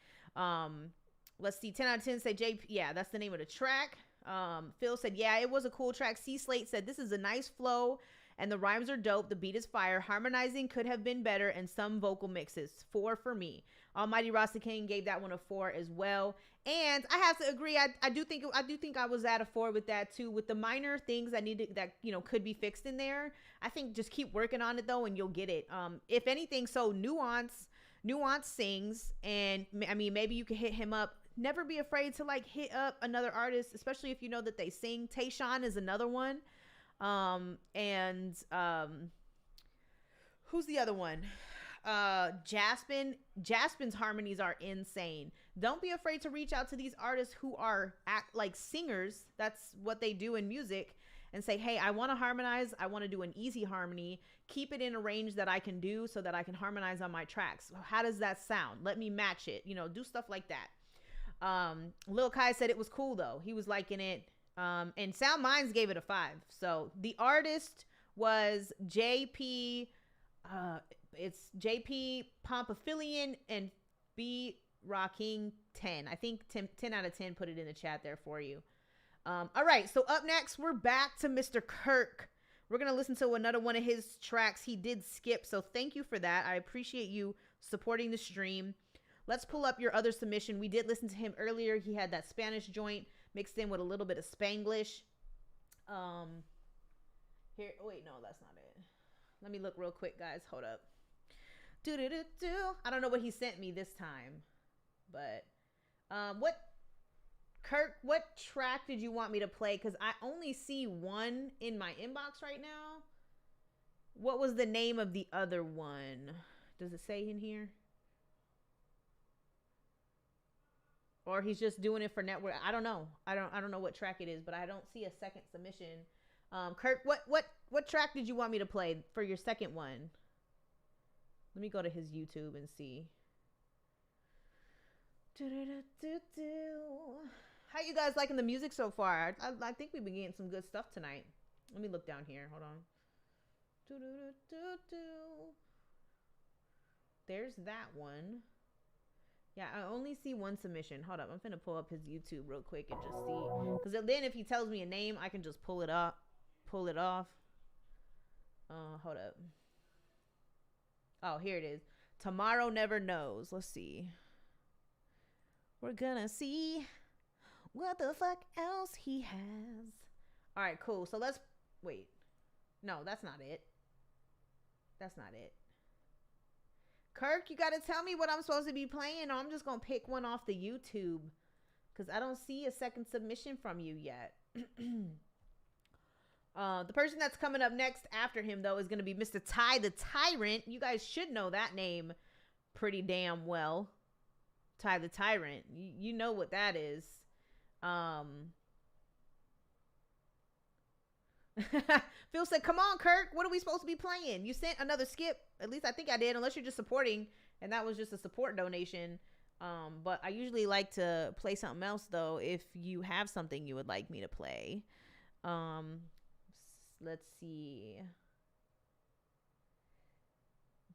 Let's see, 10 out of 10 say JP. Yeah, that's the name of the track. Phil said, yeah, it was a cool track. C Slate said, this is a nice flow, and the rhymes are dope. The beat is fire. Harmonizing could have been better, and some vocal mixes. 4 for me. Almighty Rasta King gave that one a 4 as well. And I have to agree. I do think I was at a 4 with that too. With the minor things that could be fixed in there. I think just keep working on it though, and you'll get it. If anything, so Nuance sings, and I mean maybe you could hit him up. Never be afraid to like hit up another artist, especially if you know that they sing. Tayshawn is another one. Who's the other one? Jaspin's harmonies are insane. Don't be afraid to reach out to these artists who are act like singers. That's what they do in music, and say, hey, I want to harmonize. I want to do an easy harmony. Keep it in a range that I can do so that I can harmonize on my tracks. How does that sound? Let me match it. Do stuff like that. Lil Kai said it was cool though. He was liking it. And Sound Minds gave it a 5. So the artist was JP. It's JP Pompaphilian and B Rocking 10. I think 10 out of 10 put it in the chat there for you. All right. So up next, we're back to Mr. Kirk. We're going to listen to another one of his tracks. He did skip. So thank you for that. I appreciate you supporting the stream. Let's pull up your other submission. We did listen to him earlier. He had that Spanish joint. mixed in with a little bit of Spanglish. Here, wait, no, that's not it. Let me look real quick, guys. Hold up. I don't know what he sent me this time, but what track did you want me to play? Because I only see one in my inbox right now. What was the name of the other one? Does it say in here? Or he's just doing it for network. I don't know. I don't know what track it is, but I don't see a second submission. Kirk, what track did you want me to play for your second one? Let me go to his YouTube and see. How you guys liking the music so far? I think we've been getting some good stuff tonight. Let me look down here. Hold on. There's that one. Yeah, I only see one submission. Hold up. I'm finna pull up his YouTube real quick and just see. Because then if he tells me a name, I can just pull it off. Hold up. Oh, here it is. Tomorrow Never Knows. Let's see. We're gonna see what the fuck else he has. All right, cool. So let's wait. No, that's not it. That's not it. Kirk, you gotta tell me what I'm supposed to be playing, or I'm just gonna pick one off the YouTube, because I don't see a second submission from you yet. The person that's coming up next after him, though, is gonna be Mr. Ty the Tyrant. You guys should know that name pretty damn well. Ty the Tyrant. You know what that is. Phil said, come on, Kirk. What are we supposed to be playing? You sent another skip. At least I think I did, unless you're just supporting. And that was just a support donation. But I usually like to play something else, though, if you have something you would like me to play. Let's see.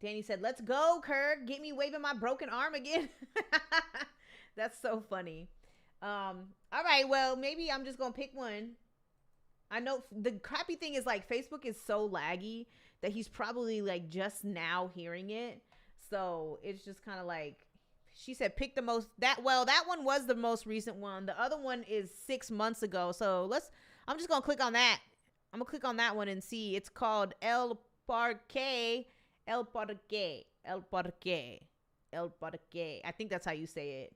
Danny said, let's go, Kirk. Get me waving my broken arm again. That's so funny. All right, well, maybe I'm just going to pick one. I know the crappy thing is, like, Facebook is so laggy that he's probably, like, just now hearing it. So it's just kind of like, she said, pick the most, that one was the most recent one. The other one is 6 months ago. So I'm just going to click on that. I'm going to click on that one and see. It's called El Parque. I think that's how you say it.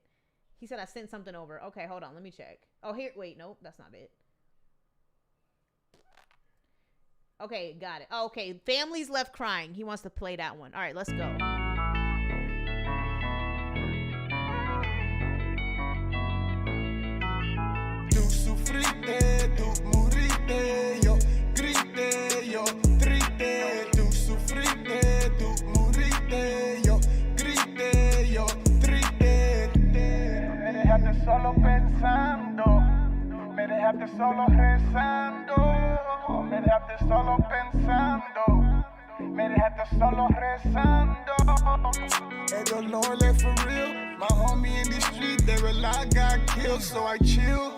He said I sent something over. Okay, hold on. Let me check. Oh, here. Wait, nope. That's not it. Okay, got it. Oh, okay, Families Left Crying. He wants to play that one. All right, let's go. Tú sufriste, tú muriste, yo grité, yo triste. Tú sufriste, tú muriste, yo grité, yo triste. Me dejaste solo pensando, me dejaste solo rezando. Me dejaste solo pensando, me dejaste solo rezando. El dolor left for real. My homie in the street, they were like got killed, so I chill.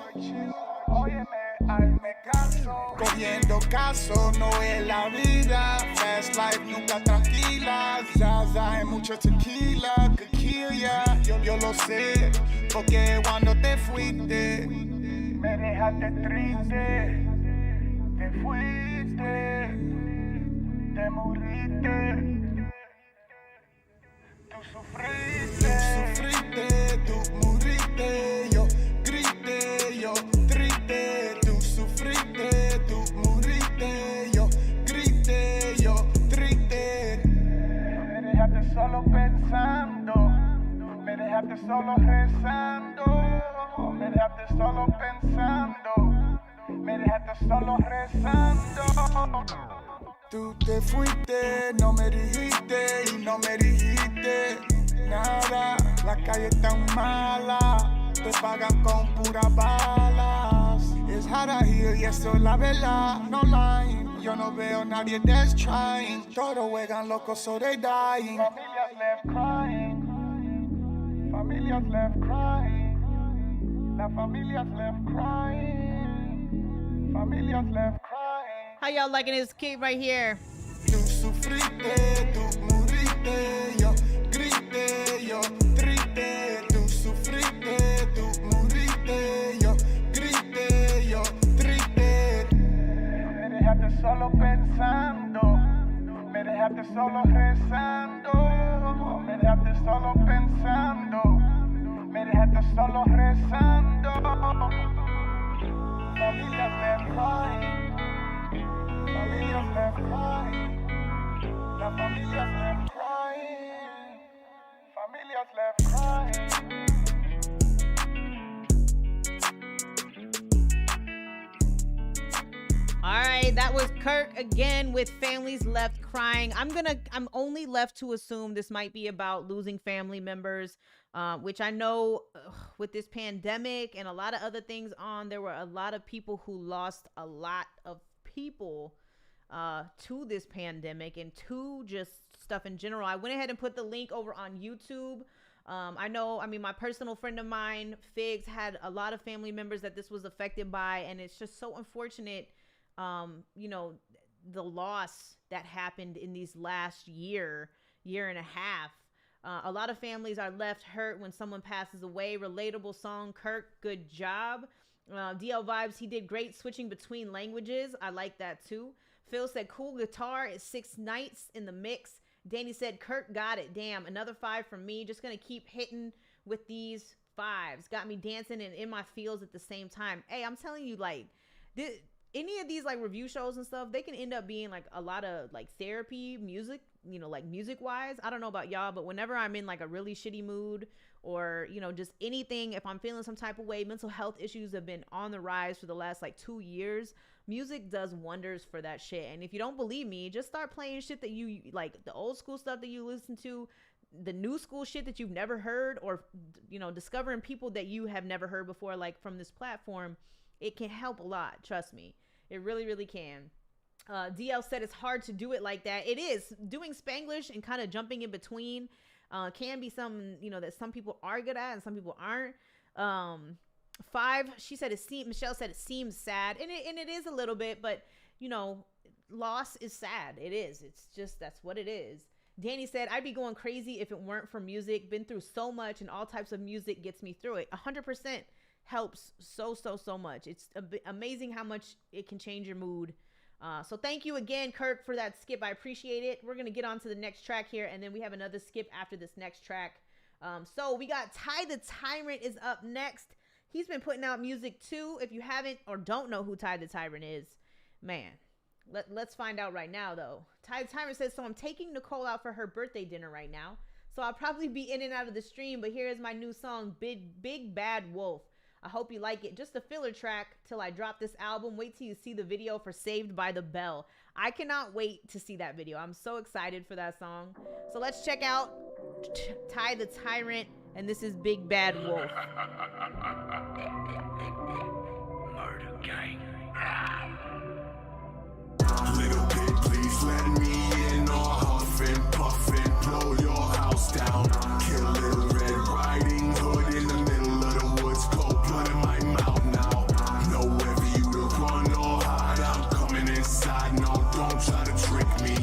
Óyeme, ay me canso, cogiendo caso, no es la vida. Fast life nunca tranquila. Zaza hay mucho tequila, que kill ya. Yo lo sé, porque cuando te fuiste, me dejaste triste. Te fuiste, te moriste, tú sufriste, tú moriste, yo grité, yo triste, tú sufriste, tú moriste, yo grité, yo triste. Me dejaste solo pensando, me dejaste solo rezando, me dejaste solo pensando. Me dejaste solo rezando. Tú te fuiste, no me dijiste y no me dijiste nada. La calle es tan mala, te pagan con puras balas. It's hard out here y eso es la verdad, no lying. Yo no veo nadie that's trying. Todos juegan locos so they dying. Familias left crying. Familias left crying. Las familias left crying. Familias left crying. How y'all liking this kid right here? Tú sufriste, tú muriste, yo grité, yo triste. Tú sufriste, tú muriste, yo grité. dejaste solo rezando, me dejaste solo pensando, me dejaste solo rezando. Familias left crying, familias left crying, la familias left crying, familias left crying. All right, that was Kirk again with Families Left Crying. I'm only left to assume this might be about losing family members, which I know with this pandemic and a lot of other things there were a lot of people who lost a lot of people to this pandemic and to just stuff in general. I went ahead and put the link over on YouTube. My personal friend of mine, Figs, had a lot of family members that this was affected by, and it's just so unfortunate. The loss that happened in these last year and a half. A lot of families are left hurt when someone passes away. Relatable song, Kirk, good job. DL Vibes, he did great switching between languages. I like that too. Phil said, cool guitar at 6 nights in the mix. Danny said, Kirk got it. Damn, another 5 from me. Just gonna keep hitting with these 5s. Got me dancing and in my feels at the same time. Hey, I'm telling you, any of these review shows and stuff, they can end up being a lot of therapy music, music wise. I don't know about y'all, but whenever I'm in a really shitty mood or, just anything, if I'm feeling some type of way, mental health issues have been on the rise for the last 2 years. Music does wonders for that shit. And if you don't believe me, just start playing shit that you the old school stuff that you listen to, the new school shit that you've never heard, or, discovering people that you have never heard before, from this platform. It can help a lot. Trust me. It really, really can. DL said it's hard to do it like that. It is. Doing Spanglish and kind of jumping in between can be something, that some people are good at and some people aren't. 5, Michelle said it seems sad. And it is a little bit, but, loss is sad. It is. It's just, that's what it is. Danny said, I'd be going crazy if it weren't for music. Been through so much and all types of music gets me through it. 100%. Helps so much. It's amazing how much it can change your mood. So thank you again, Kirk, for that skip. I appreciate it. We're gonna get on to the next track here, and then we have another skip after this next track. So we got Ty the Tyrant is up next. He's been putting out music too. If you haven't or don't know who Ty the Tyrant is, man, let's find out right now though. Ty the Tyrant says, so I'm taking Nicole out for her birthday dinner right now, so I'll probably be in and out of the stream, but here is my new song, Big Bad Wolf. I hope you like it. Just a filler track till I drop this album. Wait till you see the video for Saved by the Bell. I cannot wait to see that video. I'm so excited for that song. So let's check out Ty the Tyrant, and this is Big Bad Wolf. Murder gang. Little bit, please let me in, or huffing, puffing, blow your house down. Kill Little Red Riding Hood in the middle of the woods, cold blood in my mouth now. Nowhere for you to run or hide, I'm coming inside, no, don't try to trick me.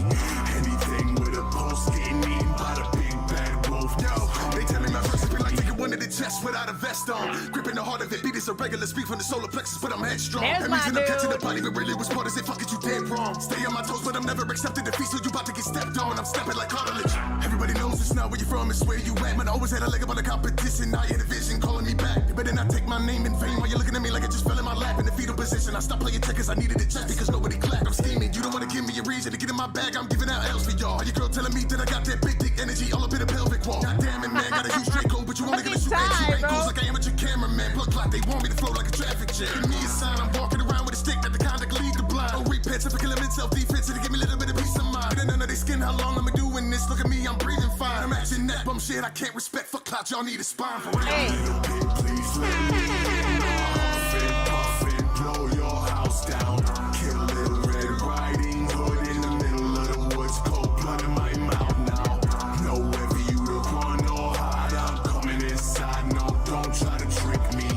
Anything with a pulse getting eaten by the big bad wolf. Yo, they tell me my verse has been like taking one to the chest without a vest on. Gripping the heart of it, beat is a regular speak from the solar plexus, but I'm headstrong. That reason I'm catching the body, but really was part of it, fuck it, you dead wrong. Stay on my toes, but I'm never accepting defeat, so you about to get stepped on. I'm stepping like cartilage. Everybody knows it's not where you're from, it's where you at. Man, I always had a leg up on the competition, now you had a vision calling me back. You better not take my name in vain while you're looking at me like I just fell in my lap in the fetal position. I stopped playing checkers, I needed it just because nobody clapped. I'm scheming, you don't want to give me a reason to get in my bag, I'm giving out L's for y'all. Your girl telling me that I got that big dick energy all up in the pelvic wall. God damn it, man, got a huge Draco, but you only gonna shoot at 2 angles like I am at your cameraman. Blood clock, they want me to flow like a traffic jam. Give me a sign, I'm walking around with a stick that the kind that can lead the blind. Oh, repent for killing in self-defense to give me a little bit of peace of mind. But none of they skin, how long I'm doing this? Look at me, I'm breathing fine. I'm acting that bum shit I can't respect. Fuck clout, y'all need a spine for real. Hey. Little bit, please let me in, huffing, puffing, blow your house down. Kill Little Red Riding Hood in the middle of the woods, cold blood in my mouth now. Nowhere for you to run or hide, I'm coming inside, no, don't try to trick me.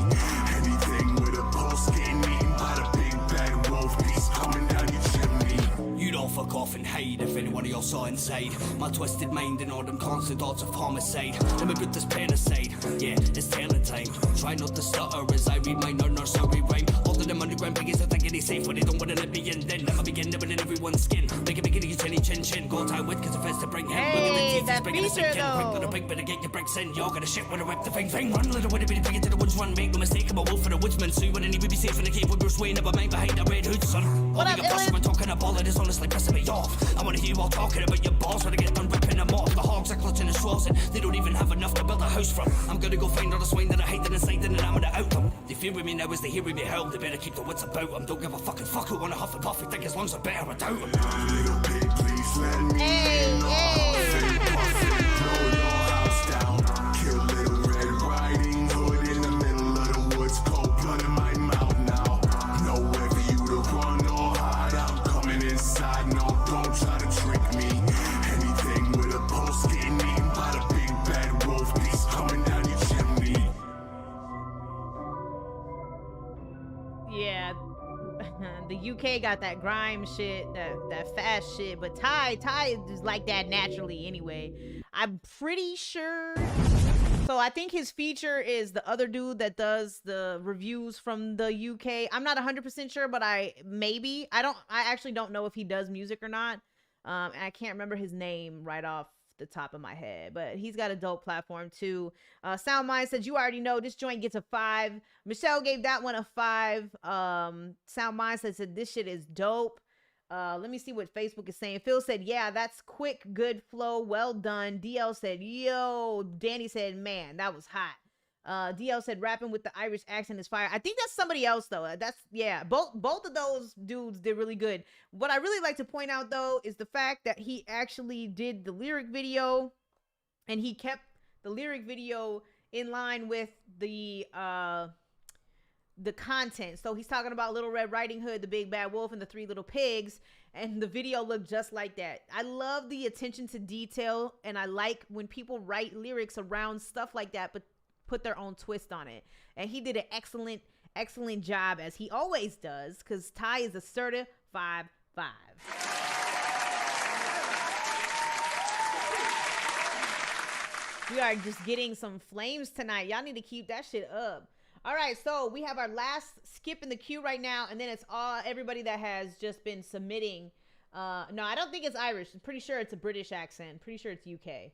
Anything with a pulse getting eaten by the big bad wolf, he's coming down your chimney. You don't fuck off and hide if anyone of y'all saw inside my twisted mind and all them constant thoughts of homicide. Let me put this pen aside, yeah, it's telling time. Try not to stutter as I read my nursery rhyme. All of them underground biggies are thinking they safe when they don't want to let me in. Then let me begin nibbling everyone's skin. Make it you chinny chin chin chin. Go tie with cause the feds to bring in. Hey, that bigger feature quick, little big, better get your bricks in. You're gonna shit when I whip the thing. Run, little witty bitty big into the woods, run, make no mistake. I'm a wolf for the woodsman, so you wouldn't even be safe in the cave with Bruce Wayne. Never mind behind the red hood, son. What all up, your guts, we're talking about all of this, honestly pissing me off. I wanna hear you all talking about your balls when I get done ripping them off. The hogs are clutching the swells and they don't even have enough to build a house from. I'm gonna go find all the swine that I hate inside and then I'm gonna out them. They fear with me now as they hear with me help. They better keep the wits about them. Don't give a fucking fuck who wanna huff and puff. Think as long as I'm better without them. Little pig, please let me Hey, hey. Blow your house down. Kill Little Red Riding Hood in the middle of the woods. Cold blood in my mouth now. Nowhere for you to run or hide. I'm coming inside. No, don't try to trick me. Anything with a pulse getting eaten by the big bad wolf beast coming down your chimney. Yeah. The UK got that grime shit, that fast shit, but Ty is like that naturally anyway. I'm pretty sure. So I think his feature is the other dude that does the reviews from the UK. I'm not 100% sure, but I actually don't know if he does music or not. And I can't remember his name right off the top of my head, but he's got a dope platform too. Sound Mind said, you already know this joint gets a 5. Michelle gave that one a 5. Sound Mind said this shit is dope. Let me see what Facebook is saying. Phil said, yeah, that's quick, good flow, well done. DL said, yo. Danny said, man, that was hot. DL said, rapping with the Irish accent is fire. I think that's somebody else though. That's, yeah, both of those dudes did really good. What I really like to point out though is the fact that he actually did the lyric video and he kept the lyric video in line with the content. So he's talking about Little Red Riding Hood, the big bad wolf, and the 3 little pigs, and the video looked just like that. I love the attention to detail, and I like when people write lyrics around stuff like that, but put their own twist on it. And he did an excellent job, as he always does, because Ty is a certified 5. We are just getting some flames tonight. Y'all need to keep that shit up. All right, so we have our last skip in the queue right now, and then it's everybody that has just been submitting. No, I don't think it's Irish. I'm pretty sure it's a British accent. Pretty sure it's UK.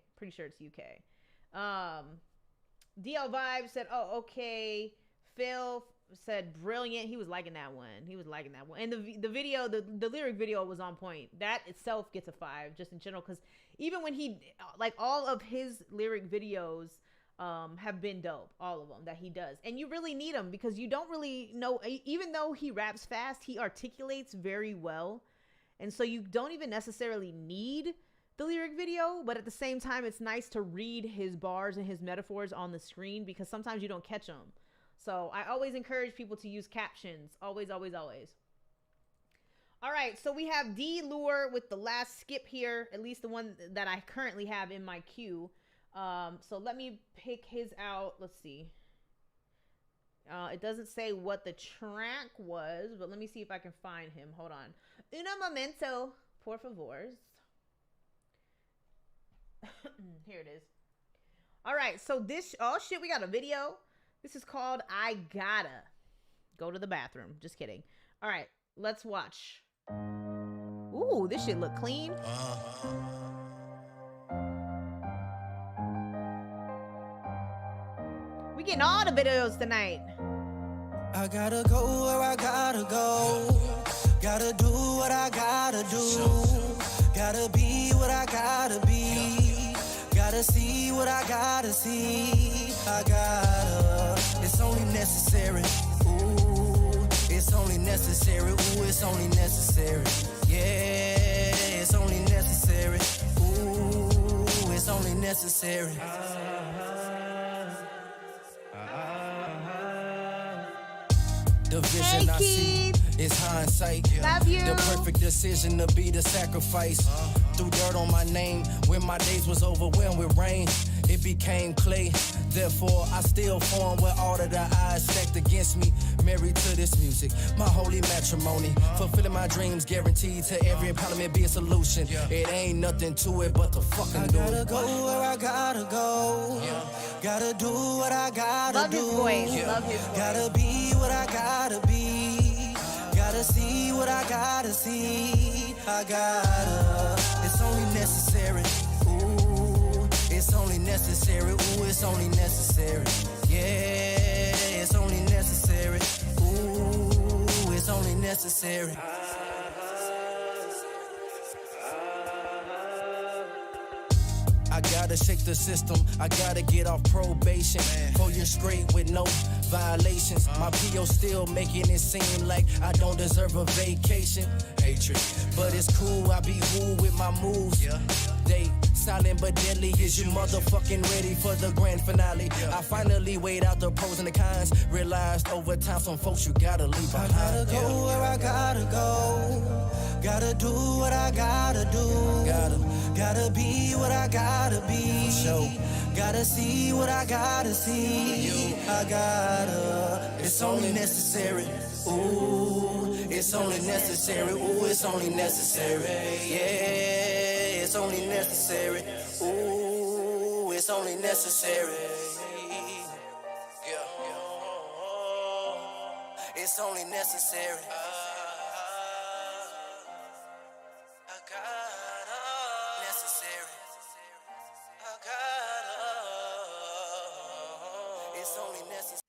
DL Vibe said, oh, okay. Phil said, brilliant. He was liking that one. And the video, the lyric video was on point. That itself gets a 5 just in general, because even when he, like, all of his lyric videos have been dope, all of them that he does, and you really need them because you don't really know, even though he raps fast, he articulates very well, and so you don't even necessarily need the lyric video, but at the same time it's nice to read his bars and his metaphors on the screen because sometimes you don't catch them. So I always encourage people to use captions, always. All right, so we have D Lure with the last skip here, at least the one that I currently have in my queue. So let me pick his out. Let's see. It doesn't say what the track was, but let me see if I can find him. Hold on. Uno momento, por favor. Here it is. All right, so this, oh shit, we got a video. This is called I Gotta Go to the Bathroom. Just kidding. All right, let's watch. Ooh, this shit look clean. We getting all the videos tonight. I gotta go where I gotta go. Gotta do what I gotta do. Gotta be what I gotta be. Gotta see what I gotta see. I gotta. It's only necessary. Ooh, it's only necessary. Ooh, it's only necessary. Yeah, it's only necessary. Ooh, it's only necessary. The vision I see is hindsight. Love you. The perfect decision to be the sacrifice. Threw dirt on my name when my days was overwhelmed with rain. It became clay. Therefore, I still form where all of the eyes stacked against me. Married to this music, my holy matrimony. Fulfilling my dreams, guaranteed to every problem be a solution. It ain't nothing to it but to fucking do it. I gotta go where I gotta go. Gotta do what I gotta do. Love his voice. Love his voice. Gotta be what I gotta be. Gotta see what I gotta see. I gotta. It's only necessary. Ooh, it's only necessary. Ooh, it's only necessary. Yeah, it's only necessary. Ooh, it's only necessary. I gotta shake the system, I gotta get off probation. 4 years straight with no violations. My PO still making it seem like I don't deserve a vacation. Hatred, but it's cool, I be woo with my moves. They silent but deadly. Is you motherfucking ready for the grand finale? I finally weighed out the pros and the cons. Realized over time some folks you gotta leave behind. I gotta go where I gotta go. Gotta do what I gotta do. Gotta be what I gotta be. Gotta see what I gotta see. I gotta. It's only necessary. Ooh, it's only necessary. Ooh, it's only necessary. Yeah, it's only necessary. Ooh, it's only necessary. Yeah, it's only necessary.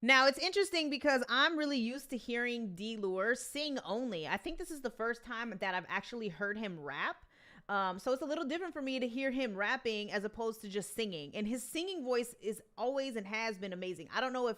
Now, it's interesting because I'm really used to hearing D-Lure sing only. I think this is the first time that I've actually heard him rap. So it's a little different for me to hear him rapping as opposed to just singing. And his singing voice is always and has been amazing. I don't know if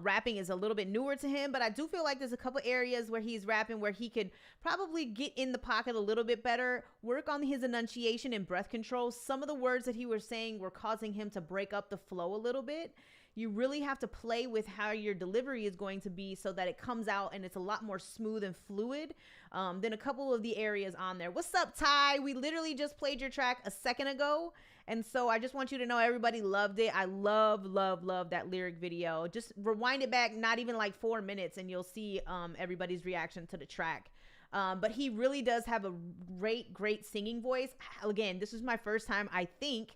rapping is a little bit newer to him, but I do feel like there's a couple areas where he's rapping where he could probably get in the pocket a little bit better, work on his enunciation and breath control. Some of the words that he was saying were causing him to break up the flow a little bit. You really have to play with how your delivery is going to be so that it comes out and it's a lot more smooth and fluid than a couple of the areas on there. What's up, Ty? We literally just played your track a second ago. And so I just want you to know everybody loved it. I love that lyric video. Just rewind it back, not even like 4 minutes, and you'll see everybody's reaction to the track. But he really does have a great singing voice. Again, this is my first time, I think,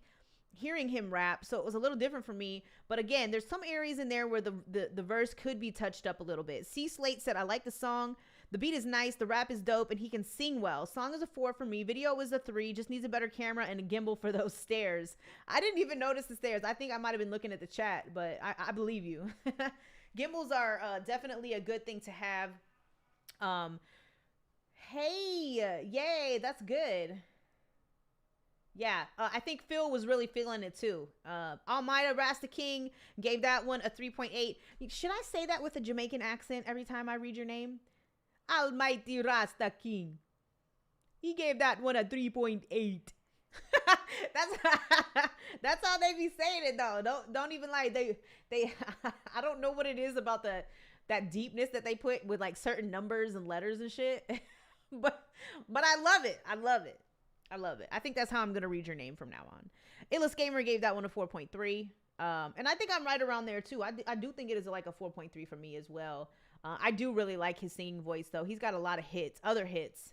hearing him rap, so it was a little different for me. But again, there's some areas in there where the verse could be touched up a little bit. C Slate said, I like the song. The beat is nice, the rap is dope, and he can sing well. Song is a 4 for me. Video is a 3. Just needs a better camera and a gimbal for those stairs. I didn't even notice the stairs. I think I might have been looking at the chat, but I believe you. Gimbals are definitely a good thing to have. Hey, yay, that's good. Yeah, I think Phil was really feeling it too. Almighty Rasta King gave that one a 3.8. Should I say that with a Jamaican accent every time I read your name? Almighty Rasta King. He gave that one a 3.8. That's how they be saying it though. Don't even like they I don't know what it is about that deepness that they put with like certain numbers and letters and shit. but I love it. I love it. I think that's how I'm going to read your name from now on. Illus Gamer gave that one a 4.3. And I think I'm right around there too. I do think it is like a 4.3 for me as well. I do really like his singing voice though. He's got a lot of other hits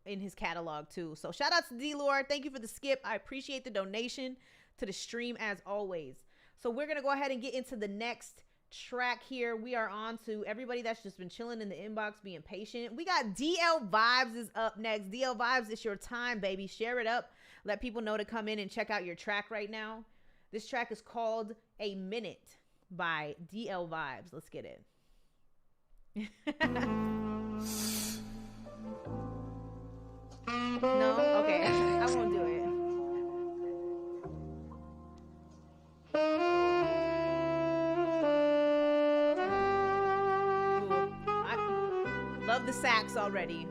in his catalog too. So shout out to D-Lore. Thank you for the skip. I appreciate the donation to the stream as always. So we're going to go ahead and get into the next track here. We are on to everybody that's just been chilling in the inbox, being patient. We got DL Vibes is up next. DL Vibes, it's your time, baby. Share it up. Let people know to come in and check out your track right now. This track is called A Minute by DL Vibes. Let's get it. No? Okay. I won't do it. Love the sax already.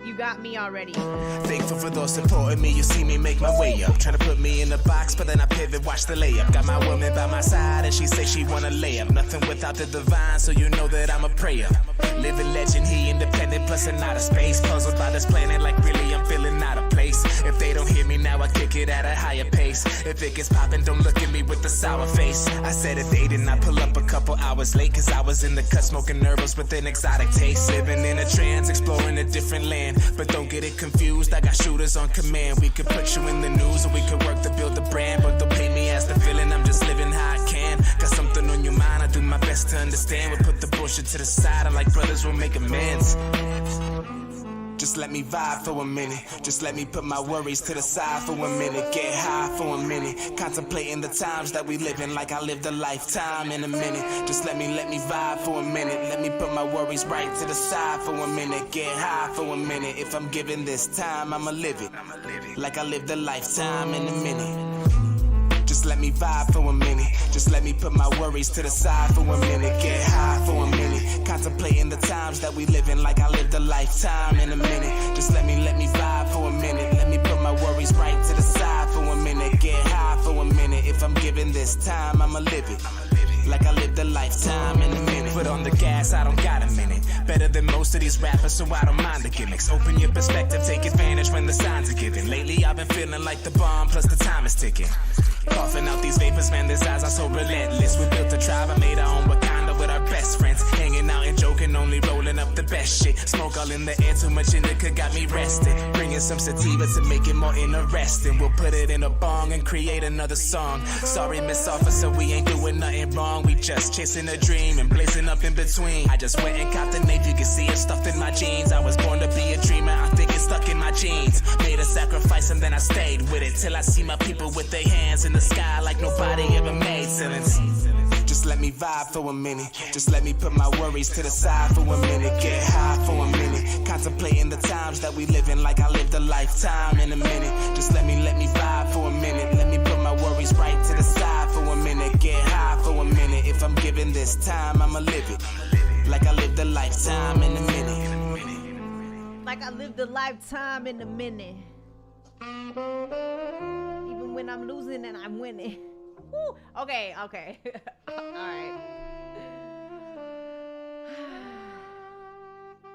You got me already. Thankful for those supporting me. You see me make my way up. Trying to put me in the box, but then I pivot, watch the layup. Got my woman by my side, and she say she wanna lay up. Nothing without the divine, so you know that I'm a prayer. Living legend, he independent, plus in outer space. Puzzled by this planet, like really I'm feeling out of place. If they don't hear me now, I kick it at a higher pace. If it gets poppin', don't look at me with the sour face. I said a date and I pull up a couple hours late, cause I was in the cut smoking herbals with an exotic taste. Living in a trance, exploring a different land. But don't get it confused, I got shooters on command. We could put you in the news, or we could work to build a brand. But don't pay me as the feeling, I'm just living how I can. Got something on your mind, I do my best to understand. We'll put the bullshit to the side, and like brothers, we'll make amends. Just let me vibe for a minute. Just let me put my worries to the side for a minute. Get high for a minute. Contemplating the times that we live in, like I lived a lifetime in a minute. Just let me vibe for a minute. Let me put my worries right to the side for a minute. Get high for a minute. If I'm given this time, I'ma live it like I lived a lifetime in a minute. Just let me vibe for a minute. Just let me put my worries to the side for a minute. Get high for a minute. Contemplating the times that we live in, like I lived a lifetime in a minute. Just let me vibe for a minute. Let me put my worries right to the side for a minute. Get high for a minute. If I'm given this time, I'ma live it like I lived a lifetime in a minute. Put on the gas, I don't got a minute. Better than most of these rappers, so I don't mind the gimmicks. Open your perspective, take advantage when the signs are given. Lately I've been feeling like the bomb, plus the time is ticking. Coughing out these vapors, man, these eyes are so relentless. We built a tribe, I made our own Wakanda with our best friends. Hanging out and joking, only rolling up the best shit. Smoke all in the air, too much indica got me resting. Bringing some sativa to make it more interesting. We'll put it in a bong and create another song. Sorry, Miss Officer, we ain't doing nothing wrong. We just chasing a dream and blazing up in between. I just went and copped the name, you can see it stuffed in my jeans. I was born to be a dreamer, I think it's stuck in my genes. Made a sacrifice and then I stayed with it till I see my people with their hands in the sky like nobody ever made ceilings. Just let me vibe for a minute. Just let me put my worries to the side for a minute. Get high for a minute. Contemplating the times that we live in, like I lived a lifetime in a minute. Just let me vibe for a minute. Let me put my worries right to the side for a minute. Get high for a minute. If I'm given this time, I'ma live it like I lived a lifetime in a minute. Like I lived a lifetime in a minute. Even when I'm losing and I'm winning. Woo. Okay. All right.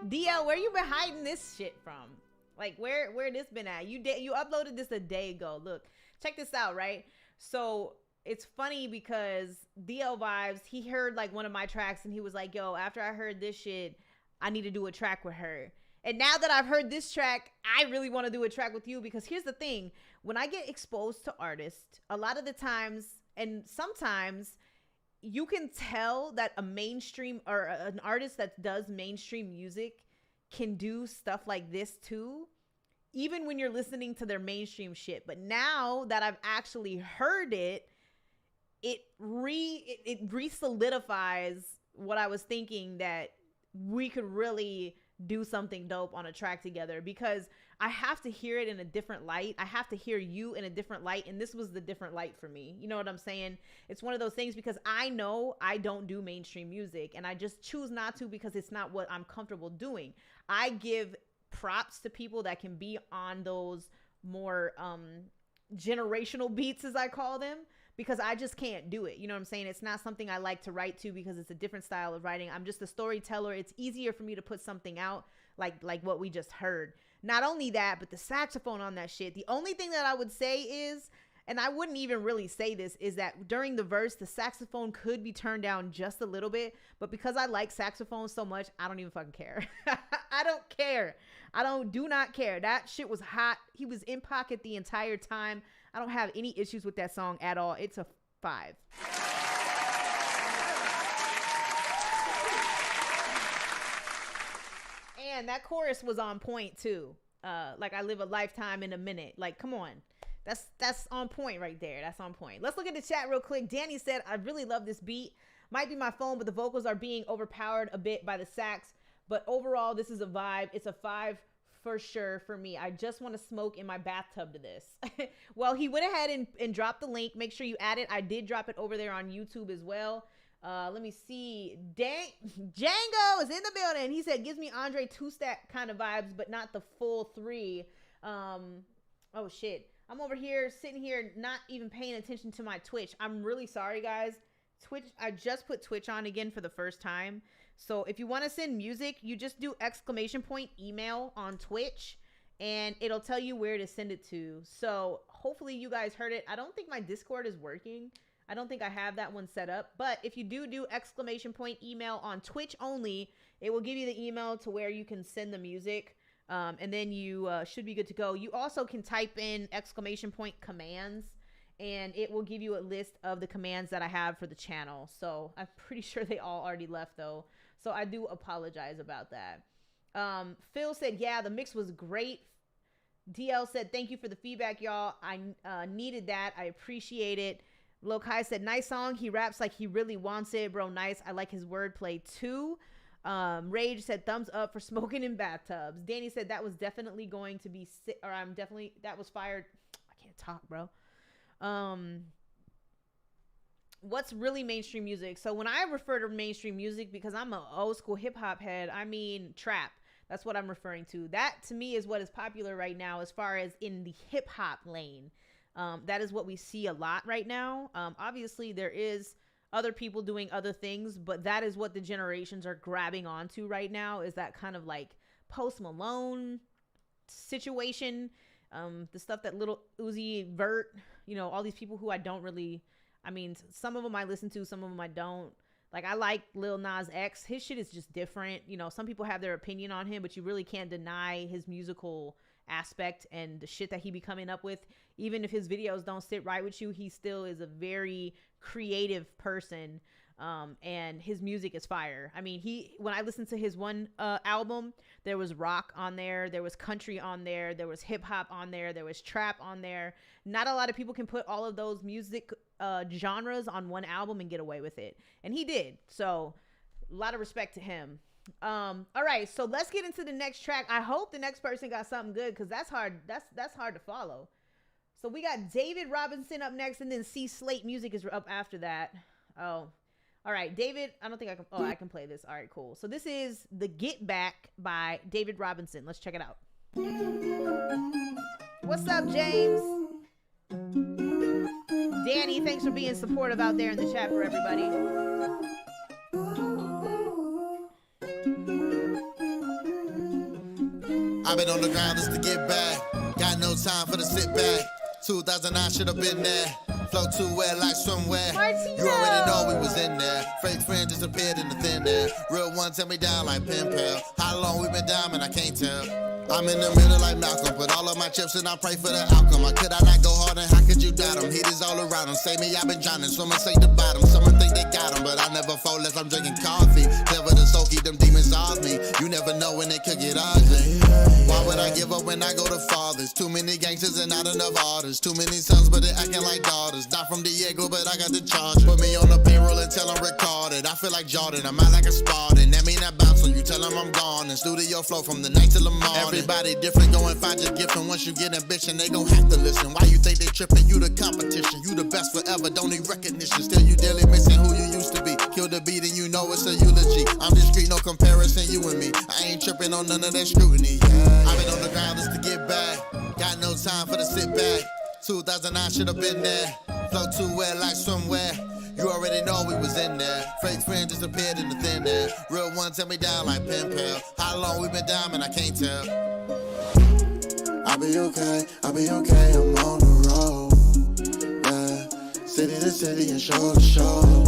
DL, where you been hiding this shit from? Like where this been at? You uploaded this a day ago. Look, check this out, right? So it's funny because DL Vibes, he heard like one of my tracks and he was like, yo, after I heard this shit, I need to do a track with her. And now that I've heard this track, I really want to do a track with you because here's the thing. When I get exposed to artists, a lot of the times, and sometimes you can tell that a mainstream or an artist that does mainstream music can do stuff like this too, even when you're listening to their mainstream shit. But now that I've actually heard it, it re-solidifies what I was thinking, that we could really do something dope on a track together, because I have to hear it in a different light. I have to hear you in a different light. And this was the different light for me. You know what I'm saying? It's one of those things because I know I don't do mainstream music and I just choose not to because it's not what I'm comfortable doing. I give props to people that can be on those more generational beats, as I call them, because I just can't do it. You know what I'm saying? It's not something I like to write to because it's a different style of writing. I'm just a storyteller. It's easier for me to put something out like what we just heard. Not only that, but the saxophone on that shit. The only thing that I would say is, and I wouldn't even really say this, is that during the verse, the saxophone could be turned down just a little bit. But because I like saxophones so much, I don't even fucking care. I don't care. Do not care. That shit was hot. He was in pocket the entire time. I don't have any issues with that song at all. It's a 5. And that chorus was on point too. Like I live a lifetime in a minute. Like, come on. That's on point right there. That's on point. Let's look at the chat real quick. Danny said, I really love this beat. Might be my phone, but the vocals are being overpowered a bit by the sax. But overall, this is a vibe. It's a 5 for sure for me. I just want to smoke in my bathtub to this. Well, he went ahead and dropped the link. Make sure you add it. I did drop it over there on YouTube as well. Let me see. Django is in the building. He said, gives me Andre two-stack kind of vibes, but not the full 3. Oh, shit. I'm over here sitting here not even paying attention to my Twitch. I'm really sorry, guys. Twitch. I just put Twitch on again for the first time. So if you want to send music, you just do !email on Twitch, and it'll tell you where to send it to. So hopefully you guys heard it. I don't think my Discord is working. I don't think I have that one set up, but if you do !email on Twitch only, it will give you the email to where you can send the music, and then you should be good to go. You also can type in !commands, and it will give you a list of the commands that I have for the channel. So I'm pretty sure they all already left though. So I do apologize about that. Phil said, yeah, the mix was great. DL said, thank you for the feedback, y'all. I needed that. I appreciate it. Lokai said, nice song. He raps like he really wants it, bro. Nice. I like his wordplay too. Rage said, thumbs up for smoking in bathtubs. Danny said, that was definitely going to be that was fired. I can't talk, bro. What's really mainstream music? So when I refer to mainstream music, because I'm an old school hip hop head, I mean trap. That's what I'm referring to. That to me is what is popular right now as far as in the hip hop lane. That is what we see a lot right now. Obviously there is other people doing other things, but that is what the generations are grabbing onto right now, is that kind of like Post Malone situation. The stuff that Lil Uzi Vert, you know, all these people who I don't really, I mean, some of them I listen to, some of them I don't. Like, I like Lil Nas X. His shit is just different. You know, some people have their opinion on him, but you really can't deny his musical aspect and the shit that he be coming up with. Even if his videos don't sit right with you, he still is a very creative person. And his music is fire. I mean, when I listened to his one album, there was rock on there, there was country on there, there was hip hop on there, there was trap on there. Not a lot of people can put all of those music genres on one album and get away with it, and he did. So a lot of respect to him. All right, so let's get into the next track. I hope the next person got something good, because that's hard. That's hard to follow. So we got David Robinson up next, and then C Slate Music is up after that. Oh, all right, David, I don't think I can. Oh, I can play this. All right, cool. So this is The Get Back by David Robinson. Let's check it out. What's up, James? Danny, thanks for being supportive out there in the chat for everybody. I've been on the ground just to get back. Got no time for the sit back. 2009 should have been there. Flow too well like swimwear. You already know we was in there. Fake friend disappeared in the thin air. Real one tell me down like pen pal. How long we been down, man, I can't tell. I'm in the middle like Malcolm. Put all of my chips and I pray for the outcome. Could I not go hard and how could you doubt them? Heat is all around them. Say me, I've been drowning. Swimming say the bottom. Someone think they got them, but I never fall unless I'm drinking coffee. Clever to soaky, them demons off me. You never know when they could get ugly. Why would I give up when I go to fathers? Too many gangsters and not enough orders. Too many sons, but they acting like daughters. Not from Diego, but I got the charge. Put me on the payroll and tell them recorded. I feel like Jordan, I'm out like a Spartan. That mean I bounce when you tell them I'm gone. And studio flow from the night till the morning. Everybody different, go and find your gift. And once you get ambition, they gon' have to listen. Why you think they tripping? You the competition. You the best forever, don't need recognition. Still you daily missing who you used to be. Kill the beat and you know it's a eulogy. I'm discreet, no comparison, you and me. I ain't tripping on none of that scrutiny. I've been on the ground just to get back. Got no time for the sit back. 2009 should have been there. Flow too well like swimwear. You already know we was in there. Fake friend disappeared in the thin air. Real one tell me down like pen pal. How long we been down, man, I can't tell. I'll be okay, I'm on the road. Yeah, city to city and show to show.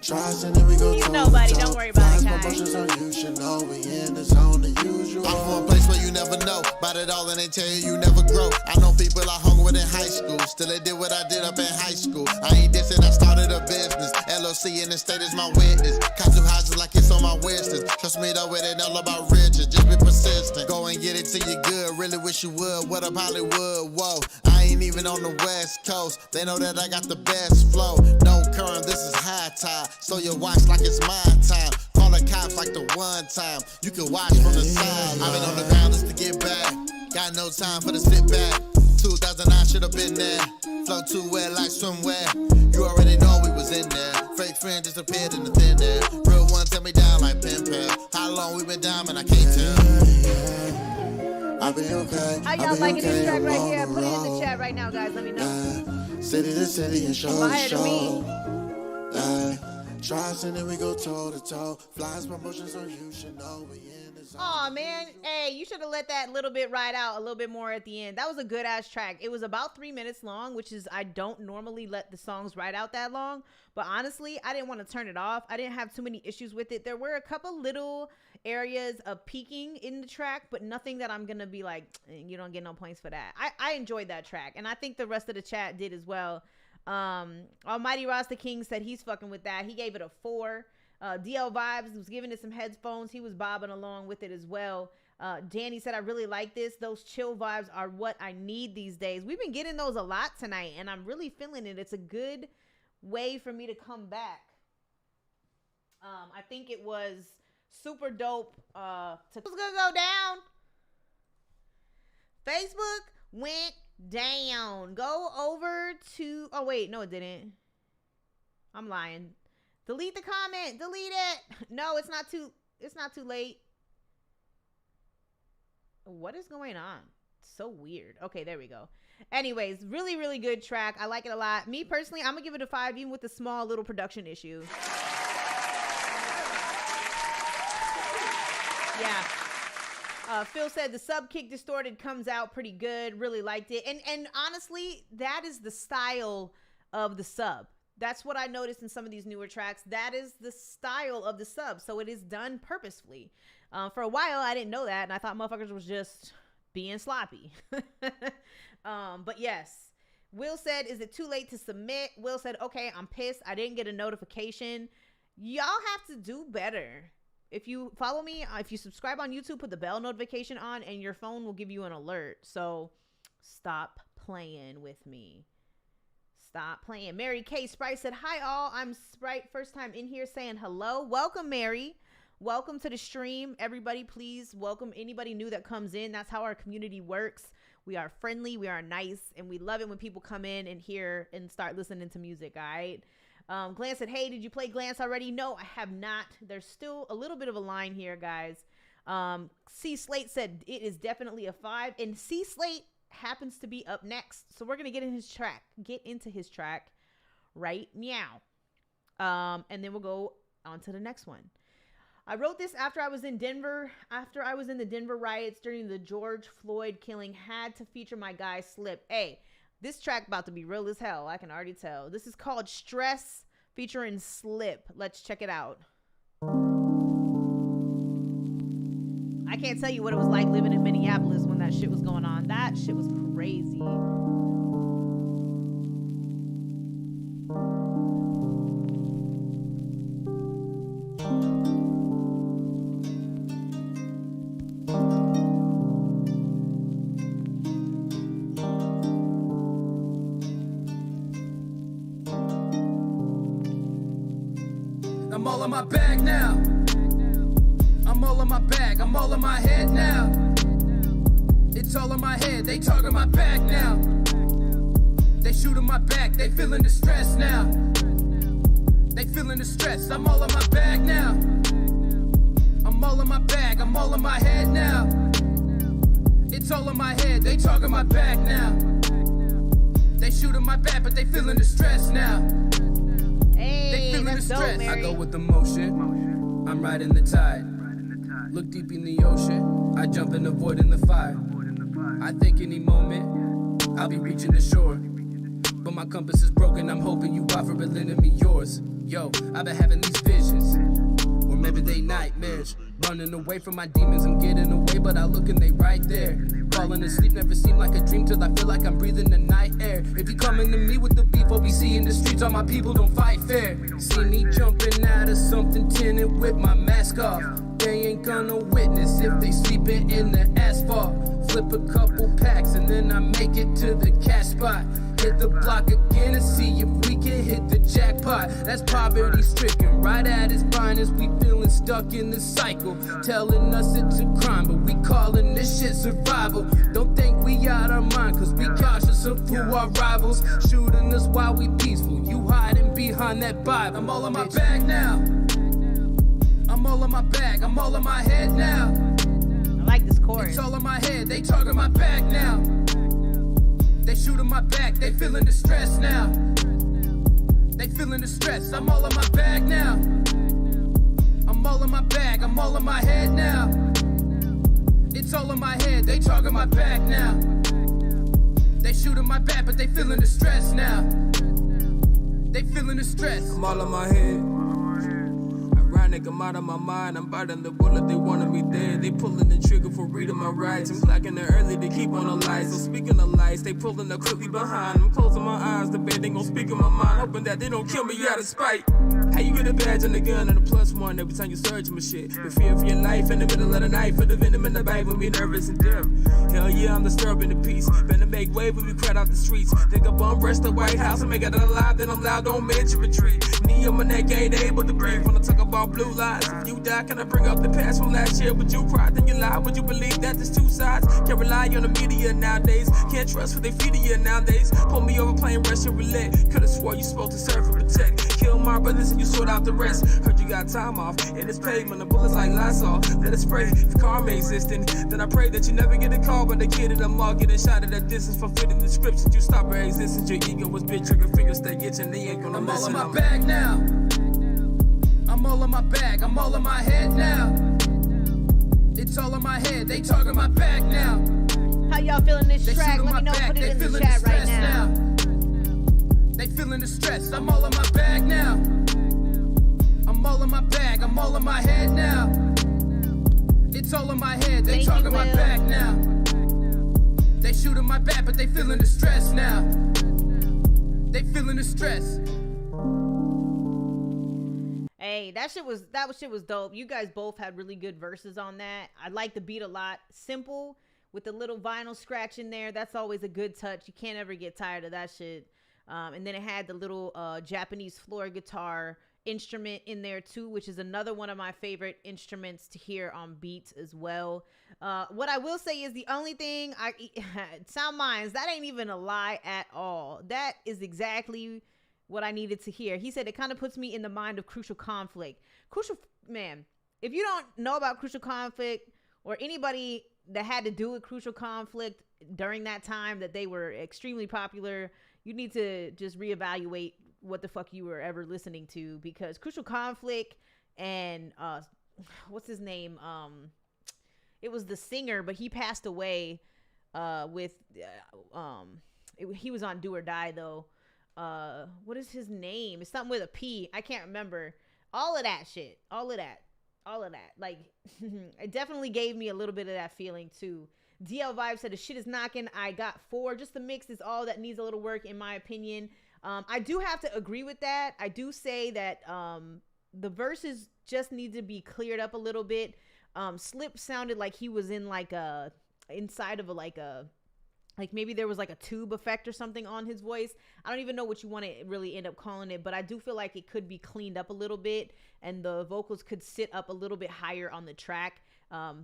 Tries and then we go. He's nobody, don't worry about it, guys. Promotions on you should know we in the zone, the usual. I'm from a place where you never know about it all and they tell you never grow. I know people I hung with in high school. Still they did what I did up in high school. I ain't dissing, I started a business. LOC in the state is my witness. Cop two houses like it's on my wish list. Trust me though, it ain't all about riches. Just be persistent. Go and get it till you good. Really wish you would. What up Hollywood? Whoa, I ain't even on the West Coast. They know that I got the best flow. No current, this is high tide. So you watch like it's my time. Call the cops like the one time. You can watch from the side. I've been on the ground just to get back. Got no time for the sit back. 2009 should have been there. Flow too well like swimwear. You already know we was in there. Fake friend disappeared in the thin air. Real one tell me down like pen pal. How long we been down, man, I can't tell. I'll be okay. How y'all liking this track right here? Put it in the chat right now, guys. Let me know. City to city and show to show. Strides and then we go toe to toe. Flies promotions so you should know we in the zone. Oh man, hey, you should have let that little bit ride out a little bit more at the end. That was a good ass track. It was about 3 minutes long, which is, I don't normally let the songs ride out that long, but honestly, I didn't want to turn it off. I didn't have too many issues with it. There were a couple little areas of peaking in the track, but nothing that I'm gonna be like, you don't get no points for that. I enjoyed that track, and I think the rest of the chat did as well. Almighty Rasta King said he's fucking with that. He gave it a 4. DL Vibes was giving it some headphones. He was bobbing along with it as well. Danny said, I really like this. Those chill vibes are what I need these days. We've been getting those a lot tonight, and I'm really feeling it. It's a good way for me to come back. I think it was super dope. What's gonna go down? Facebook went down. Go over to, oh wait, no it didn't. I'm lying. Delete the comment. Delete it. No, it's not too late. What is going on? So weird. Okay, there we go. Anyways, really, really good track. I like it a lot. Me personally, I'm gonna give it a 5, even with the small little production issue. Yeah. Phil said the sub kick distorted comes out pretty good. Really liked it. And honestly, that is the style of the sub. That's what I noticed in some of these newer tracks. That is the style of the sub. So it is done purposefully. For a while, I didn't know that, and I thought motherfuckers was just being sloppy. But yes. Will said, is it too late to submit? Will said, okay, I'm pissed. I didn't get a notification. Y'all have to do better. If you follow me, if you subscribe on YouTube, put the bell notification on, and your phone will give you an alert. So stop playing with me. Stop playing. Mary K. Sprite said, hi all, I'm Sprite. First time in here saying hello. Welcome, Mary. Welcome to the stream. Everybody, please welcome anybody new that comes in. That's how our community works. We are friendly, we are nice, and we love it when people come in and hear and start listening to music, all right? Glance said, hey, did you play Glance already? No, I have not. There's still a little bit of a line here, guys. C Slate said it is definitely a 5, and C Slate happens to be up next. So we're going to get into his track right now. And then we'll go on to the next one. I wrote this after I was in Denver. After I was in the Denver riots during the George Floyd killing, had to feature my guy Slip. Hey, this track about to be real as hell. I can already tell. This is called Stress featuring Slip. Let's check it out. I can't tell you what it was like living in Minneapolis when that shit was going on. That shit was crazy. I'm all in my bag now. I'm all in my bag. I'm all in my head now. It's all in my head. They talking my back now. They shooting my back. They feeling the stress now. They feeling the stress. I'm all in my bag now. I'm all in my bag. I'm all in my head now. It's all in my head. They talking my back now. They shooting my back, but they feeling the stress now. Hey, they feeling the stress. Dope, I go with the motion. I'm riding the tide. Look deep in the ocean. I jump in the void in the fire. I think any moment I'll be reaching the shore. But my compass is broken. I'm hoping you offer but lending me yours. Yo, I've been having these visions. Or maybe they nightmares. Running away from my demons, I'm getting away, but I look and they right there. Falling asleep never seemed like a dream till I feel like I'm breathing the night air. If you coming to me with the beef, what we see in the streets, all my people don't fight fair. See me jumping out of something tinted with my mask off. They ain't gonna witness if they sleeping in the asphalt. Flip a couple packs and then I make it to the cash spot. Hit the block again and see if we can hit the jackpot. That's poverty stricken, right at its finest. We feeling stuck in the cycle, telling us it's a crime, but we calling this shit survival. Don't think we out our mind, cause we cautious of who our rivals. Shooting us while we peaceful, you hiding behind that Bible. I'm all in my bag now. I'm all in my bag, I'm all in my head now. I like this chorus. It's all in my head, they talking my back now. They shooting my back, they feeling the stress now. They feeling the stress, I'm all in my bag now. I'm all in my bag, I'm all in my head now. It's all in my head, they talking my back now. They shooting my back, but they feeling the stress now. They feeling the stress. I'm all in my head. Ironic, I'm out of my mind. I'm biting the bullet, they wanted me dead. They pulling the trigger for reading my rights. I'm clacking it early to keep on the lights. So speaking of lights, they pulling the quickly behind. I'm closing my eyes, the bed, they gon' speak in my mind. Hoping that they don't kill me out of spite. How you get a badge and a gun and a +1 every time you search my shit? The fear for your life in the middle of the night. For the venom in the bag when we nervous and dim. Hell yeah, I'm disturbing the peace. Better make way when we crowd out the streets. Think I bum rush the White House and make it alive. Then I'm loud, don't mention retreat. Knee on my neck, ain't able to breathe. When I talk about blue lies, if you die, can I bring up the past from last year? Would you cry, then you lie? Would you believe that there's two sides? Can't rely on the media nowadays. Can't trust what they feed you nowadays. Pull me over playing Russian roulette. Could've swore you supposed to serve and protect. Kill my brothers and you sort out the rest. Heard you got time off in this pavement. The bullets like Lysol. Let it spray. If karma existing, then I pray that you never get a call by the kid and I'm all getting shot at a distance for fitting descriptions. You stop your existence. Your ego was big. Trigger fingers stay itching. They ain't gonna listen. I'm all in my bag now. I'm all in my bag. I'm all in my head now. It's all in my head. They talking my back now. How y'all feeling this track? Let me know. Put it in the chat right now. They feeling the stress. I'm all in my bag now. I'm all in my bag. I'm all in my head now. It's all in my head. They talking my back now. They shooting my back, but they feeling the stress now. They feeling the stress. Hey, that shit was dope. You guys both had really good verses on that. I like the beat a lot. Simple with the little vinyl scratch in there. That's always a good touch. You can't ever get tired of that shit. And then it had the little Japanese floor guitar instrument in there too, which is another one of my favorite instruments to hear on beats as well. What I will say is the only thing Sound Minds, that ain't even a lie at all. That is exactly what I needed to hear. He said it kind of puts me in the mind of Crucial Conflict. Man, if you don't know about Crucial Conflict or anybody that had to do with Crucial Conflict during that time that they were extremely popular, you need to just reevaluate what the fuck you were ever listening to, because Crucial Conflict and what's his name? It was the singer, but he passed away he was on Do or Die though. What is his name? It's something with a P. I can't remember. All of that shit. All of that. Like, it definitely gave me a little bit of that feeling too. DL Vibe said the shit is knocking. I got 4. Just the mix is all that needs a little work in my opinion. I do have to agree with that. I do say that the verses just need to be cleared up a little bit. Slip sounded like he was in like inside of like maybe there was like a tube effect or something on his voice. I don't even know what you want to really end up calling it, but I do feel like it could be cleaned up a little bit and the vocals could sit up a little bit higher on the track.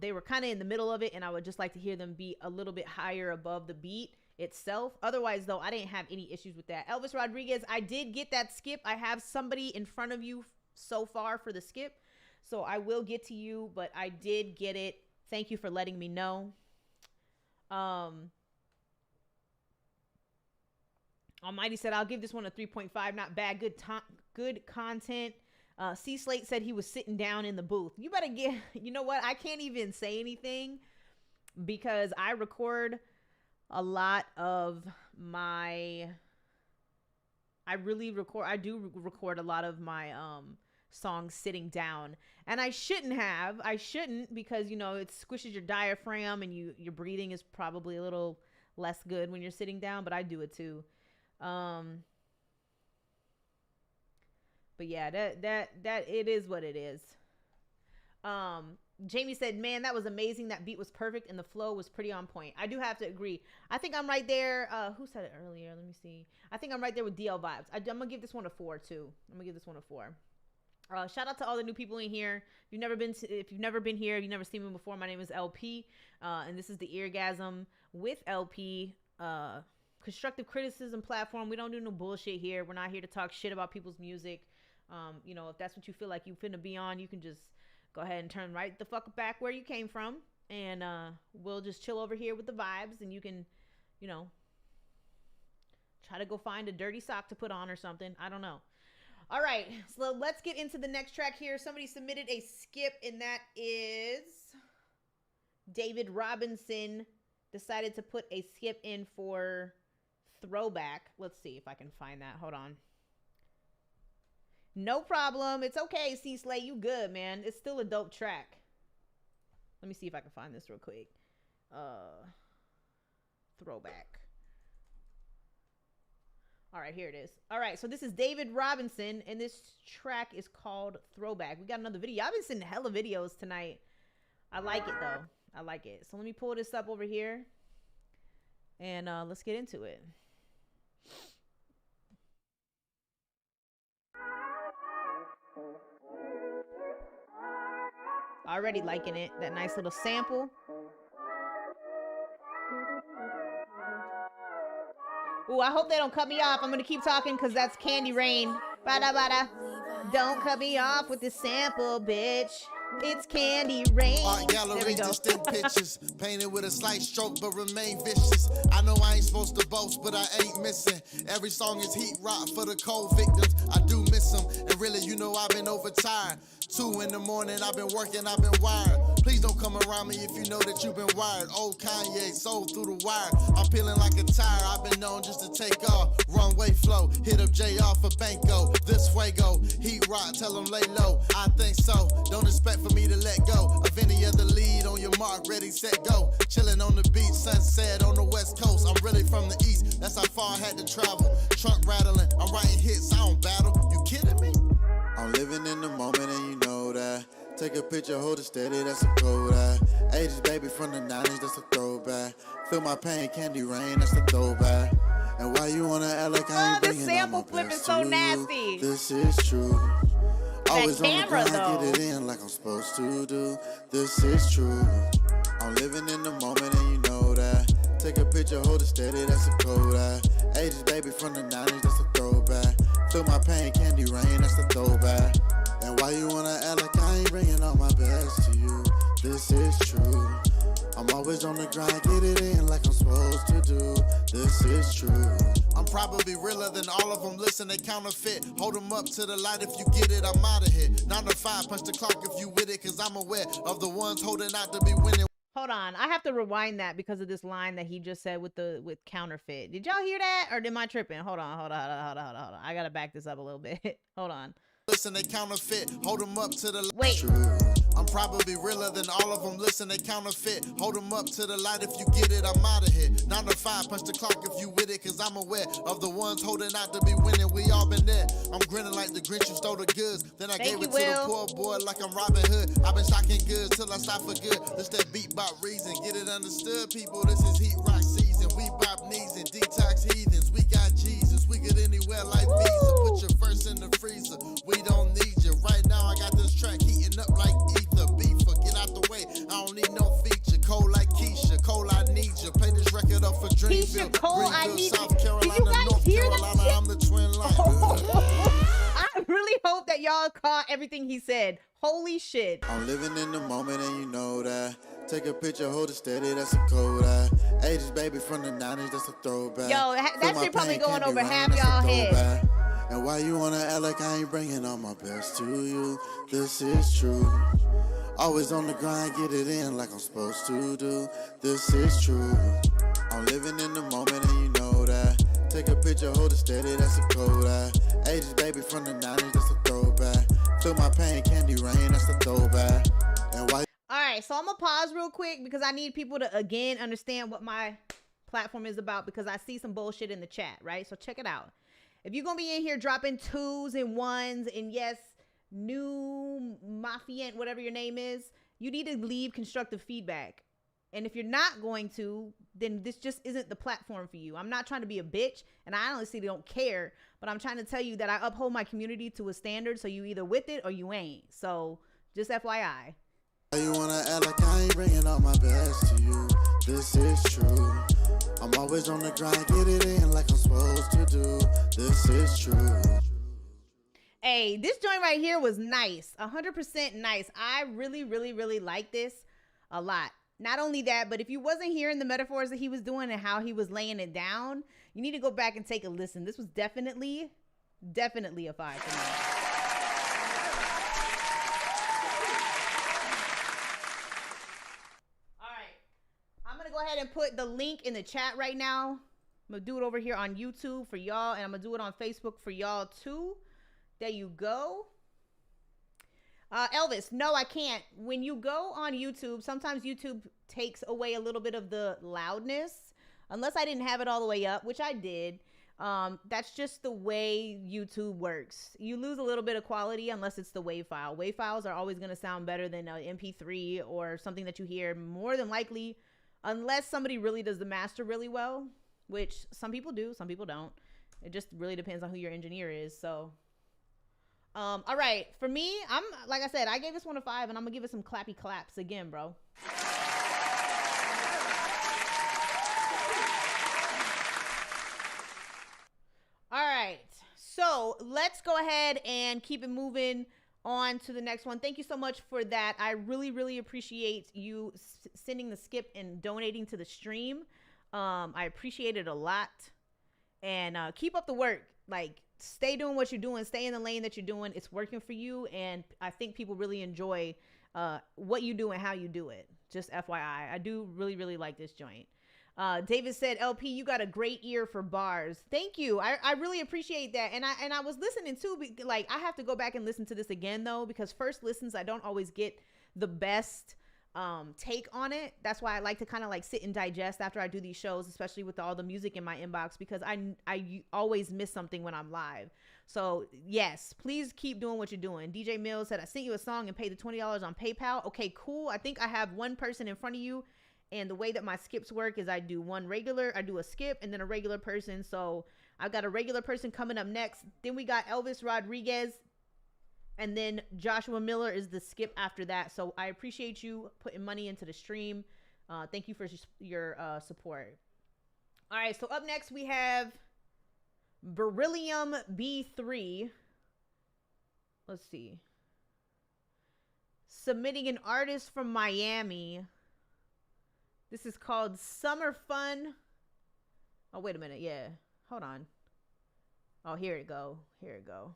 They were kind of in the middle of it, and I would just like to hear them be a little bit higher above the beat itself. Otherwise though, I didn't have any issues with that. Elvis Rodriguez, I did get that skip. I have somebody in front of you so far for the skip, so I will get to you, but I did get it. Thank you for letting me know. Almighty said, I'll give this one a 3.5. Not bad. Good content. C Slate said he was sitting down in the booth. You better get, you know what? I can't even say anything because I record a lot of I do record a lot of my songs sitting down, and I shouldn't because, you know, it squishes your diaphragm and your breathing is probably a little less good when you're sitting down, but I do it too. But yeah, that it is what it is. Jamie said, man, that was amazing. That beat was perfect and the flow was pretty on point. I do have to agree. I think I'm right there. Who said it earlier? Let me see. I think I'm right there with DL Vibes. I'm gonna give this one a 4 too. I'm gonna give this one a 4. Shout out to all the new people in here. If you've never been here, if you've never seen me before, my name is LP, and this is the Eargasm with LP constructive criticism platform. We don't do no bullshit here. We're not here to talk shit about people's music. You know, if that's what you feel like you finna be on, you can just go ahead and turn right the fuck back where you came from, and we'll just chill over here with the vibes, and you can, you know, try to go find a dirty sock to put on or something. I don't know. All right, so let's get into the next track here. Somebody submitted a skip, and that is David Robinson decided to put a skip in for Throwback. Let's see if I can find that. Hold on. No problem. It's okay, C-Slay. You good, man. It's still a dope track. Let me see if I can find this real quick. Throwback. All right, here it is. All right, so this is David Robinson, and this track is called Throwback. We got another video. I've been seeing hella videos tonight. I like it, though. I like it. So let me pull this up over here, and let's get into it. Already liking it. That nice little sample. Ooh, I hope they don't cut me off. I'm going to keep talking because that's Candy Rain. Bada bada. Don't cut me off with this sample, bitch. It's Candy Rain. Art gallery, distinct pictures, painted with a slight stroke but remain vicious. I know I ain't supposed to boast, but I ain't missing. Every song is heat rock for the cold victims. I do miss them, and really, you know I've been overtired. 2 in the morning, I've been working, I've been wired. Please don't come around me if you know that you've been wired. Old Kanye, sold through the wire. I'm peeling like a tire, I've been known just to take off. Runway flow, hit up JR for Banco. This way go, heat rock, tell them lay low. I think so, don't expect for me to let go of any other lead. On your mark, ready, set, go. Chilling on the beach, sunset on the west coast. I'm really from the east, that's how far I had to travel. Trunk rattling, I'm writing hits, I don't battle. You kidding me? I'm living in the moment and you know that. Take a picture, hold it steady, that's a cold eye. 80s baby from the 90s, that's a throwback. Feel my pain, Candy Rain, that's a throwback. And why you wanna act like I ain't bringing this sample all my flip is best so to nasty. you? This is true. Always on the camera, grind, though. get it in like I'm supposed to do. This is true. I'm living in the moment and you know that. Take a picture, hold it steady, that's a cold eye. 80s baby from the 90s, that's a throwback. Feel my pain, Candy Rain, that's a throwback. And why you wanna act like I ain't bringing all my best to you? This is true. I'm always on the grind, get it in like I'm supposed to do. This is true. I'm probably realer than all of them. Listen, they counterfeit. Hold them up to the light if you get it, I'm out of here. 9 to 5, punch the clock if you with it, cause I'm aware of the ones holding out to be winning. Hold on, I have to rewind that because of this line that he just said with counterfeit. Did y'all hear that, or am I tripping? Hold on. I gotta back this up a little bit. Hold on. Listen, they counterfeit. Hold them up to the light. Wait. I'm probably realer than all of them. Listen, they counterfeit. Hold them up to the light if you get it, I'm out of here. 9 to 5, punch the clock if you with it, cause I'm aware of the ones holding out to be winning. We all been there. I'm grinning like the Grinch who stole the goods. Then I gave it to the poor boy like I'm Robin Hood. I've been stocking goods till I stop for good. This that beat bop reason. Get it understood, people. This is heat rock season. We bop knees and detox heathens. We got Jesus. We get anywhere like Visa. Put your first in the freezer. We don't need you. Right now I got this track heating up like ether. Beefer, get out the way. I don't need no feature. Cold like Keisha. Cole, I need you. Play this record up for Dreamville. Keisha Cole, I need South you. Carolina, Did you guys North hear Carolina. that? I'm the twin line. I really hope that y'all caught everything he said. Holy shit. I'm living in the moment and you know that. Take a picture, hold it steady, that's a cold eye. 80s baby from the 90s, that's a throwback. Yo, that Feel my shit probably pain, going Candy over Rain, half that's a y'all head. throwback. And why you wanna act like I ain't bringing all my best to you? This is true. Always on the grind, get it in like I'm supposed to do. This is true. I'm living in the moment and you know that. Take a picture, hold it steady, that's a cold eye. 80s baby from the 90s, that's a throwback. Feel my pain, Candy Rain, that's a throwback. And why? All right, so I'm gonna pause real quick because I need people to again understand what my platform is about, because I see some bullshit in the chat, right? So check it out. If you're gonna be in here dropping 2s and 1s and yes, new Mafia, whatever your name is, you need to leave constructive feedback. And if you're not going to, then this just isn't the platform for you. I'm not trying to be a bitch, and I honestly don't care, but I'm trying to tell you that I uphold my community to a standard, so you either with it or you ain't. So just FYI. You wanna act like I ain't bringing all my best to you. This is true. I'm always on the grind, get it in like I'm supposed to do. This is true. Hey, this joint right here was nice. 100% nice. I really, really, really like this a lot. Not only that, but if you wasn't hearing the metaphors that he was doing and how he was laying it down, you need to go back and take a listen. This was definitely Definitely a 5 for me. All right. I'm going to go ahead and put the link in the chat right now. I'm going to do it over here on YouTube for y'all, and I'm going to do it on Facebook for y'all too. There you go. Elvis, no, I can't. When you go on YouTube, sometimes YouTube takes away a little bit of the loudness. Unless I didn't have it all the way up, which I did. That's just the way YouTube works. You lose a little bit of quality unless it's the WAV file. WAV files are always going to sound better than an MP3 or something that you hear more than likely, unless somebody really does the master really well, which some people do, some people don't. It just really depends on who your engineer is. So, all right, for me, like I said, I gave this one a 5, and I'm gonna give it some clappy claps again, bro. All right, so let's go ahead and keep it moving on to the next one. Thank you so much for that. I really, really appreciate you sending the skip and donating to the stream. I appreciate it a lot. And keep up the work. Like, stay doing what you're doing. Stay in the lane that you're doing. It's working for you. And I think people really enjoy what you do and how you do it. Just FYI. I do really, really like this joint. David said, LP, you got a great ear for bars. Thank you. I really appreciate that. And I was listening too, like, I have to go back and listen to this again though, because first listens, I don't always get the best take on it. That's why I like to kind of like sit and digest after I do these shows, especially with all the music in my inbox, because I always miss something when I'm live. So yes, please keep doing what you're doing. DJ Mills said, I sent you a song and paid the $20 on PayPal. Okay, cool. I think I have one person in front of you. And the way that my skips work is I do I do a skip and then a regular person. So I've got a regular person coming up next. Then we got Elvis Rodriguez. And then Joshua Miller is the skip after that. So I appreciate you putting money into the stream. Thank you for your support. All right. So up next we have Beryllium B3. Let's see. Submitting an artist from Miami. This is called Summer Fun. Oh, wait a minute. Yeah. Hold on. Oh, here it go. Here it go.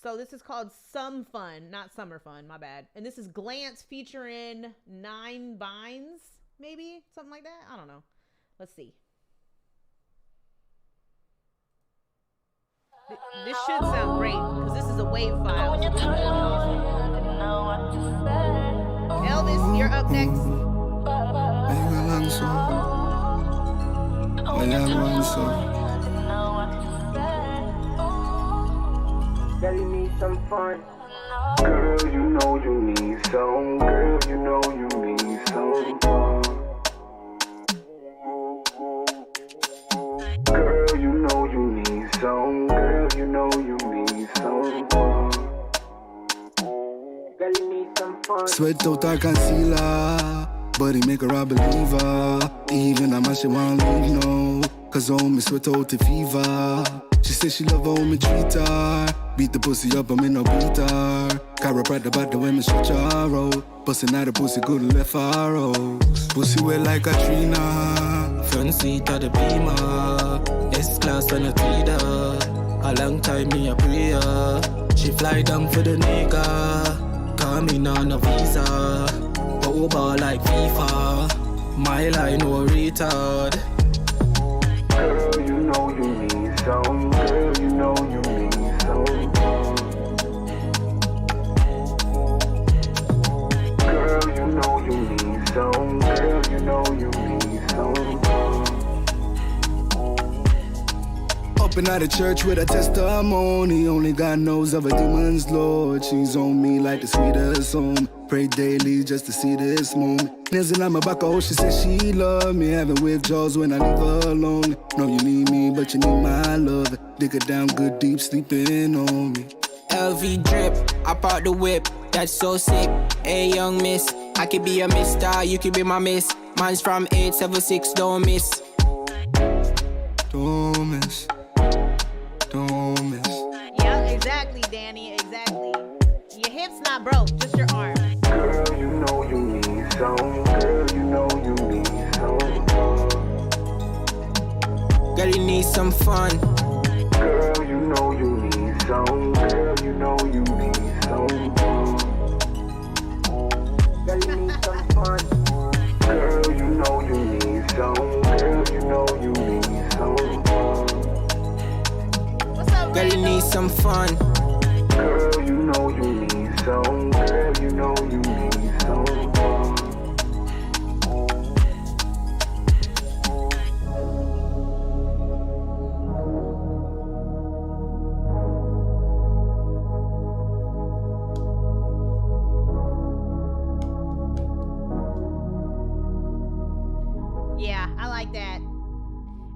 So this is called Some Fun, not Summer Fun. My bad. And this is Glance featuring 9 Binds, maybe? Something like that? I don't know. Let's see. This should sound great because this is a WAV file. Elvis, you're up next. Daddy need some fun. Girl, you know you need some. Girl, you know you need some fun. Girl, you know you need some. Girl, you know you need some fun. Girl, you need some fun. Sweat out her concealer, but he make her a believer. Even a man she want leave now, cause home me sweat out the fever. She say she love how me treat her. Beat the pussy up, I'm in no beat her. Chiropractor about the way me stretch her out. Bustin' out the pussy good and left her out. Pussy wet like a Katrina. Front seat of the Beamer, S-Class and a tweeder. A long time me a prayer. She fly down for the nigga. Coming on a visa. Over like FIFA. My line no retard. Girl, you know you need some. Girl, you know you need some. Girl, you know you need some. Girl, you know you need some. Up in the church with a testimony. Only God knows of a demon's lord. She's on me like the sweetest home. Pray daily just to see this moment. Nails on my back, oh, she says she love me. Having withdrawals when I leave her alone. Know you need me, but you need my love. Dig it down good deep, sleeping on me. LV drip, I bought the whip. That's so sick. Hey, young miss, I could be a mister, you could be my miss. Man's from 876, don't miss. Don't miss. Don't miss. Yeah, exactly, Danny, exactly. Your hip's not broke, just your arm. Girl, you know you need some. Girl, you know you need some. some fun. Girl, you know you need some. Girl, you know you need some fun. Girl, you need some fun. Girl, you know you need some. Girl, you know you need some fun. Girl, you need some fun. Girl, you know you need some. Girl, you know you need some fun. Yeah, I like that.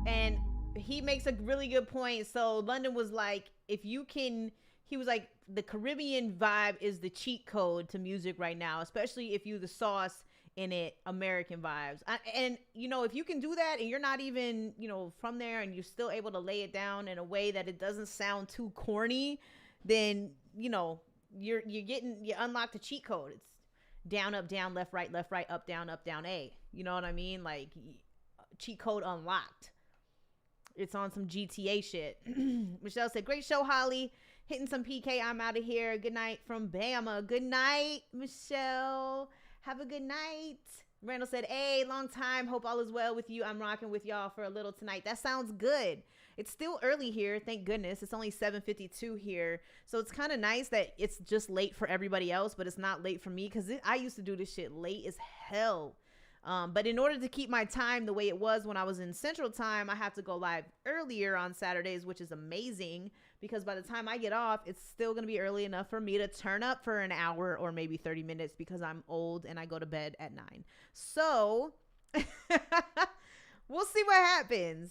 And he makes a really good point. So London was like, if you can, he was like, the Caribbean vibe is the cheat code to music right now, especially if you the sauce in it, American vibes. And you know, if you can do that and you're not even, you know, from there and you're still able to lay it down in a way that it doesn't sound too corny, then, you know, you unlock the cheat code. It's down, up, down, left, right, up, down, A. You know what I mean? Like, cheat code unlocked. It's on some GTA shit. Michelle said, great show, Holly. Hitting some PK. I'm out of here. Good night from Bama. Good night, Michelle. Have a good night. Randall said, hey, long time. Hope all is well with you. I'm rocking with y'all for a little tonight. That sounds good. It's still early here. Thank goodness. It's only 7:52 here. So it's kind of nice that it's just late for everybody else, but it's not late for me because I used to do this shit late as hell. But in order to keep my time the way it was when I was in Central Time, I have to go live earlier on Saturdays, which is amazing because by the time I get off, it's still going to be early enough for me to turn up for an hour or maybe 30 minutes because I'm old and I go to bed at 9. So we'll see what happens.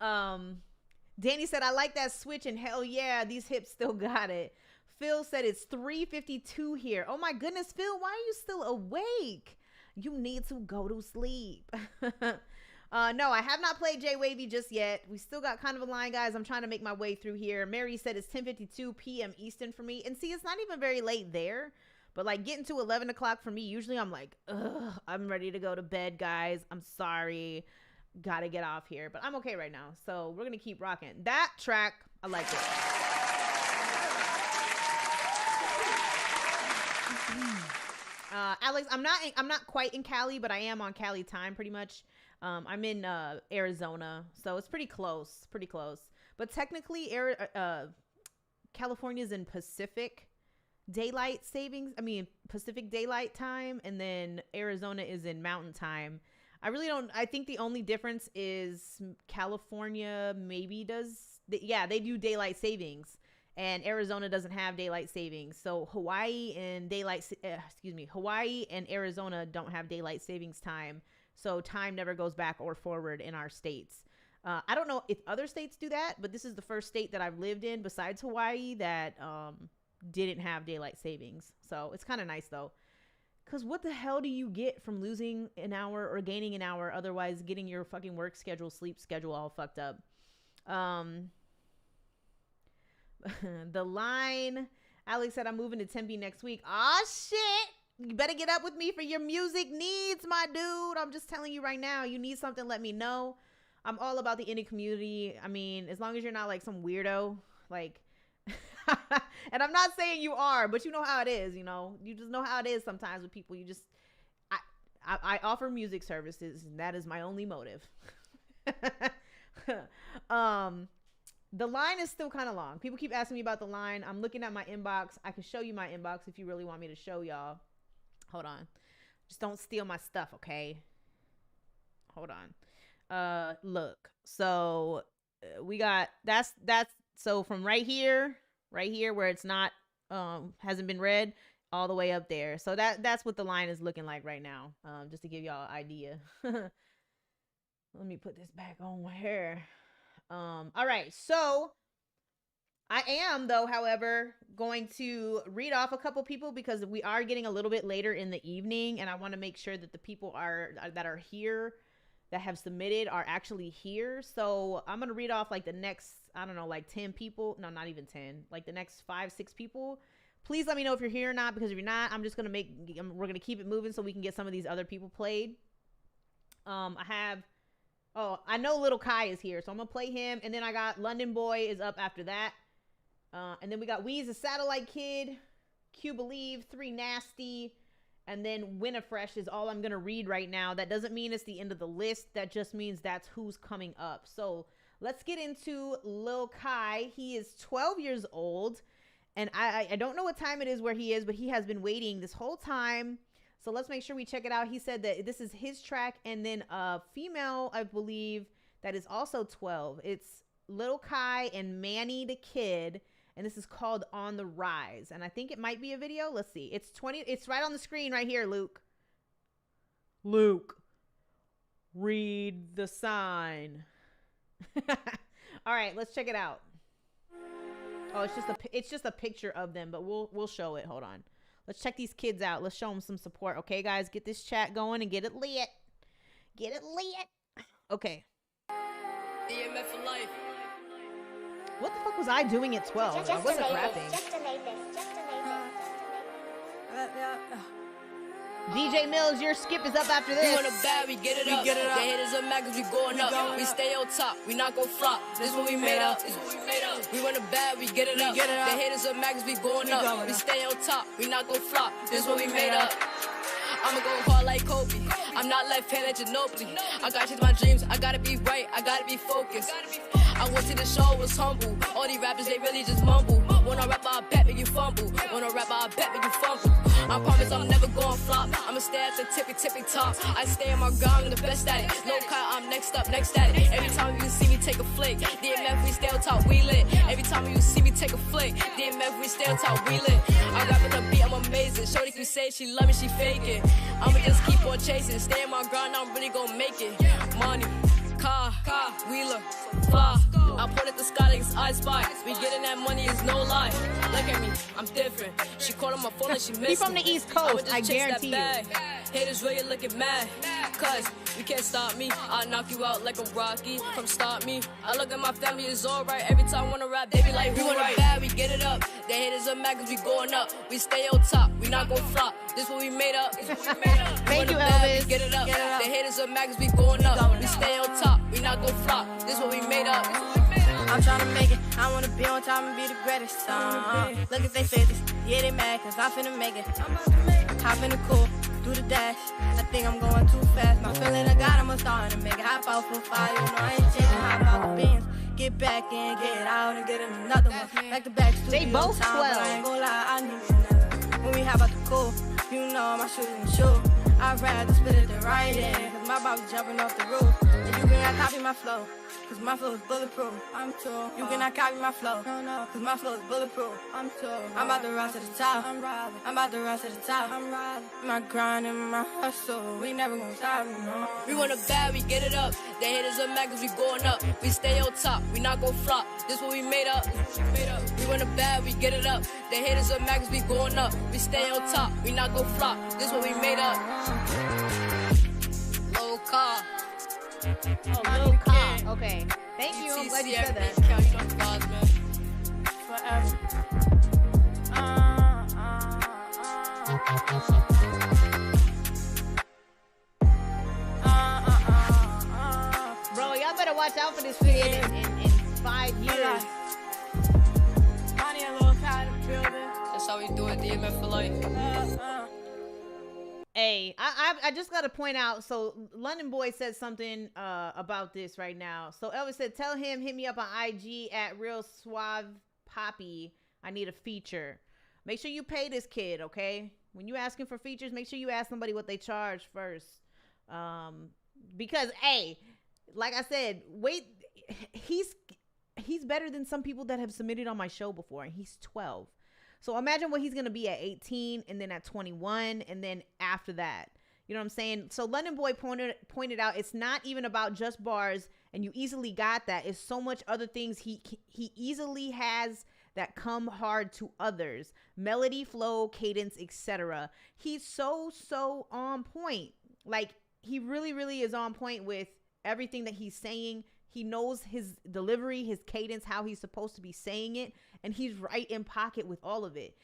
Danny said, I like that switch and hell yeah, these hips still got it. Phil said it's 3:52 here. Oh my goodness, Phil, why are you still awake? You need to go to sleep. No, I have not played J-Wavy just yet. We still got kind of a line, guys. I'm trying to make my way through here. Mary said it's 10:52 p.m. Eastern for me. And see, it's not even very late there. But like getting to 11 o'clock for me, usually I'm like, ugh, I'm ready to go to bed, guys. I'm sorry. Gotta get off here. But I'm okay right now. So we're going to keep rocking. That track, I like it. Alex, I'm not quite in Cali, but I am on Cali time pretty much. I'm in Arizona, so it's pretty close. But technically, California's in Pacific Daylight Time, and then Arizona is in Mountain Time. I think the only difference is California maybe they do daylight savings. And Arizona doesn't have daylight savings. So Hawaii and Arizona don't have daylight savings time. So time never goes back or forward in our states. I don't know if other states do that, but this is the first state that I've lived in besides Hawaii that didn't have daylight savings. So it's kind of nice though. Because what the hell do you get from losing an hour or gaining an hour, otherwise getting your fucking work schedule, sleep schedule all fucked up? The line, Alex said, I'm moving to Tempe next week. Aw, shit. You better get up with me for your music needs, my dude. I'm just telling you right now, you need something, let me know. I'm all about the indie community. I mean, as long as you're not like some weirdo, like, and I'm not saying you are, but you know how it is, you know, you just know how it is sometimes with people. I offer music services, and that is my only motive. The line is still kind of long. People keep asking me about the line. I'm looking at my inbox. I can show you my inbox if you really want me to show y'all. Hold on. Just don't steal my stuff, okay? Hold on. Look. So we got that's so from right here where it's not hasn't been read all the way up there. So that's what the line is looking like right now. Just to give y'all an idea. Let me put this back on my hair. All right, so I am, though, however, going to read off a couple people because we are getting a little bit later in the evening, and I want to make sure that the people that are here that have submitted are actually here. So I'm going to read off like the next, I don't know, like 10 people. No, not even 10, like the next 5-6 people. Please let me know if you're here or not, because if you're not, we're going to keep it moving so we can get some of these other people played. I have Oh, I know Little Kai is here, so I'm gonna play him, and then I got London Boy is up after that, and then we got Weezy the Satellite Kid, Q Believe, 3 Nasty, and then Winifresh is all I'm gonna read right now. That doesn't mean it's the end of the list. That just means that's who's coming up. So let's get into Lil Kai. He is 12 years old, and I don't know what time it is where he is, but he has been waiting this whole time. So let's make sure we check it out. He said that this is his track, and then a female, I believe, that is also 12. It's Lil Kai and Manny the Kid, and this is called On the Rise. And I think it might be a video. Let's see. It's right on the screen right here, Luke. Luke, read the sign. All right, let's check it out. Oh, it's just a picture of them, but we'll show it. Hold on. Let's check these kids out. Let's show them some support. Okay, guys, get this chat going and get it lit. Get it lit. Okay. DMF for life. What the fuck was I doing at 12? I wasn't rapping. DJ Mills, your skip is up after this. We want a bad, we get it up. The haters are mad cause we going up. We stay on top, we not gon' flop. This what we made up. We want a bad, we get it up. The haters are mad cause we going up. We stay on top, we not gon' flop. This what we made up. I'ma go hard like Kobe. I'm not left-handed Ginobili. I gotta chase my dreams, I gotta be right, I gotta be focused. I went to the show, was humble. All these rappers, they really just mumble. When I rap, I bet when you fumble. When I rap, I bet when you fumble. I promise I'm never gonna flop. I'ma stay at the tippy top. I stay in my ground, I'm the best at it. No cut, I'm next up, next at it. Every time you see me take a flick, DMF, we stay on top, we lit. Every time you see me take a flick, DMF, we stay on top, we lit. I rap with the beat, I'm amazing. Shorty can say she love me, she fake it. I'ma just keep on chasing. Stay in my grind, I'm really gonna make it. Money, car, wheeler, fly. I point at the sky like it's I Spy. We getting that money is no lie. Look at me, I'm different. She called on my phone and she missed me. He from the East Coast, I guarantee you. Haters really looking mad, cause you can't stop me. I'll knock you out like a Rocky. Come stop me. I look at my family, it's alright. Every time I wanna rap, they be like, we want it bad, we get it up. The haters are mad cause we going up. We stay on top, we not gon' flop. This what we made up. Thank you, Elvis. We get it up. The haters are mad cause we going up. We stay on top, we not gon' flop. This what we made up. I'm tryna make it, I wanna be on top and be the greatest. Look at they faces, yeah they mad cause I'm finna make it. Hop in the coupe, do the dash. I think I'm going too fast. My feeling I got, I'm a star and make it. Hop out for fire, you know I ain't changing. Hop out the beans, get back in, get out and get another one. Back to back studio they both time, 12. but I ain't gon' lie, I need another. When we hop out the coupe, you know my shoes in the shoe. I'd rather spit it than right in, cause my body jumping off the roof. And you cannot copy my flow, cause my flow is bulletproof. I'm too. You cannot copy my flow, cause my flow is bulletproof. I'm too. I'm about to rise to the top. I'm about to rise to the top. I'm riding. My grind and my hustle, we never gonna stop, no. We want a bad, we get it up. The haters are mad cause we going up. We stay on top, we not gon' flop. This what we made up. We want a bad, we get it up. The haters are mad cause we going up. We stay on top, we not gon' flop. This what we made up. Low car. Oh, Lil Kai. Okay. Thank you. I'm glad you said that. You don't pause, man. Forever. Bro, y'all better watch out for this kid in 5 years. Money a little kind of building. That's how we do it, DMF for life. Hey, I just got to point out, so London Boy said something about this right now. So Elvis said, tell him, hit me up on IG at Real Suave Poppy. I need a feature. Make sure you pay this kid, okay? When you asking for features, make sure you ask somebody what they charge first. Because, hey, like I said, wait, he's better than some people that have submitted on my show before, and he's 12. So imagine what he's going to be at 18 and then at 21 and then after that. You know what I'm saying? So London Boy pointed out it's not even about just bars, and you easily got that. It's so much other things he easily has that come hard to others. Melody, flow, cadence, etc. He's so on point. Like, he really, really is on point with everything that he's saying. He knows his delivery, his cadence, how he's supposed to be saying it, and he's right in pocket with all of it.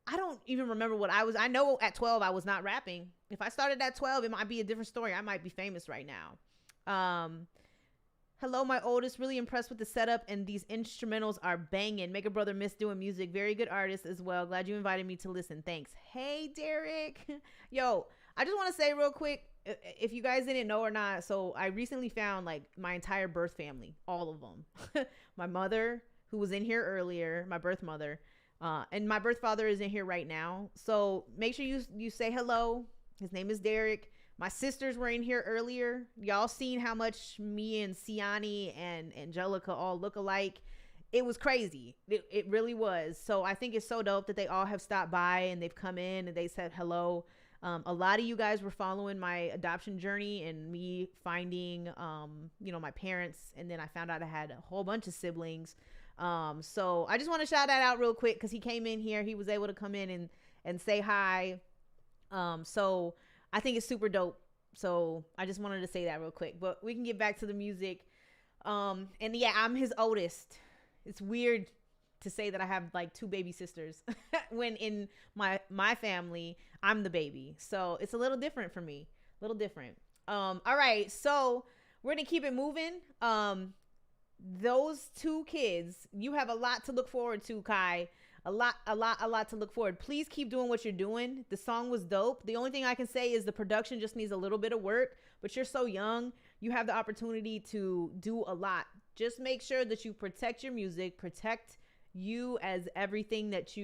I don't even remember what I was. I know at 12 I was not rapping. If I started at 12, it might be a different story. I might be famous right now. Hello, my oldest. Really impressed with the setup, and these instrumentals are banging. Make a brother miss doing music. Very good artist as well. Glad you invited me to listen. Thanks. Hey, Derek. Yo, I just want to say real quick, if you guys didn't know or not, so I recently found like my entire birth family, all of them. My mother, who was in here earlier, my birth mother, and my birth father is in here right now. So make sure you say hello. His name is Derek. My sisters were in here earlier. Y'all seen how much me and Siani and Angelica all look alike. It was crazy. It really was. So I think it's so dope that they all have stopped by and they've come in and they said hello. A lot of you guys were following my adoption journey and me finding, my parents. And then I found out I had a whole bunch of siblings. So I just want to shout that out real quick because he came in here. He was able to come in and say hi. So I think it's super dope. So I just wanted to say that real quick, but we can get back to the music. And yeah, I'm his oldest. It's weird to say that I have like 2 baby sisters when in my family, I'm the baby. So it's a little different for me, a little different. All right. So we're going to keep it moving. Those 2 kids, you have a lot to look forward to, Kai. A lot to look forward. Please keep doing what you're doing. The song was dope. The only thing I can say is the production just needs a little bit of work, but you're so young. You have the opportunity to do a lot. Just make sure that you protect your music, protect you as everything that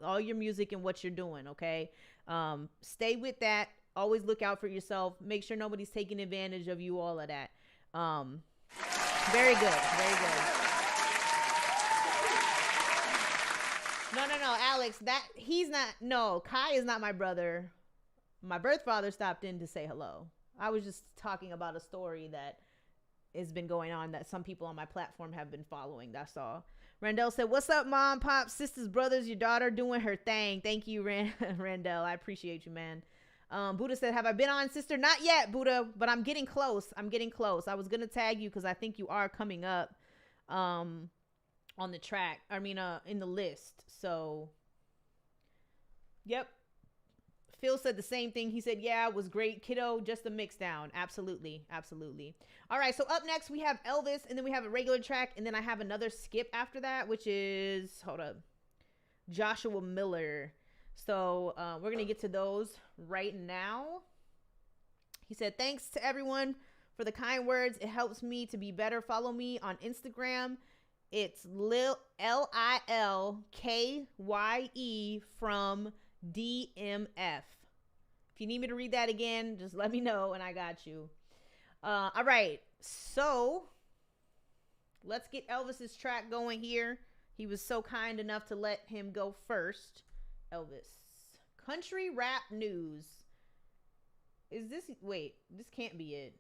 all your music and what you're doing. Okay. Stay with that. Always look out for yourself. Make sure nobody's taking advantage of you, all of that. Very good. Very good. No, Alex, Kai is not my brother. My birth father stopped in to say hello. I was just talking about a story that has been going on that some people on my platform have been following. That's all. Randall said, what's up, mom, pop, sisters, brothers, your daughter doing her thing. Thank you, Randall. I appreciate you, man. Buddha said, have I been on, sister? Not yet, Buddha, but I'm getting close. I was going to tag you because I think you are coming up. On the track, in the list. So, yep. Phil said the same thing. He said, yeah, it was great, kiddo. Just a mix down. Absolutely. All right. So up next we have Elvis, and then we have a regular track, and then I have another skip after that, which is, Joshua Miller. So we're going to get to those right now. He said, thanks to everyone for the kind words. It helps me to be better. Follow me on Instagram. It's LILKYE from DMF. If you need me to read that again, just let me know and I got you. All right. So let's get Elvis's track going here. He was so kind enough to let him go first. Elvis. Country rap news. This can't be it.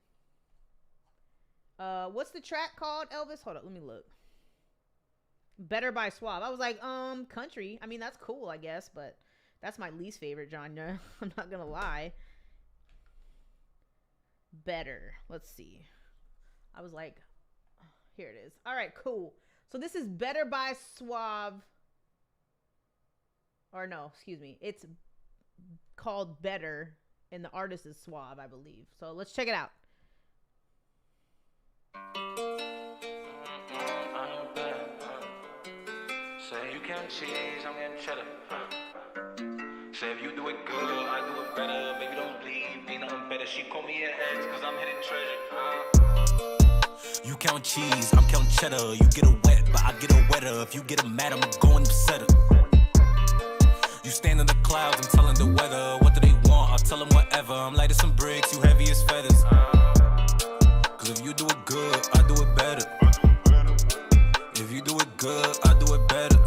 What's the track called, Elvis? Hold up, let me look. Better by Suave. I was like, country. That's cool, I guess, but that's my least favorite genre. I'm not gonna lie. Better. Let's see. I was like, here it is. All right, cool. So this is Better by Suave. Or no, excuse me. It's called Better, and the artist is Suave, I believe. So let's check it out. Say you count cheese, I'm getting cheddar. Say if you do it good, I do it better. Baby, don't leave, ain't nothing better. She call me an ex, cause I'm hitting treasure. You count cheese, I'm counting cheddar. You get her wet, but I get her wetter. If you get her mad, I'm going upset her. You stand in the clouds, I'm telling the weather. What do they want? I'll tell them whatever. I'm light as some bricks, you heavy as feathers. Cause if you do it good, I do it better. If you do it good, I do it better.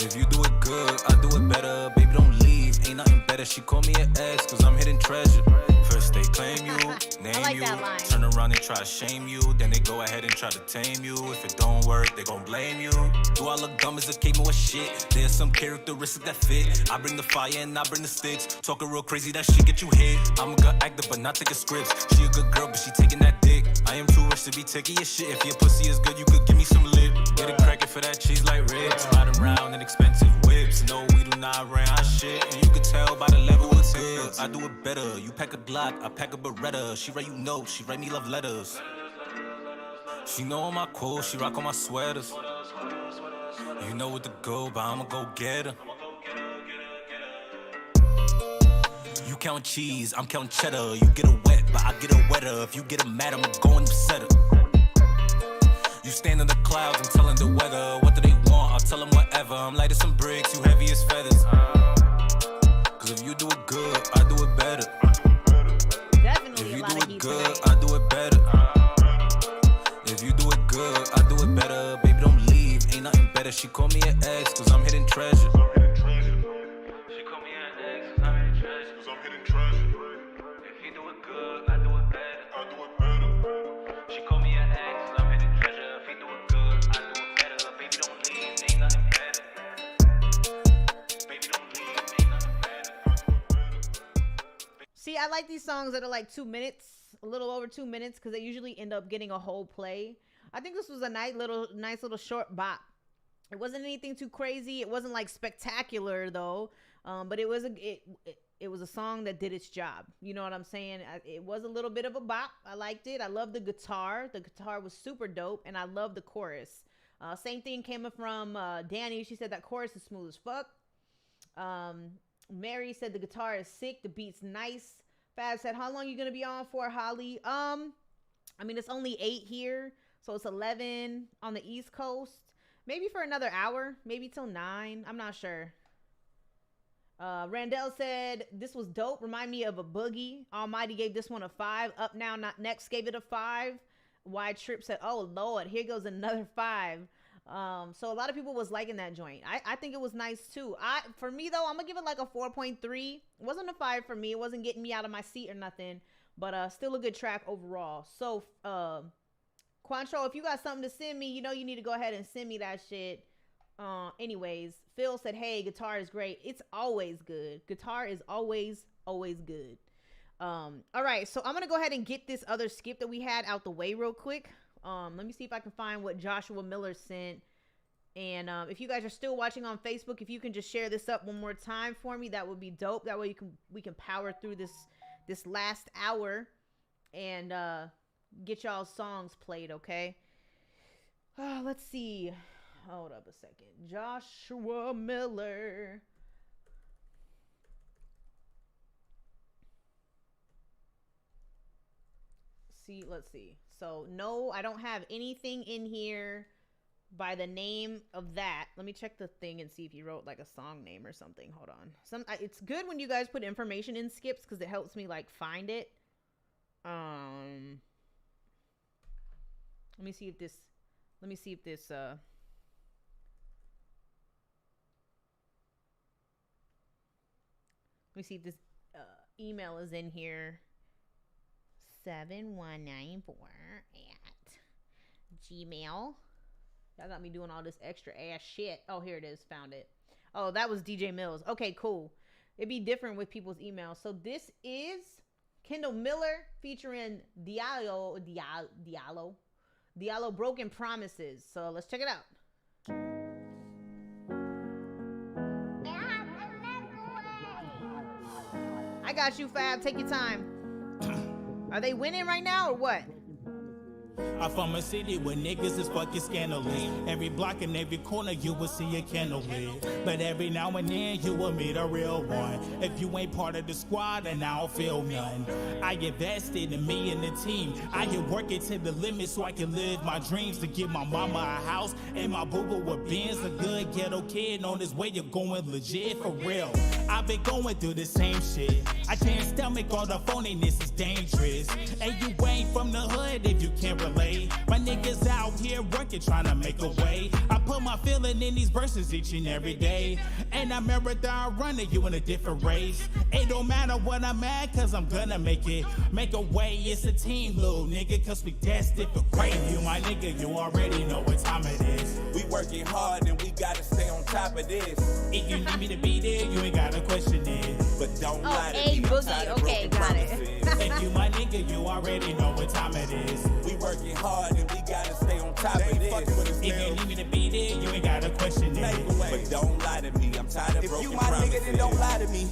If you do it good, I do it better. Baby, don't leave, ain't nothing better. She call me an ex, cause I'm hitting treasure. First they claim you, name like you, turn around and try to shame you. Then they go ahead and try to tame you. If it don't work, they gon' blame you. Do I look dumb as a caveman with shit? There's some characteristics that fit. I bring the fire and I bring the sticks. Talking real crazy, that shit get you hit. I'm a good actor, but not taking scripts. She a good girl, but she taking that dick. I am too rich to be taking your shit. If your pussy is good, you could give me some lip. Get a cracker for that cheese like ribs. Riding around in expensive whips. No, we do not rent our shit. And you can tell by the level it's good. I do it better. You pack a Glock, I pack a Beretta. She write you notes, she write me love letters. She know all my cool, she rock all my sweaters. You know what to go, but I'ma go get her. You count cheese, I'm counting cheddar. You get her wet, but I get her wetter. If you get her mad, I'ma go and upset her. You stand in the clouds, I'm telling the weather. What do they want? I'll tell them whatever. I'm light as some bricks, you heavy as feathers. Cause if you do it good, I do it better. Definitely if you a lot do of it heat good, tonight. I do it better. If you do it good, I do it better. Baby, don't leave, ain't nothing better. She call me an ex, cause I'm hidden treasure. She call me an ex, cause I'm hidden treasure. If you do it good, I do it better. She call me an ex, cause I'm hidden treasure. If you do it good, I do it better. Baby, don't leave, ain't nothing better. Baby, don't leave, ain't nothing better. See, I like these songs that are like 2 minutes, a little over 2 minutes, because they usually end up getting a whole play. I think this was a nice little short bop. It wasn't anything too crazy. It wasn't like spectacular though, but it was a song that did its job. You know what I'm saying? It was a little bit of a bop. I liked it. I loved the guitar. The guitar was super dope, and I love the chorus. Same thing came from Danny. She said that chorus is smooth as fuck. Mary said the guitar is sick. The beat's nice. Fab said, how long you gonna be on for, Holly? I mean, it's only 8 here, so it's 11 on the East Coast. Maybe for another hour, maybe till 9. I'm not sure. Randall said this was dope. Remind me of a boogie. Almighty gave this one a 5. Up Now Not Next gave it a 5. Wide Trip said, oh Lord, here goes another 5. So a lot of people was liking that joint. I think it was nice too. For me though, I'm gonna give it like a 4.3. It wasn't a 5 for me. It wasn't getting me out of my seat or nothing, but still a good track overall. So Quantro, if you got something to send me, you know you need to go ahead and send me that shit. Anyways, Phil said, hey, guitar is great. It's always good. Guitar is always good. All right, so I'm gonna go ahead and get this other skip that we had out the way real quick. Let me see if I can find what Joshua Miller sent. And if you guys are still watching on Facebook, if you can just share this up one more time for me, that would be dope. That way we can power through this last hour and get y'all's songs played, okay? Let's see. Hold up a second. Joshua Miller. Let's see. So, no, I don't have anything in here by the name of that. Let me check the thing and see if you wrote like a song name or something. Hold on. It's good when you guys put information in skips because it helps me like find it. Let me see if this email is in here. 7194 at Gmail. Y'all got me doing all this extra ass shit. Oh, here it is. Found it. Oh, that was DJ Mills. Okay, cool. It'd be different with people's emails. So this is Kendall Miller featuring Diallo, Broken Promises. So let's check it out. I got you, Fab. Take your time. Are they winning right now or what? I'm from a city where niggas is fucking scandalous. Every block and every corner you will see a candle lit. But every now and then you will meet a real one. If you ain't part of the squad, then I don't feel none. I invested in me and the team. I get working to the limit so I can live my dreams. To give my mama a house and my boo-boo with Benz. A good ghetto kid on his way, you're going legit for real. I've been going through the same shit. I can't stomach all the phoniness, is dangerous. And you ain't from the hood if you can't relate. My niggas out here working, trying to make a way. I put my feeling in these verses each and every day. And I'm marathon running, you in a different race. It don't matter what I'm at, cause I'm gonna make it. Make a way, it's a team, little nigga, cause we destined for great. You my nigga, you already know what time it is. We working hard and we gotta stay on top of this. If you need me to be there, you ain't gotta question it. But don't lie to me, Boogie. Okay, got it. If you my nigga, you already know what time it is. We working hard and we gotta stay on top of this. If you need me to be there, you ain't gotta question it. But don't lie to me, I'm I'm tired of broken promises. If you my nigga, then don't lie to me.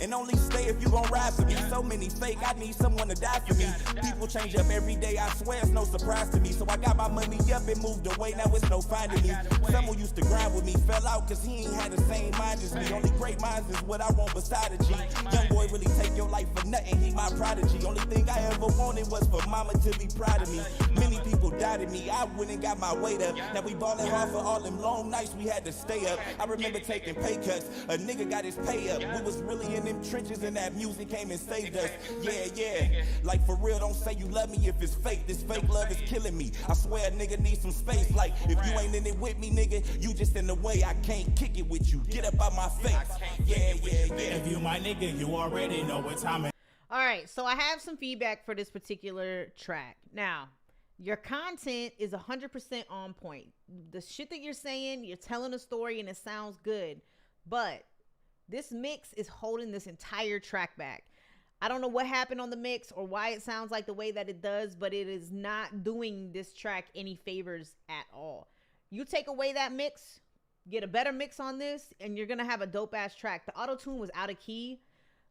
And only stay if you gon' ride for me. So many fake, I need someone to die for me. People change up every day, I swear it's no surprise to me. So I got my money up and moved away, now it's no finding me. Someone used to grind with me, fell out cause he ain't had the same mind as me. Only great minds is what I want beside a G. Young boy really take your life for nothing, he my prodigy. Only thing I ever wanted was for mama to be proud of me. Many people doubted me, I went and got my weight up. Now we ballin' hard for all them long nights we had to stay up. I remember taking pay cuts, a nigga got his pay up. We was really in them trenches and that music came and saved us. Yeah, like for real, don't say you love me if it's fake. This fake love is killing me. I swear a nigga needs some space. Like if you ain't in it with me, nigga, you just in the way. I can't kick it with you. Get up out my face. Yeah. If you my nigga, you already know what time it is. All right, so I have some feedback for this particular track. Now, your content is 100% on point. The shit that you're saying, you're telling a story and it sounds good, but this mix is holding this entire track back. I don't know what happened on the mix or why it sounds like the way that it does, but it is not doing this track any favors at all. You take away that mix, get a better mix on this, and you're gonna have a dope ass track. The auto-tune was out of key,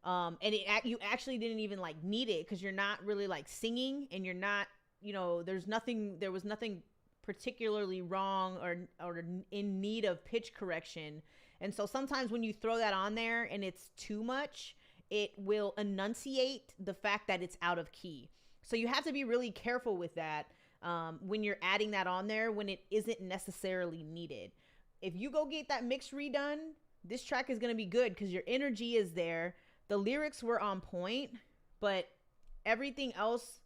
and you actually didn't even like need it because you're not really like singing, and you're not, you know, there was nothing particularly wrong or in need of pitch correction. And so sometimes when you throw that on there and it's too much, it will enunciate the fact that it's out of key. So you have to be really careful with that when you're adding that on there when it isn't necessarily needed. If you go get that mix redone, this track is going to be good because your energy is there. The lyrics were on point, but everything else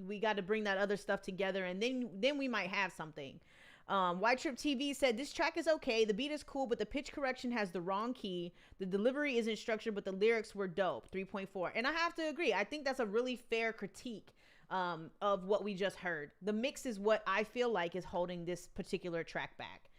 we got to bring that other stuff together, and then we might have something. White Trip TV said, this track is okay. The beat is cool, but the pitch correction has the wrong key. The delivery isn't structured, but the lyrics were dope. 3.4. And I have to agree. I think that's a really fair critique of what we just heard. The mix is what I feel like is holding this particular track back.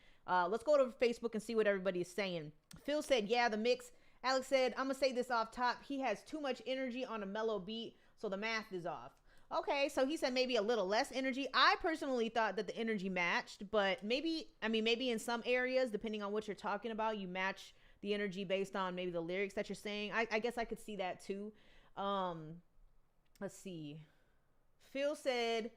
Let's go to Facebook and see what everybody is saying. Phil said, yeah, the mix. Alex said, I'm going to say this off top. He has too much energy on a mellow beat, so the math is off. Okay, so he said maybe a little less energy. I personally thought that the energy matched, but maybe in some areas, depending on what you're talking about, you match the energy based on maybe the lyrics that you're saying. I guess I could see that too. Let's see. Phil said,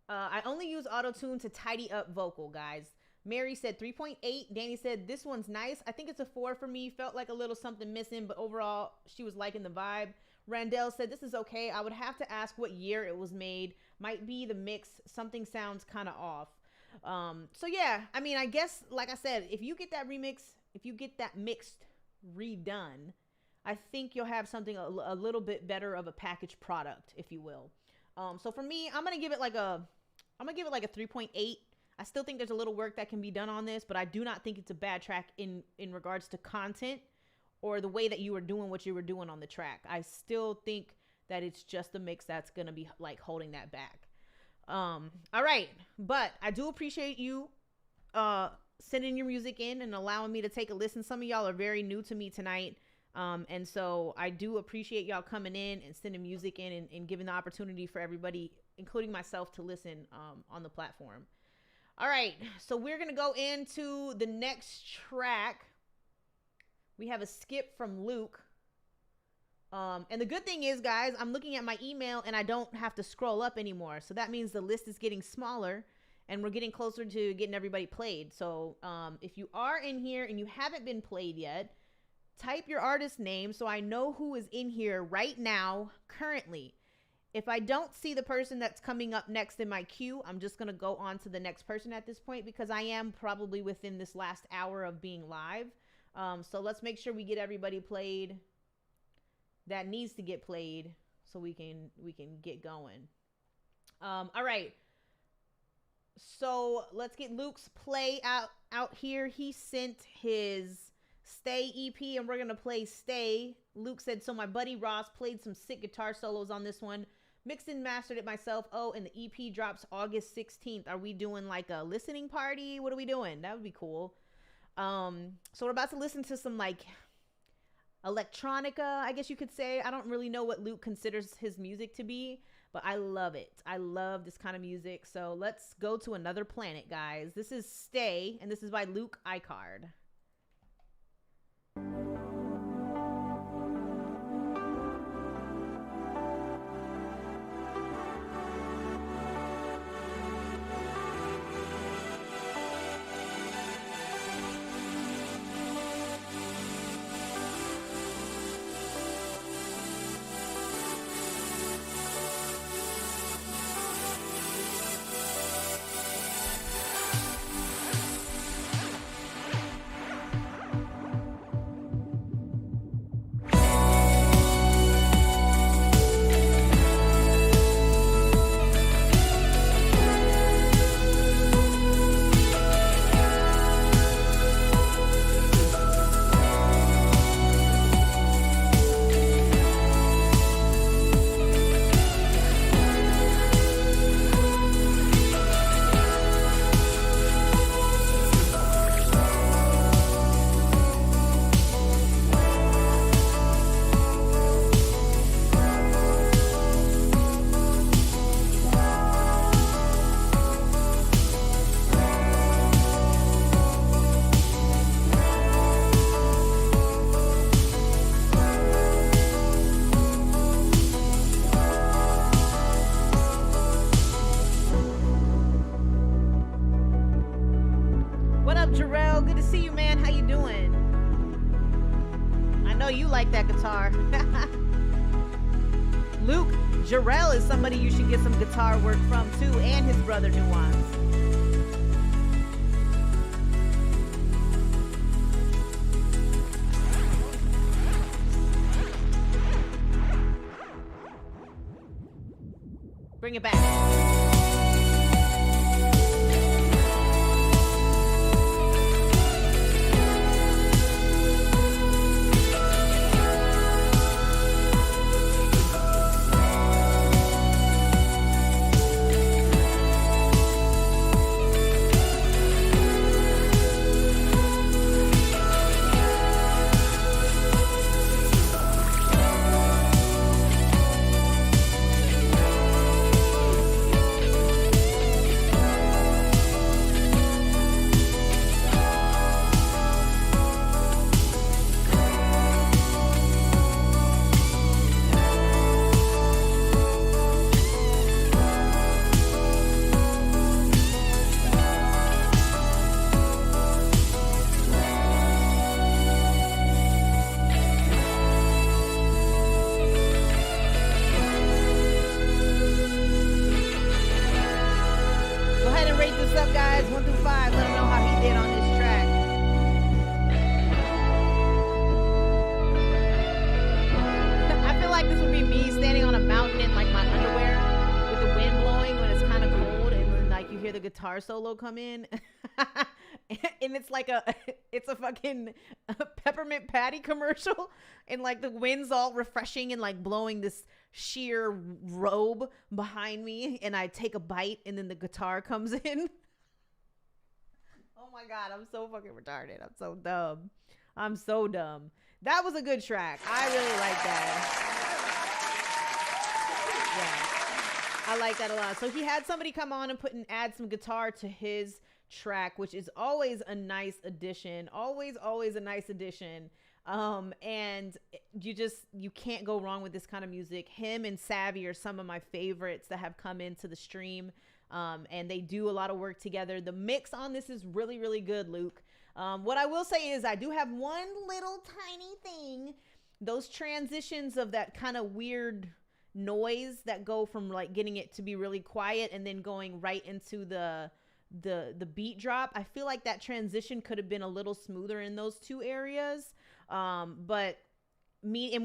I only use auto-tune to tidy up vocal, guys. Mary said 3.8. Danny said, this one's nice. I think it's a 4 for me. Felt like a little something missing, but overall, she was liking the vibe. Randall said, this is okay. I would have to ask what year it was made. Might be the mix. Something sounds kind of off. So yeah, I mean, I guess, like I said, if you get that mixed redone, I think you'll have something a little bit better of a packaged product, if you will. So for me, I'm going to give it like a 3.8. I still think there's a little work that can be done on this, but I do not think it's a bad track in regards to content or the way that you were doing what you were doing on the track. I still think that it's just the mix that's going to be like holding that back. All right. But I do appreciate you sending your music in and allowing me to take a listen. Some of y'all are very new to me tonight. And so I do appreciate y'all coming in and sending music in and giving the opportunity for everybody, including myself, to listen on the platform. All right. So we're going to go into the next track. We have a skip from Luke. And the good thing is, guys, I'm looking at my email and I don't have to scroll up anymore. So that means the list is getting smaller and we're getting closer to getting everybody played. So if you are in here and you haven't been played yet, type your artist name so I know who is in here right now, currently. If I don't see the person that's coming up next in my queue, I'm just going to go on to the next person at this point because I am probably within this last hour of being live. So let's make sure we get everybody played that needs to get played so we can get going. All right. So let's get Luke's play out here. He sent his Stay EP and we're going to play Stay. Luke said, so my buddy Ross played some sick guitar solos on this one. Mixed and mastered it myself. Oh, and the EP drops August 16th. Are we doing like a listening party? What are we doing? That would be cool. So we're about to listen to some like electronica, I guess you could say. I don't really know what Luke considers his music to be, but I love it. I love this kind of music. So let's go to another planet, guys. This is Stay, and this is by Luke Icard. up, Jarrell? Good to see you, man. How you doing? I know you like that guitar. Luke, Jarrell is somebody you should get some guitar work from too, and his brother Nuance. Bring it back. Guitar solo come in and it's like it's a fucking peppermint patty commercial, and like the wind's all refreshing and like blowing this sheer robe behind me, and I take a bite and then the guitar comes in. Oh my god, I'm so fucking retarded. I'm so dumb. That was a good track. I really like that. Yeah, I like that a lot. So he had somebody come on and add some guitar to his track, which is always a nice addition. Always a nice addition. And you can't go wrong with this kind of music. Him and Savvy are some of my favorites that have come into the stream. And they do a lot of work together. The mix on this is really, really good, Luke. What I will say is I do have one little tiny thing. Those transitions of that kind of weird noise that go from like getting it to be really quiet and then going right into the beat drop. I feel like that transition could have been a little smoother in those two areas. And when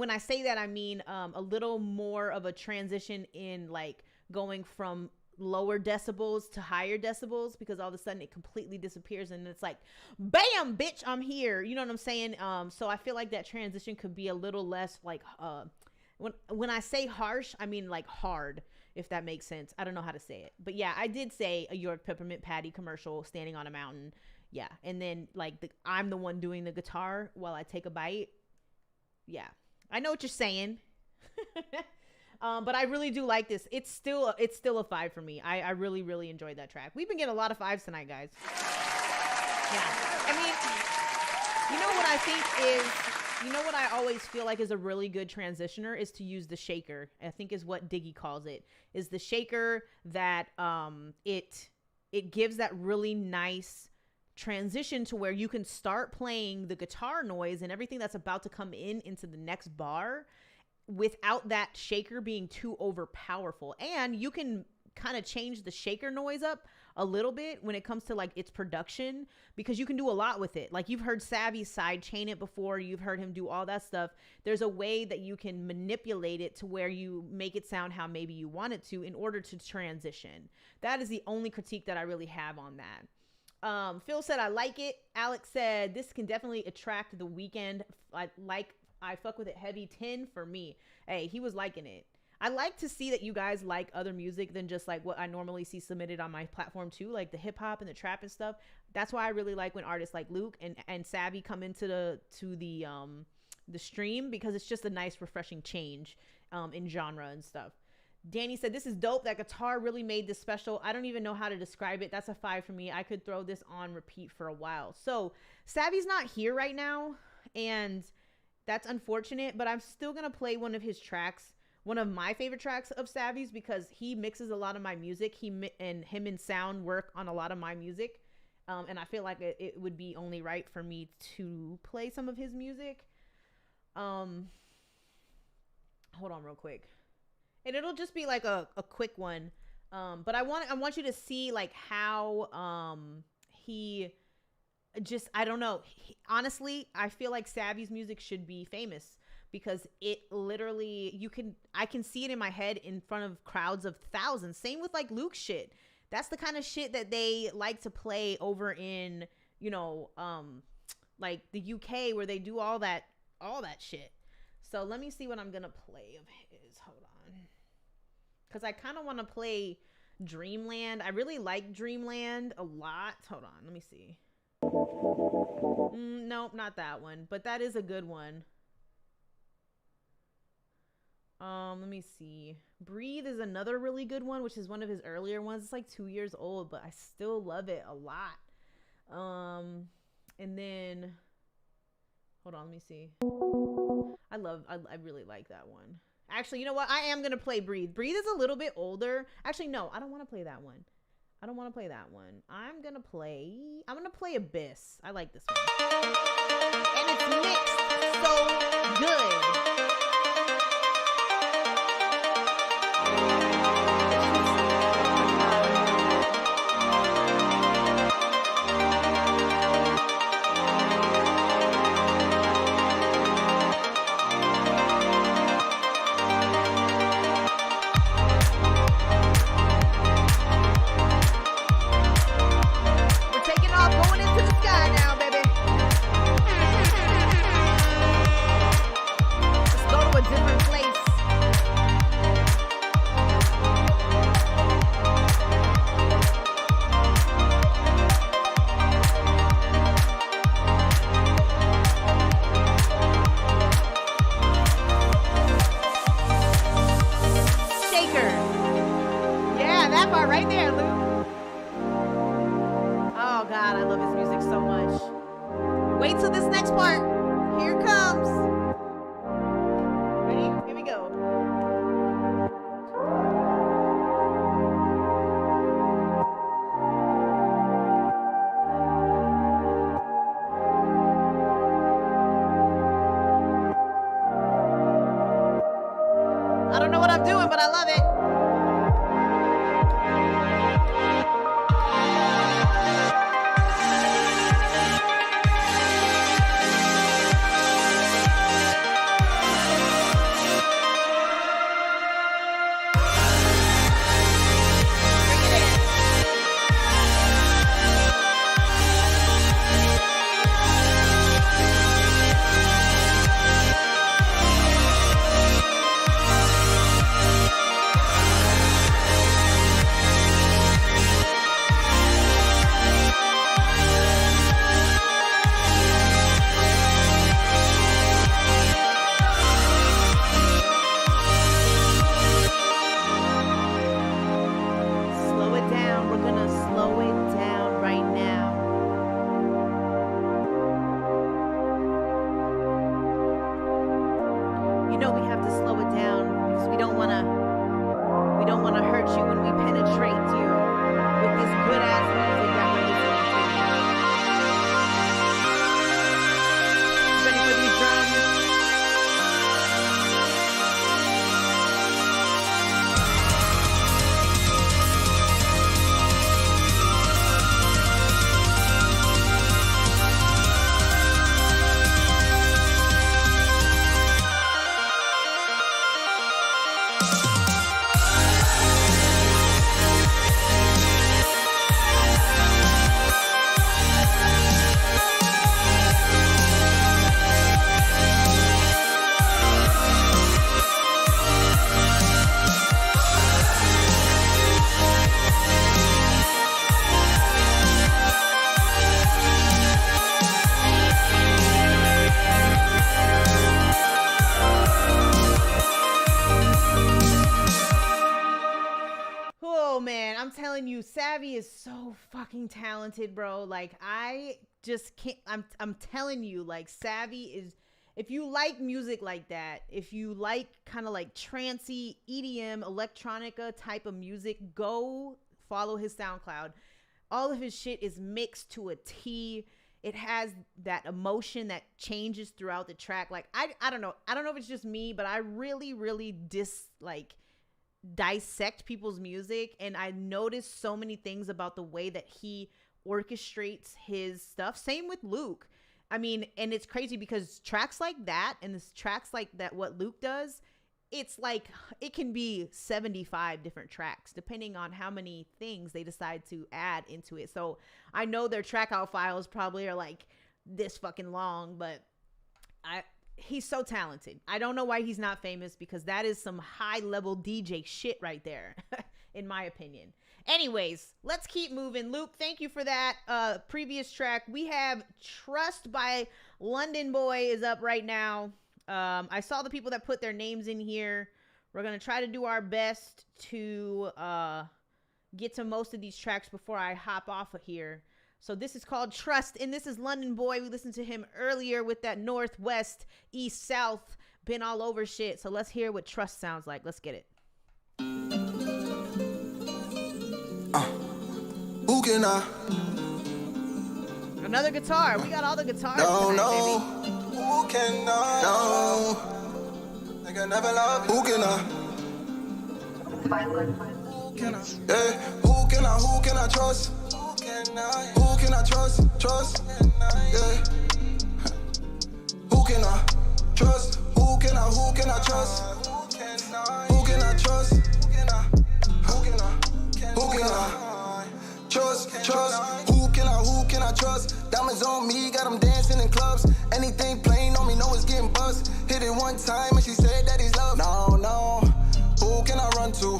I say that, I mean a little more of a transition in like going from lower decibels to higher decibels, because all of a sudden it completely disappears and it's like, bam, bitch, I'm here. You know what I'm saying? So I feel like that transition could be a little less like, when I say harsh, I mean like hard, if that makes sense. I don't know how to say it, but yeah, I did say a York peppermint patty commercial standing on a mountain. Yeah. And then like I'm the one doing the guitar while I take a bite. Yeah. I know what you're saying. But I really do like this. It's still a 5 for me. I really, really enjoyed that track. We've been getting a lot of 5s tonight, guys. Yeah. I mean, you know what I think is, what I always feel like is a really good transitioner is to use the shaker. I think is what Diggy calls it, is the shaker that it gives that really nice transition to where you can start playing the guitar noise and everything that's about to come into the next bar without that shaker being too overpowerful. And you can kind of change the shaker noise up a little bit when it comes to like its production, because you can do a lot with it. Like you've heard Savvy side chain it before, you've heard him do all that stuff. There's a way that you can manipulate it to where you make it sound how maybe you want it to in order to transition. That is the only critique that I really have on that. Phil said, I like it. Alex said, this can definitely attract the weekend. I fuck with it heavy. 10 for me. Hey, he was liking it. I like to see that you guys like other music than just like what I normally see submitted on my platform too, like the hip hop and the trap and stuff. That's why I really like when artists like Luke and Savvy come into the stream, because it's just a nice refreshing change in genre and stuff. Danny said, this is dope. That guitar really made this special. I don't even know how to describe it. That's a 5 for me. I could throw this on repeat for a while. So Savvy's not here right now, and that's unfortunate, but I'm still going to play one of his tracks, one of my favorite tracks of Savvy's, because he mixes a lot of my music. Him and Sound work on a lot of my music. And I feel like it would be only right for me to play some of his music. Hold on real quick. And it'll just be like a quick one. But I want you to see like how he just, I don't know. Honestly, I feel like Savvy's music should be famous because it literally, I can see it in my head in front of crowds of thousands. Same with like Luke's shit. That's the kind of shit that they like to play over in, you know, like the UK where they do all that shit. So let me see what I'm going to play of his. Hold on. Because I kind of want to play Dreamland. I really like Dreamland a lot. Hold on. Let me see. Nope, not that one. But that is a good one. Let me see. Breathe is another really good one, which is one of his earlier ones. It's like 2 years old, but I still love it a lot. And then, hold on, let me see. I really like that one. Actually, you know what? I am going to play Breathe. Breathe is a little bit older. Actually, no, I don't want to play that one. I'm going to play Abyss. I like this one. And it's mixed so good. Savvy is so fucking talented, bro. Like, I just can't. I'm telling you, like, Savvy is. If you like music like that, if you like kind of like trancey EDM, electronica type of music, go follow his SoundCloud. all of his shit is mixed to a T. It has that emotion that changes throughout the track. Like, I don't know. I don't know if it's just me, but I really dissect people's music. And I noticed so many things about the way that he orchestrates his stuff. Same with Luke. I mean, and it's crazy because tracks like that and this tracks like that, what Luke does, it's like it can be 75 different tracks depending on how many things they decide to add into it. So I know their track out files probably are like this fucking long, but he's so talented. I don't know why he's not famous, because that is some high level DJ shit right there in my opinion. Anyways, let's keep moving. Luke, thank you for that previous track. We have Trust by London Boy is up right now. I saw the people that put their names in here. We're going to try to do our best to get to most of these tracks before I hop off of here. So this is called Trust, and this is London Boy. We listened to him earlier with that Northwest, East, South, been all over shit. So let's hear what Trust sounds like. Let's get it. Who can I? Another guitar. We got all the guitars No, tonight, no. baby. Who can I? No. Nigga never love. Who can I? Who can I? Yeah. Who can I trust? Who can I trust? Trust. Yeah. Who can I trust? Who can I trust? Who can I trust? Who can I trust? Who can I trust? Diamonds on me, got them dancing in clubs. Anything plain on me, know it's getting bust. Hit it one time and she said that he's love. No. Who can I run to?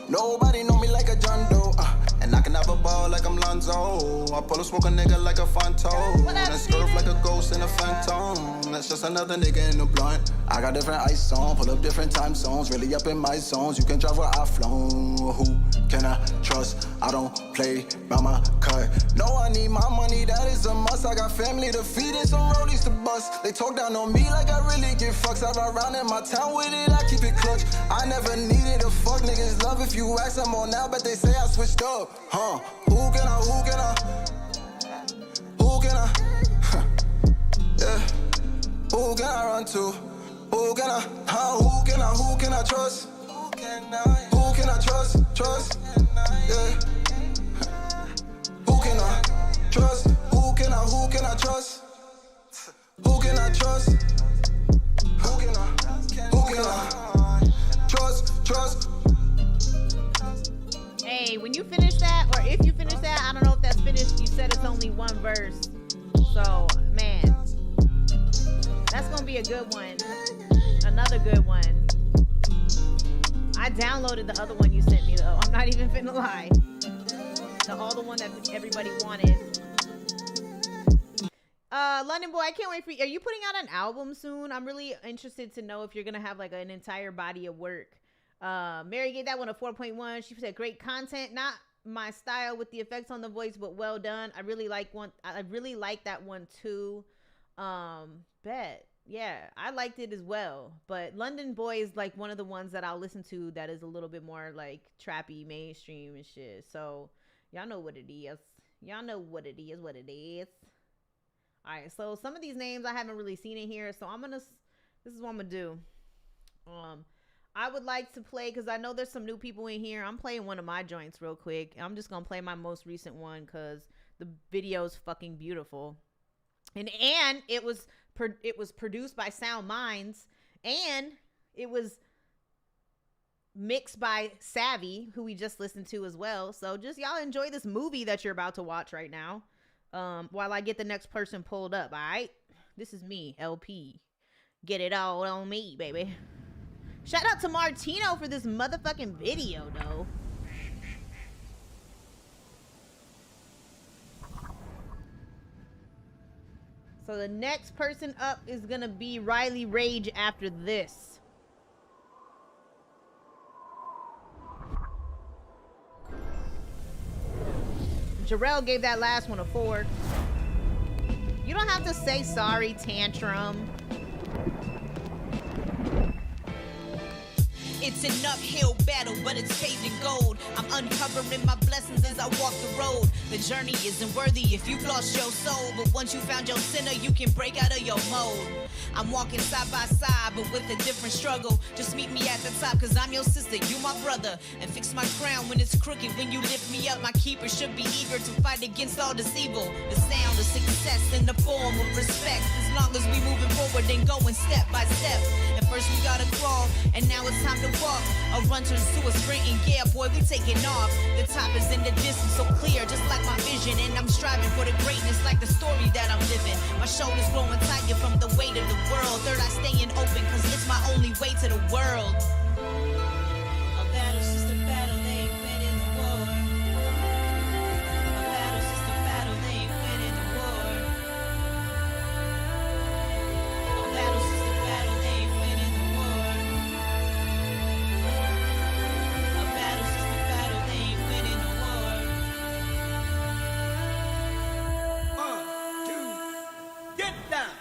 Nobody know me like a John Doe. And I can have a ball like I'm Lonzo. I pull a smoke a nigga like a Fonto. And scurf like a ghost in a phantom. That's just another nigga in the blunt. I got different ice on, pull up different time zones. Really up in my zones, you can drive where I flown. Who can I trust? I don't play by my cut. No, I need my money, that is a must. I got family to feed and some rollies to bust. They talk down on me like I really get fucks. I ride around in my town with it, I keep it clutch. I never needed a fuck niggas love. If you ask them on now, but they say I switched up. Who can I? Yeah. Who can I run to? Who can I trust? Who can I trust? Trust. Yeah. Who can I trust? Who can I trust? Who can I trust? Who can I trust? Hey, when you finish that, or if you finish that, I don't know if that's finished. You said it's only one verse. So, man, that's going to be a good one. Another good one. I downloaded the other one you sent me, though. I'm not even finna lie. The one that everybody wanted. London Boy, I can't wait for you. Are you putting out an album soon? I'm really interested to know if you're going to have like an entire body of work. Mary gave that one a 4.1. She said great content, not my style with the effects on the voice, but well done. I really like that one too. Bet. Yeah, I liked it as well. But London Boy is like one of the ones that I'll listen to that is a little bit more like trappy, mainstream and shit. So y'all know what it is. What it is. All right, so some of these names I haven't really seen in here, so this is what I'm gonna do. I would like to play, because I know there's some new people in here. I'm playing one of my joints real quick. I'm just going to play my most recent one because the video is fucking beautiful. And it was produced by Sound Minds, and it was mixed by Savvy, who we just listened to as well. So just y'all enjoy this movie that you're about to watch right now while I get the next person pulled up, all right? This is me, LP. Get it all on me, baby. Shout out to Martino for this motherfucking video, though. So the next person up is gonna be Riley Rage after this. Jarrell gave that last one a 4. You don't have to say sorry, Tantrum. It's an uphill battle, but it's paved in gold. I'm uncovering my blessings as I walk the road. The journey isn't worthy if you've lost your soul, but once you found your sinner, you can break out of your mode. I'm walking side by side, but with a different struggle. Just meet me at the top, cause I'm your sister, you my brother. And fix my crown when it's crooked. When you lift me up, my keeper should be eager to fight against all this evil. The sound of success in the form of respect. As long as we moving forward and going step by step. At first we gotta crawl, and now it's time to walk. A run turns to a sprint, and yeah, boy, we taking off. The top is in the distance, so clear, just like my vision. And I'm striving for the greatness, like the story that I'm living. My shoulders growing tighter from the weight of the world. Third eye staying open, cause it's my only way to the world. A battle's just a battle, they ain't winning the war. A battle's just a battle, they ain't winning the war. A battle's just a battle, they ain't winning the war. A battle's just a battle, they ain't winning the war. 1, 2, get down.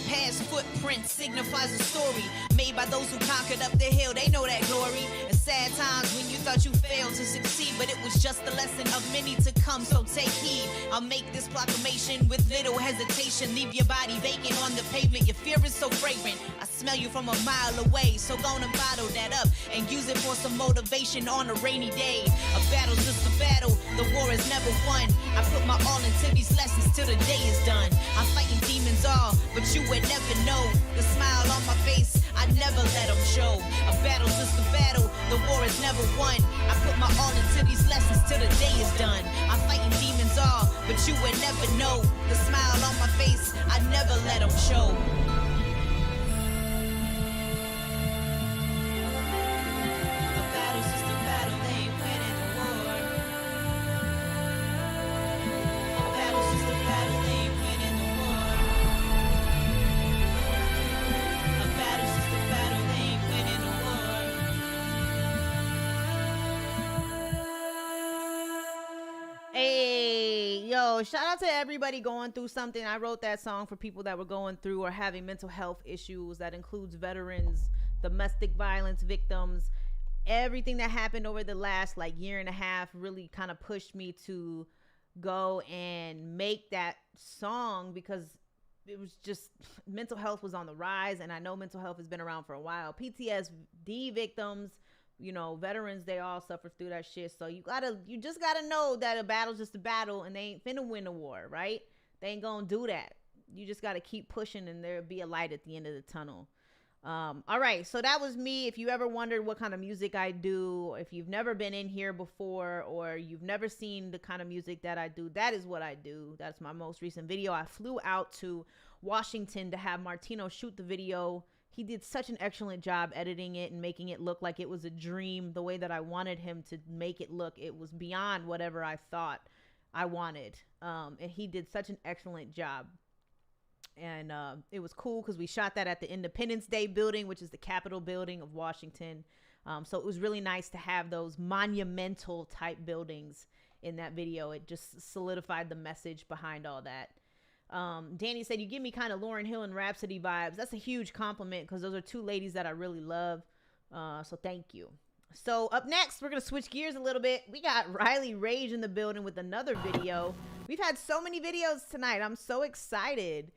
Past footprints signifies a story made by those who conquered up the hill. They know that glory. And sad times when you thought you failed to succeed, but it was just a lesson of many to come, so take heed. I'll make this proclamation with little hesitation. Leave your body vacant on the pavement. Your fear is so fragrant. I smell you from a mile away, so gonna bottle that up and use it for some motivation on a rainy day. A battle's just a battle, the war is never won. I put my all into these lessons till the day is done. I'm fighting demons all, but you would never know. The smile on my face, I never let them show. A battle's just a battle, the war is never won. I put my all into these lessons till the day is done. I'm fighting demons all, but you would never know. The smile on my face, I never let them show. A battle's just a battle, they ain't winning the war. A battle's just a battle, they ain't winning the war. A battle's just a battle, they ain't winning the war. Hey, yo, shout out to everybody going through something. I wrote that song for people that were going through or having mental health issues. That includes veterans, domestic violence victims. Everything that happened over the last year and a half really kind of pushed me to go and make that song, because it was just, mental health was on the rise, and I know mental health has been around for a while. PTSD victims, you know, veterans, they all suffer through that shit. So you just gotta know that a battle's just a battle, and they ain't finna win a war, right? They ain't gonna do that. You just gotta keep pushing, and there'll be a light at the end of the tunnel. All right, so that was me. If you ever wondered what kind of music I do, if you've never been in here before, or you've never seen the kind of music that I do, that is what I do. That's my most recent video. I flew out to Washington to have Martino shoot the video. He did such an excellent job editing it and making it look like it was a dream, the way that I wanted him to make it look. It was beyond whatever I thought I wanted. And he did such an excellent job. And it was cool because we shot that at the Independence Day building, which is the Capitol building of Washington. So it was really nice to have those monumental type buildings in that video. It just solidified the message behind all that. Danny said, you give me kind of Lauryn Hill and Rhapsody vibes. That's a huge compliment, because those are two ladies that I really love. So thank you. So up next, we're going to switch gears a little bit. We got Riley Rage in the building with another video. We've had so many videos tonight. I'm so excited.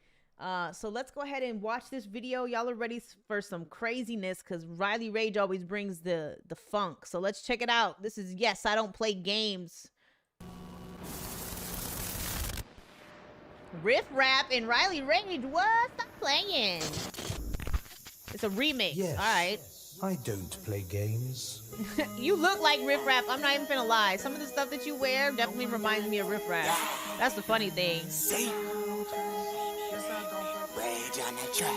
So let's go ahead and watch this video. Y'all are ready for some craziness, because Riley Rage always brings the funk. So let's check it out. This is Yes, I Don't Play Games. Riff Rap and Riley Rage. What? Stop playing. It's a remix. Yes, all right. I don't play games. You look like Riff Rap. I'm not even gonna lie. Some of the stuff that you wear definitely reminds me of Riff Rap. That's the funny thing. Rage on the track.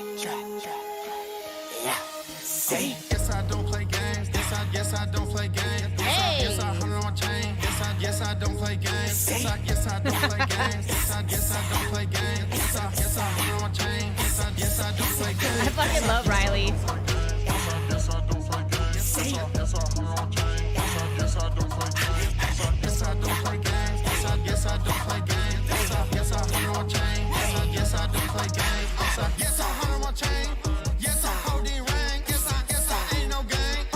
Yeah. Say, yes, I don't play games. Yes, I don't play games. Yes, I hunt on chain. Yes, I don't play games. Yes, I don't play games. Yes, I don't play games. Yes, I hunt on chain. Yes, I don't play games. I fucking love Riley. Yes, I don't play games. Yes, I hunt on chain. Yes, I don't play games. Yes, I don't play games. Yes, I don't play games. Yes, I hunt on chain. Yes, I don't play games. Yes, I hunt on chain. Yes, I hold the ring. Yes, I ain't no game.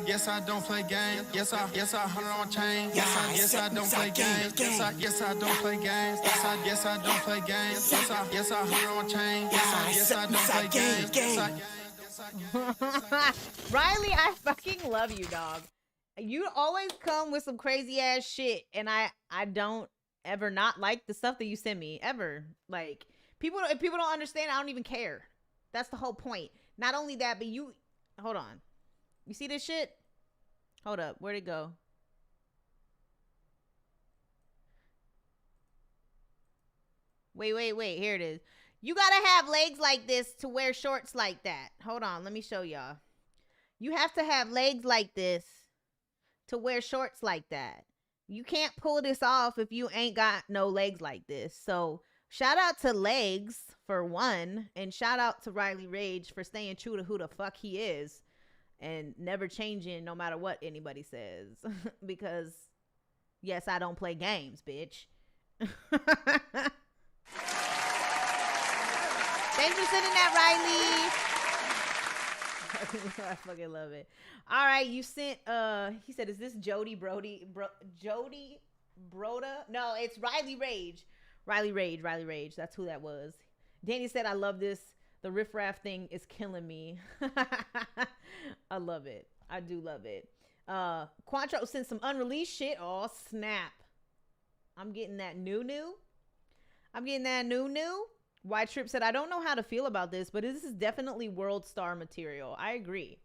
Yes, I don't play games. Yes, I hunt on chain. Yes, I don't play games. Yes, I don't play games. Yes, I don't play games. Yes, I hunt on chain. Yes, I don't play games. Riley, I fucking love you, dog. You always come with some crazy ass shit, and I don't ever not like the stuff that you send me ever. Like if people don't understand, I don't even care. That's the whole point. Not only that, but you hold on. You see this shit? Hold up. Where'd it go? Wait. Here it is. You gotta have legs like this to wear shorts like that. Hold on. Let me show y'all. You have to have legs like this to wear shorts like that. You can't pull this off if you ain't got no legs like this. So shout out to Legs for one. And shout out to Riley Rage for staying true to who the fuck he is. And never changing no matter what anybody says. Because, yes, I don't play games, bitch. Thanks for sending that, Riley. I fucking love it. All right, you sent, he said, is this Jody Broda? No, it's Riley Rage. Riley Rage. That's who that was. Danny said, I love this. The riffraff thing is killing me. I love it. I do love it. Quantro sent some unreleased shit. Oh, snap. I'm getting that new. White Trip said, I don't know how to feel about this, but this is definitely world star material. I agree.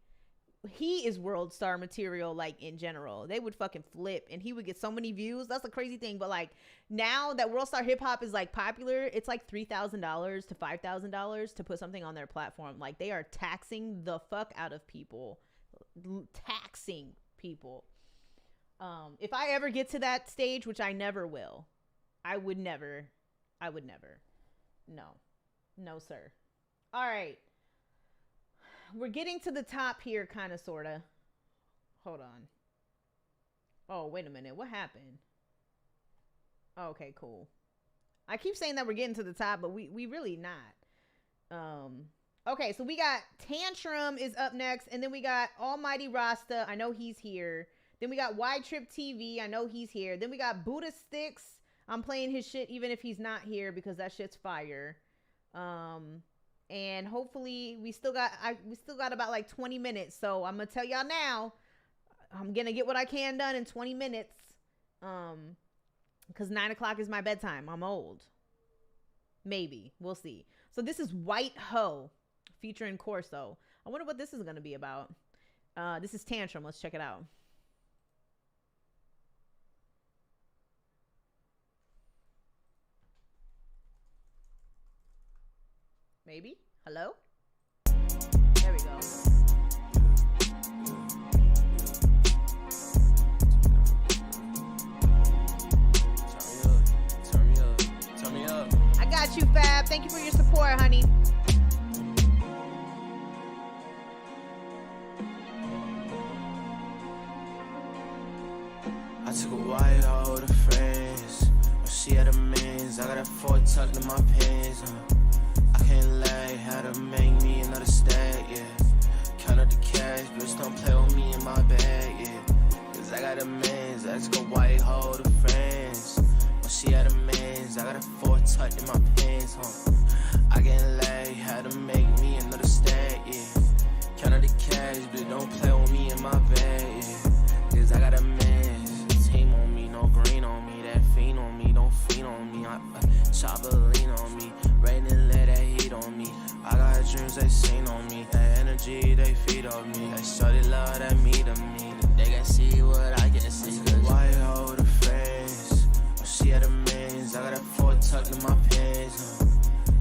He is world star material, like, in general. They would fucking flip, and he would get so many views. That's a crazy thing. But, like, now that world star hip-hop is, like, popular, it's, like, $3,000 to $5,000 to put something on their platform. Like, they are taxing the fuck out of people. Taxing people. If I ever get to that stage, which I never will, I would never. No, sir. All right. We're getting to the top here, kind of, sort of. Hold on. Oh, wait a minute. What happened? Okay, cool. I keep saying that we're getting to the top, but we really not. Okay, so we got Tantrum is up next, and then we got Almighty Rasta. I know he's here. Then we got Wide Trip TV. I know he's here. Then we got Buddha Sticks. I'm playing his shit even if he's not here because that shit's fire. And hopefully we still got about like 20 minutes. So I'm gonna tell y'all now, I'm gonna get what I can done in 20 minutes. Because 9 o'clock is my bedtime. I'm old. Maybe. We'll see. So this is White Ho featuring Corso. I wonder what this is gonna be about. This is Tantrum. Let's check it out. Maybe? Hello? There we go. Turn me up. I got you, Fab. Thank you for your support, honey. I took a white out of friends. She had a mans. I got a 4 tucked in my pants. Can't lie, how to make me another stack, yeah. Count up the cash, bitch, don't play with me in my bag, yeah. Cause I got a mans, I just go white hole to friends. When she had a mans, I got a 4 tucked in my pants, I can't lie, how to make me another stack, yeah. Count up the cash, bitch, don't play with me in my bag, yeah. Cause I got a mans, team on me, no green on me, that fiend on me, don't fiend on me, chop a lean on me, rain and let that heat on me. I got dreams they seen on me, that energy they feed on me. That shorty love that me to me, they can see what I can see. Cause why hold the friends? Oh, she had a mans, I got a 4 tucked in my pants.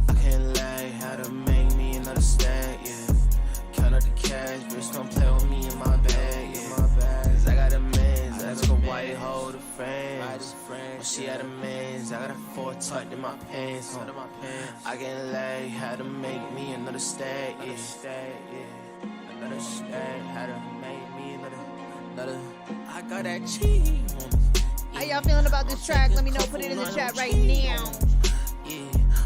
I can't lie, how to make me another stack, yeah. Count up the cash, bitch, don't play with me in my bag, yeah. Cause I got a mans, I just go white hold the friends. When she had a mans, I got a 4 tucked in my pants. I can't lie, how to make me another stack, yeah. Another stack, how to make me another. I got that cheese. How y'all feeling about this track? Let me know. Put it in the chat right now. Yeah,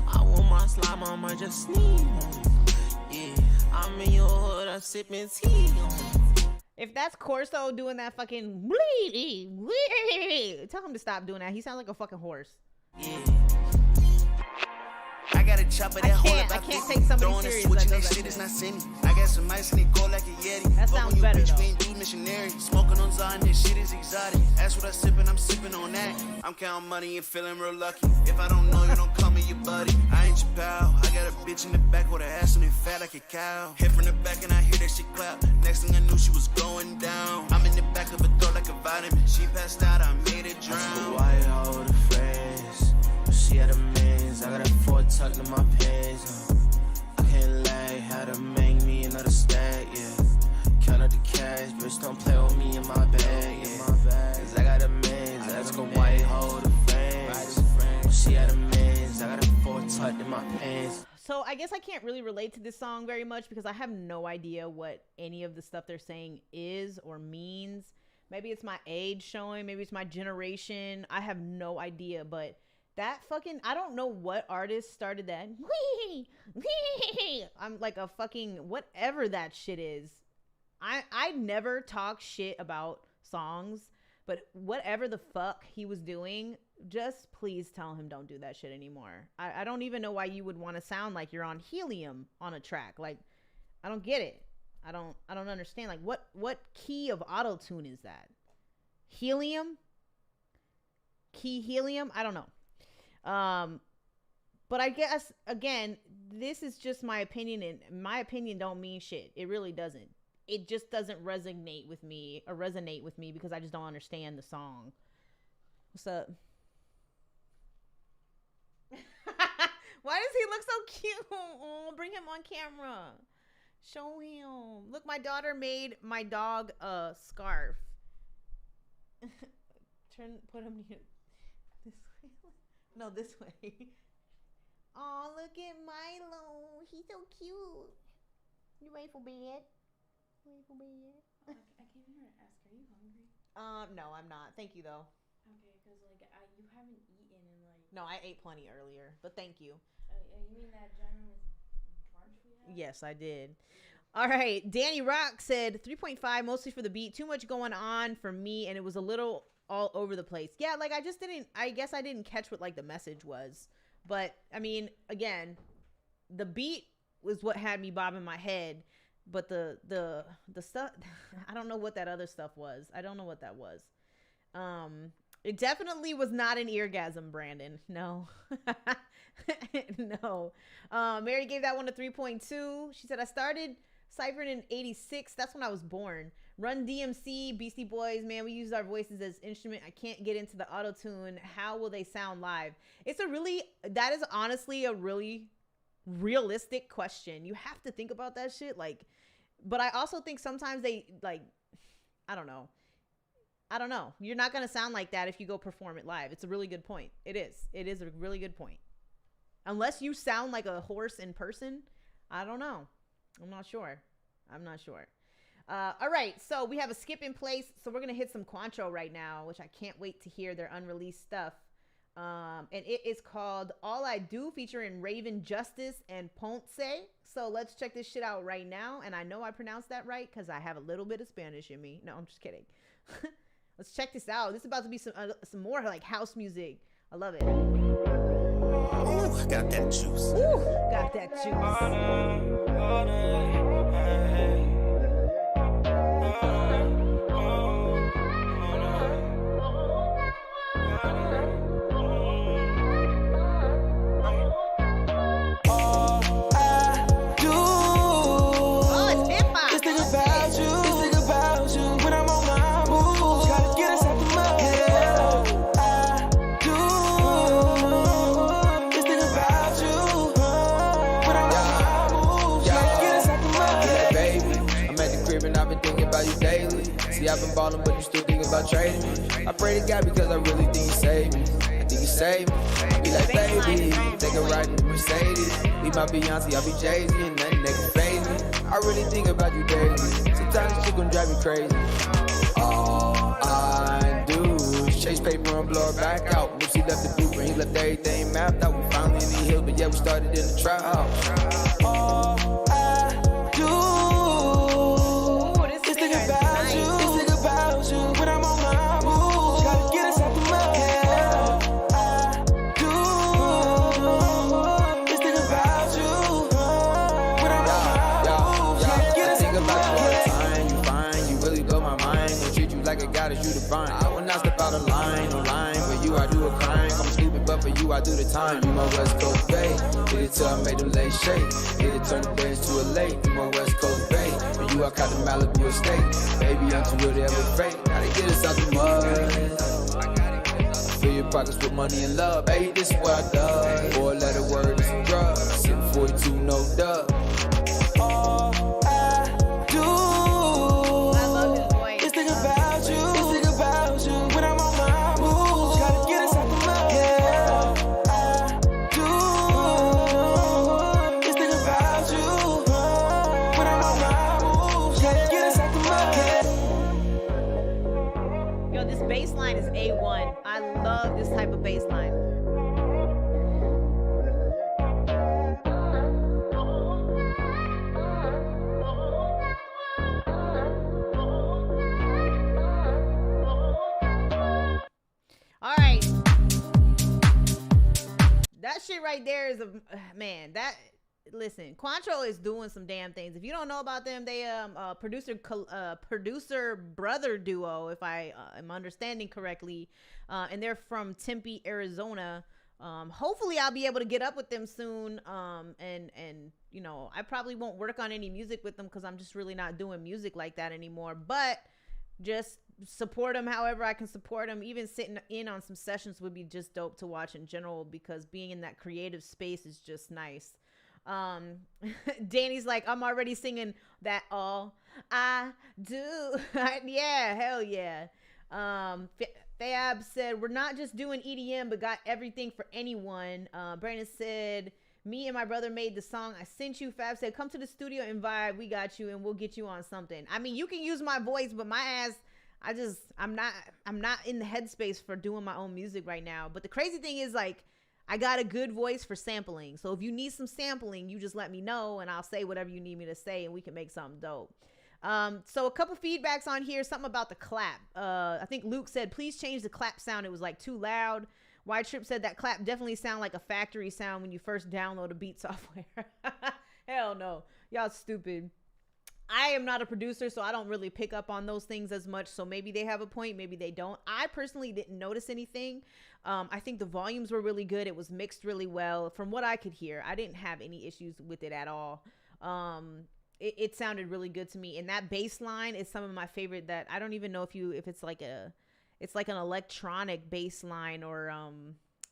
I want my slime, I might just sneeze on it. Yeah, I'm in your hood, I'm sipping tea on it. If that's Corso doing that fucking tell him to stop doing that. He sounds like a fucking horse. Yeah. I got a chopper that hold up. I can't take somebody serious. Switching that shit is not sinning. I got some ice and it go like a Yeti. That sounds better bitch, though. we ain't do missionary. Smoking on Zion, this shit is exotic. That's what I sipping, I'm sipping on that. I'm counting money and feeling real lucky. If I don't know you, don't call me your buddy. I ain't your pal. I got a bitch in the back with her ass on it fat like a cow. Hit from the back and I hear that shit clap. Next thing I knew, she was going down. I'm in the back of a door like a vitamin. She passed out, I made it drown. Why hold the phrase? She had a mans, I got a 4 tucked in my pants. I can't lie, had to make me another stack, yeah. Count up the cash, bitch, don't play with me in my bag, yeah. Cause I got a mans, ask her why hold the phrase. She had a mans, I got a 4 tucked in my pants. So I guess I can't really relate to this song very much because I have no idea what any of the stuff they're saying is or means. Maybe it's my age showing, maybe it's my generation. I have no idea, but that fucking, I don't know what artist started that. I'm like a fucking whatever that shit is. I never talk shit about songs, but whatever the fuck he was doing, just please tell him don't do that shit anymore. I don't even know why you would want to sound like you're on helium on a track. Like, I don't get it. I don't understand. Like, what key of auto-tune is that? Helium? Key helium? I don't know. But I guess, again, this is just my opinion, and my opinion don't mean shit. It really doesn't. It just doesn't resonate with me because I just don't understand the song. What's up? Why does he look so cute? Oh, bring him on camera. Show him. Look, my daughter made my dog a scarf. Put him here. This way. No, this way. Oh, look at Milo. He's so cute. You ready for bed? Ready for bed? I came here to ask, are you hungry? No, I'm not. Thank you, though. Okay, because, like, you haven't eaten in, like... No, I ate plenty earlier, but thank you. You mean that ginormous brunch we had? Yes, I did. All right. Danny Rock said 3.5, mostly for the beat. Too much going on for me, and it was a little all over the place. Yeah, like, I guess I didn't catch what, like, the message was. But, I mean, again, the beat was what had me bobbing my head. But the stuff, I don't know what that other stuff was. I don't know what that was. It definitely was not an Eargasm, Brandon. No. No. Mary gave that one a 3.2. She said, I started ciphering in 86. That's when I was born. Run DMC, Beastie Boys, man, we use our voices as instrument. I can't get into the auto-tune. How will they sound live? That is honestly a really realistic question. You have to think about that shit. Like, but I also think sometimes they, like, I don't know. You're not going to sound like that if you go perform it live. It's a really good point. It is a really good point. Unless you sound like a horse in person, I don't know. I'm not sure. All right, so we have a skip in place. So we're going to hit some Quancho right now, which I can't wait to hear their unreleased stuff. And it is called All I Do, featuring Raven Justice and Ponce. So let's check this shit out right now. And I know I pronounced that right because I have a little bit of Spanish in me. No, I'm just kidding. Let's check this out. This is about to be some more like house music. I love it. Ooh, got that juice. Ooh, got that juice. I've been ballin', but you still thinking about trading me. I pray to God because I really think you saved me. I think you saved me. Be like, baby, take a ride in the Mercedes. Leave my Beyonce, I'll be Jay-Z, and nothing that can phase me. I really think about you daily. Sometimes this shit gon' drive me crazy. All I do is chase paper and blow it back out. Nipsey left the blueprint, he left everything mapped out. We finally in the hills, but yeah, we started in the trap house. All I do is think about you. Think about you when I'm on my move. Gotta get us out the mud. All I do is think about you when I'm on my move. Gotta get us out the mud. All the time, you fine, you really blow my mind. They treat you like a goddess, you divine. I will not step out of line, no line. For you, I do a crime. I'm stupid, but for you, I do the time. You my West Coast Bay. Did it till I made them late shake. Did it turn the bench to a lake. You my West Coast Bay. For you, I caught the Malibu estate. Baby, I'm too real to ever fake. Gotta get us out the mud. Fill your pockets with money and love. Hey, this is what I do. 4-letter word is a drug. Sitting 42, no dub. All I do is think about you. Think about you when I'm on my move. Gotta get us out the mud. All I do is think about you when I'm on my move. Gotta get us out the mud. Yo, this bass line is A1. I love this type of bass line. All right. That shit right there is a man. That listen, Quancho is doing some damn things. If you don't know about them, they producer brother duo, if I am understanding correctly, and they're from Tempe, Arizona. Hopefully I'll be able to get up with them soon. And you know, I probably won't work on any music with them because I'm just really not doing music like that anymore. But just support them however I can support them. Even sitting in on some sessions would be just dope to watch in general, because being in that creative space is just nice. Danny's like, I'm already singing that all I do. Yeah, hell yeah. Fab said, we're not just doing EDM, but got everything for anyone. Brandon said, me and my brother made the song. I sent you. Fab said, come to the studio and vibe. We got you and we'll get you on something. I mean, you can use my voice, but my ass, I'm not in the headspace for doing my own music right now. But the crazy thing is, like, I got a good voice for sampling. So if you need some sampling, you just let me know and I'll say whatever you need me to say and we can make something dope. So a couple feedbacks on here, something about the clap. I think Luke said, please change the clap sound. It was like too loud. White Trip said that clap definitely sound like a factory sound when you first download a beat software. Hell no. Y'all stupid. I am not a producer, so I don't really pick up on those things as much. So maybe they have a point, maybe they don't. I personally didn't notice anything. I think the volumes were really good. It was mixed really well. From what I could hear, I didn't have any issues with it at all. It sounded really good to me. And that bass line is some of my favorite. That I don't even know if it's like an electronic bass line, or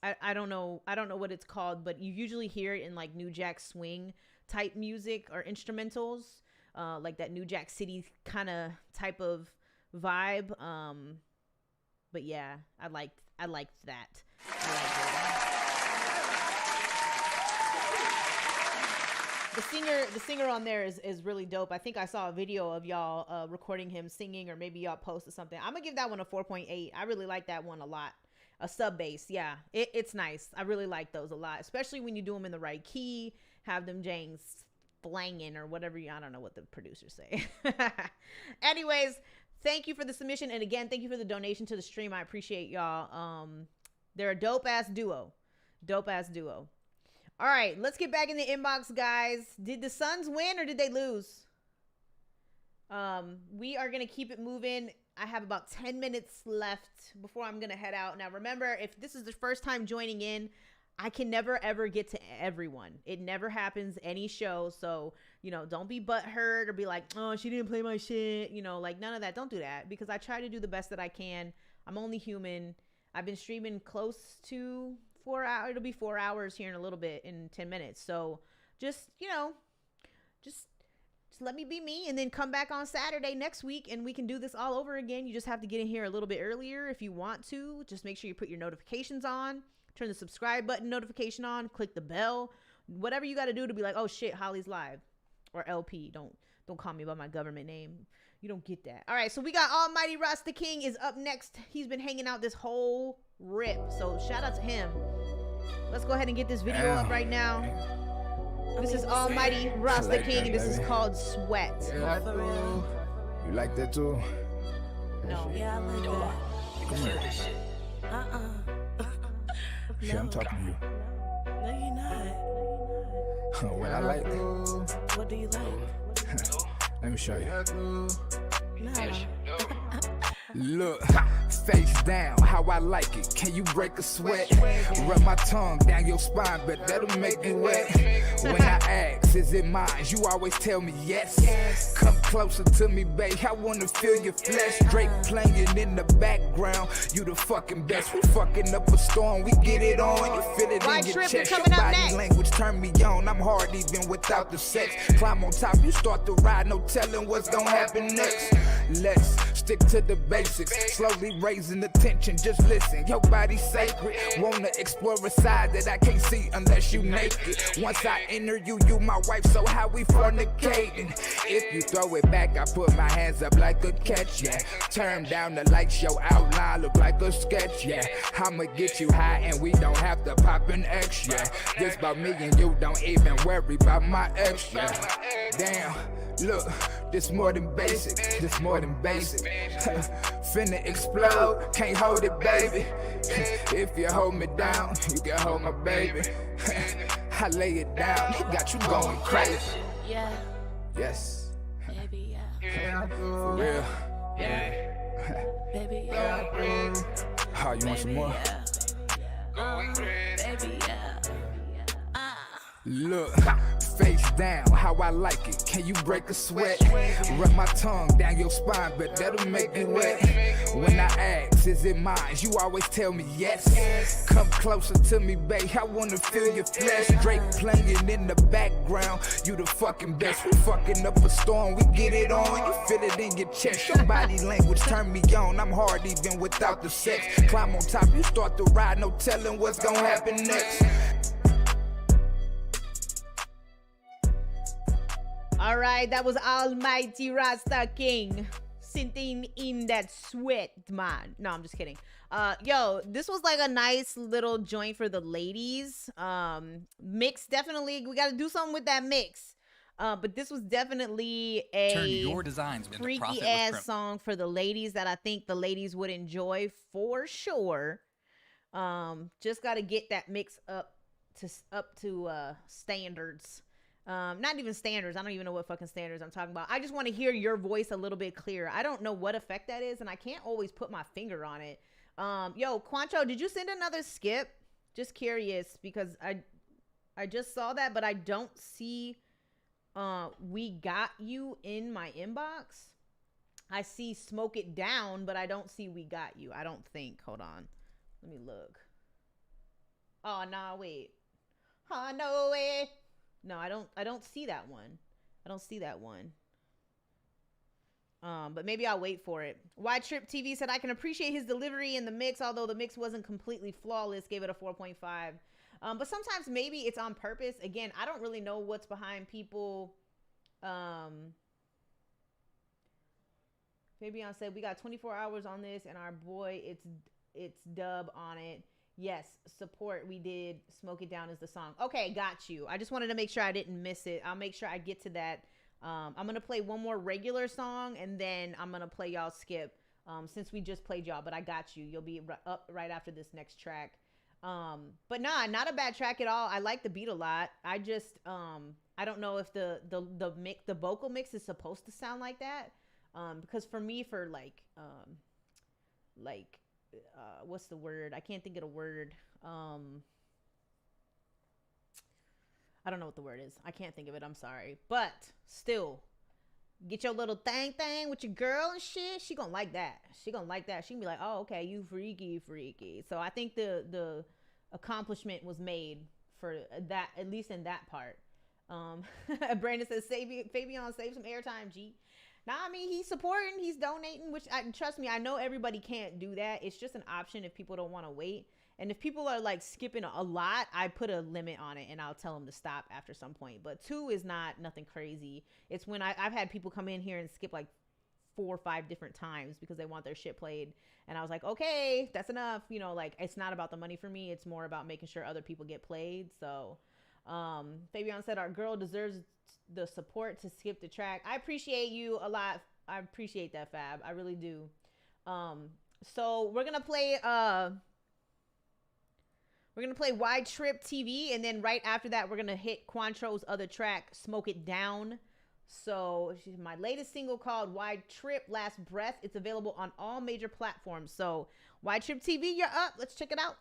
I don't know what it's called, but you usually hear it in like New Jack Swing type music or instrumentals. Like that New Jack City kind of type of vibe. But yeah, I liked that. The singer on there is really dope. I think I saw a video of y'all recording him singing, or maybe y'all posted something. I'm gonna give that one a 4.8. I really like that one a lot. A sub bass, yeah, it's nice. I really like those a lot, especially when you do them in the right key. Have them jangs flanging or whatever. I don't know what the producers say. Anyways, thank you for the submission, and again, thank you for the donation to the stream. I appreciate y'all. They're a dope ass duo. All right, let's get back in the inbox, guys. Did the Suns win or did they lose? We are gonna keep it moving. I have about 10 minutes left before I'm gonna head out. Now remember, if this is the first time joining in, I can never ever get to everyone. It never happens any show. So, you know, don't be butthurt or be like, oh, she didn't play my shit. You know, like none of that. Don't do that, because I try to do the best that I can. I'm only human. I've been streaming close to 4 hours. It'll be 4 hours here in a little bit, in 10 minutes. So just, you know, just let me be me, and then come back on Saturday next week and we can do this all over again. You just have to get in here a little bit earlier if you want to. Just make sure you put your notifications on. Turn the subscribe button notification on, click the bell, whatever you got to do to be like, oh shit, Holly's live, or LP. Don't call me by my government name. You don't get that. All right, so we got Almighty Rasta King is up next. He's been hanging out this whole rip, so shout out to him. Let's go ahead and get this video up right now. This is Almighty Rasta King, and this is called Sweat. You like that too? No. Yeah, I like that. Come here. Shit, I'm talking to you. No, you're not. What I like? What do you like? Let me show you. No. Look, face down, how I like it. Can you break a sweat? Rub my tongue down your spine, but that'll make you wet. When I ask, is it mine? You always tell me yes. Come closer to me, babe. I wanna feel your flesh. Drake playing in the background. You the fucking best. We fucking up a storm. We get it on. You feel it in your chest. Your body language turn me on. I'm hard even without the sex. Climb on top, you start to ride. No telling what's gonna happen next. Let's stick to the basics. Slowly raising the tension. Just listen. Your body's sacred. Wanna explore a side that I can't see unless you naked. Once I enter you, you my wife. So how we fornicating? If you throw it back, I put my hands up like a catch, yeah. Turn down the lights, your outline look like a sketch, yeah. I'ma get you high and we don't have to pop an X, yeah. This about me and you, don't even worry about my ex, yeah. Damn, look, this more than basic, this more than basic. Finna explode, can't hold it, baby. If you hold me down, you can hold my baby. I lay it down, it got you going crazy. Yeah. Yes. Baby, yeah. For real. Yeah. Baby, yeah. Oh, you want some more? Baby, yeah. Look, face down, how I like it. Can you break a sweat? Rub my tongue down your spine, but that'll make you wet. When I ask, is it mine? You always tell me yes. Come closer to me, babe. I wanna feel your flesh. Drake playing in the background. You the fucking best. We fucking up a storm. We get it on. You feel it in your chest. Your body language turn me on. I'm hard even without the sex. Climb on top, you start to ride. No telling what's gonna happen next. All right, that was Almighty Rasta King sitting in that sweat, man. No, I'm just kidding. Yo, this was like a nice little joint for the ladies. Mix, definitely. We got to do something with that mix. But this was definitely a Turn your designs into freaky ass song for the ladies that I think the ladies would enjoy for sure. Just got to get that mix up to standards. Not even standards. I don't even know what fucking standards I'm talking about. I just want to hear your voice a little bit clearer. I don't know what effect that is, and I can't always put my finger on it. Yo, Quancho, did you send another skip? Just curious, because I just saw that, but I don't see We Got You in my inbox. I see Smoke It Down, but I don't see We Got You. I don't think. Hold on. Let me look. Oh, no, wait. Oh, no, wait. No, I don't see that one. I don't see that one. But maybe I'll wait for it. Why Trip TV said I can appreciate his delivery in the mix, although the mix wasn't completely flawless. Gave it a 4.5. But sometimes maybe it's on purpose. Again, I don't really know what's behind people. Fabian said we got 24 hours on this, and our boy, it's dub on it. Yes, support. We did. Smoke It Down is the song. Okay, got you. I just wanted to make sure I didn't miss it. I'll make sure I get to that. I'm going to play one more regular song, and then I'm going to play y'all skip since we just played y'all. But I got you. You'll be up right after this next track. But nah, not a bad track at all. I like the beat a lot. I just, I don't know if the vocal mix is supposed to sound like that. Because for me, for like, what's the word? I can't think of the word. I don't know what the word is. I can't think of it. I'm sorry. But still, get your little thing with your girl and shit. She gonna like that. She gonna like that. She can be like, oh, okay, you freaky. So I think the accomplishment was made for that, at least in that part. Brandon says, Fabian, save some airtime, G. Now, I mean, he's supporting, he's donating, which, trust me, I know everybody can't do that. It's just an option if people don't want to wait. And if people are, like, skipping a lot, I put a limit on it, and I'll tell them to stop after some point. But 2 is not nothing crazy. It's when I've had people come in here and skip, like, 4 or 5 different times because they want their shit played. And I was like, okay, that's enough. You know, like, it's not about the money for me. It's more about making sure other people get played. So Fabian said, our girl deserves the support to skip the track. I appreciate you a lot. I appreciate that, Fab. I really do. So we're gonna play Wide Trip TV, and then right after that we're gonna hit Quantro's other track, Smoke It Down. So my latest single called Wide Trip, Last Breath. It's available on all major platforms. So Wide Trip TV, you're up. Let's check it out.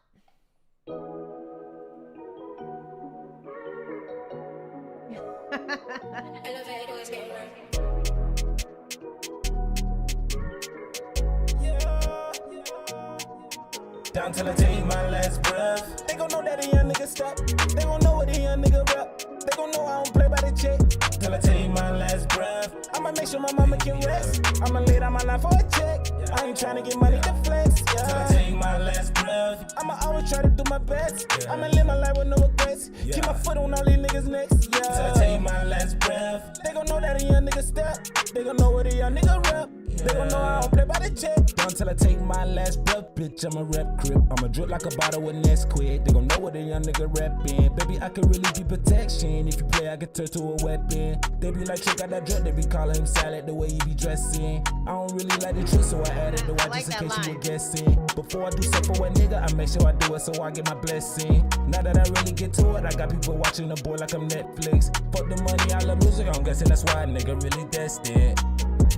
Down till I take my last breath. They gon' know that a young nigga step. They gon' know what a young nigga rep. They gon' know I don't play by the check. Till I take my last breath. I'ma make sure my mama can rest. I'ma lay down my life for a check. I ain't tryna get money to flex. Yeah. Till I take my last breath. I'ma always try to do my best. Yeah. I'ma live my life with no regrets. Yeah. Keep my foot on all these niggas' necks. Yeah. Till I take my last breath. They gon' know that a young nigga step. They gon' know what a young nigga rep. They gon' know I don't play by the check. Down till I take my last breath, bitch. I'm a rep crip. I'ma drip like a bottle with Nesquik. They gon' know what a young nigga reppin'. Baby, I can really be protection. If you play, I can turn to a weapon. They be like, check out that drip. They be calling him salad the way he be dressing. I don't really like the truth, so I added the white just in case you were guessing. Before I do something for a nigga, I make sure I do it so I get my blessing. Now that I really get to it, I got people watching the boy like I'm Netflix. Fuck the money, I love music. I'm guessing that's why a nigga really destined.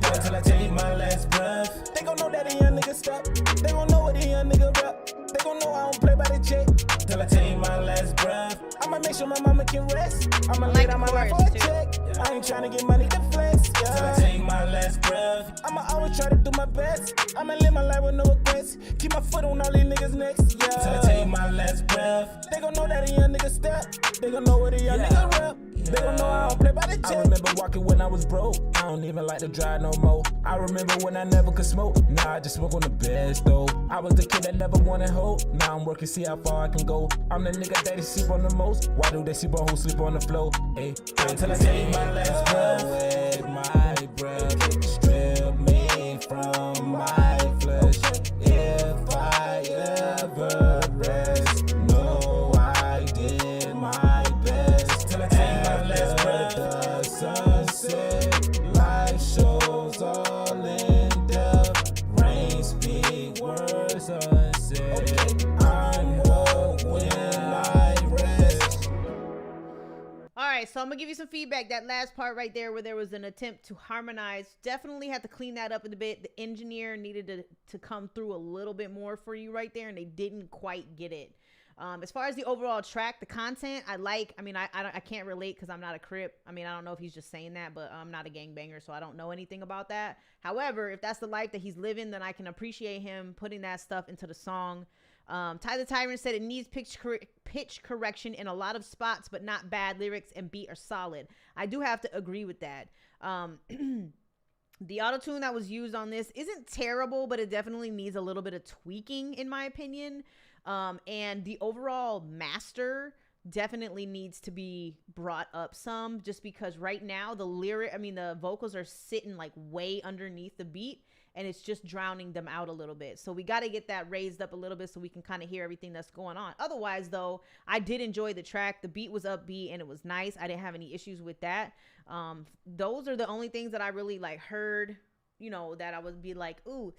Down till I take my last breath. They gon' know that a young nigga step. They gon' know what a young nigga rep. They gon' know I don't play by the check. Till I take my last breath. I'ma make sure my mama can rest. I'ma lay down my life for a check. I ain't tryna get money to flex. Yeah. Till I take my last breath. I'ma always try to do my best. I'ma live my life with no regrets. Keep my foot on all these niggas' necks. Yeah. Till I take my last breath. They gon' know that a young nigga step. They gon' know what a young nigga rep. They gon' know I don't play by the check. I remember walking when I was broke. I don't even like to drive no more. I remember when I never could smoke. Now I just smoke on the best though. I was the kid that never wanted hope. Now I'm working, see how far I can go. I'm the nigga that they sleep on the most. Why do they sleep on who sleep on the floor? Hey, until I take my last breath. With my breath, strip me from my flesh. If I ever rest, no, I did my best. Till I take my last breath. The sunset, life shows all in depth. Rain speak words unsaid. I'm woke when I rest. All right, so I'm gonna give you some feedback. That last part right there where there was an attempt to harmonize, definitely had to clean that up a bit. The engineer needed to come through a little bit more for you right there, and they didn't quite get it. As far as the overall track, the content, I can't relate because I'm not a Crip. I mean, I don't know if he's just saying that, but I'm not a gangbanger, so I don't know anything about that. However, if that's the life that he's living, then I can appreciate him putting that stuff into the song. Ty the Tyrant said it needs pitch correction in a lot of spots, but not bad. Lyrics and beat are solid. I do have to agree with that. The auto-tune that was used on this isn't terrible, but it definitely needs a little bit of tweaking, in my opinion. And the overall master definitely needs to be brought up some, just because right now the vocals are sitting like way underneath the beat, and it's just drowning them out a little bit. So we got to get that raised up a little bit so we can kind of hear everything that's going on. Otherwise, though, I did enjoy the track. The beat was upbeat and it was nice. I didn't have any issues with that. Those are the only things that I really heard, that I would be like, ooh,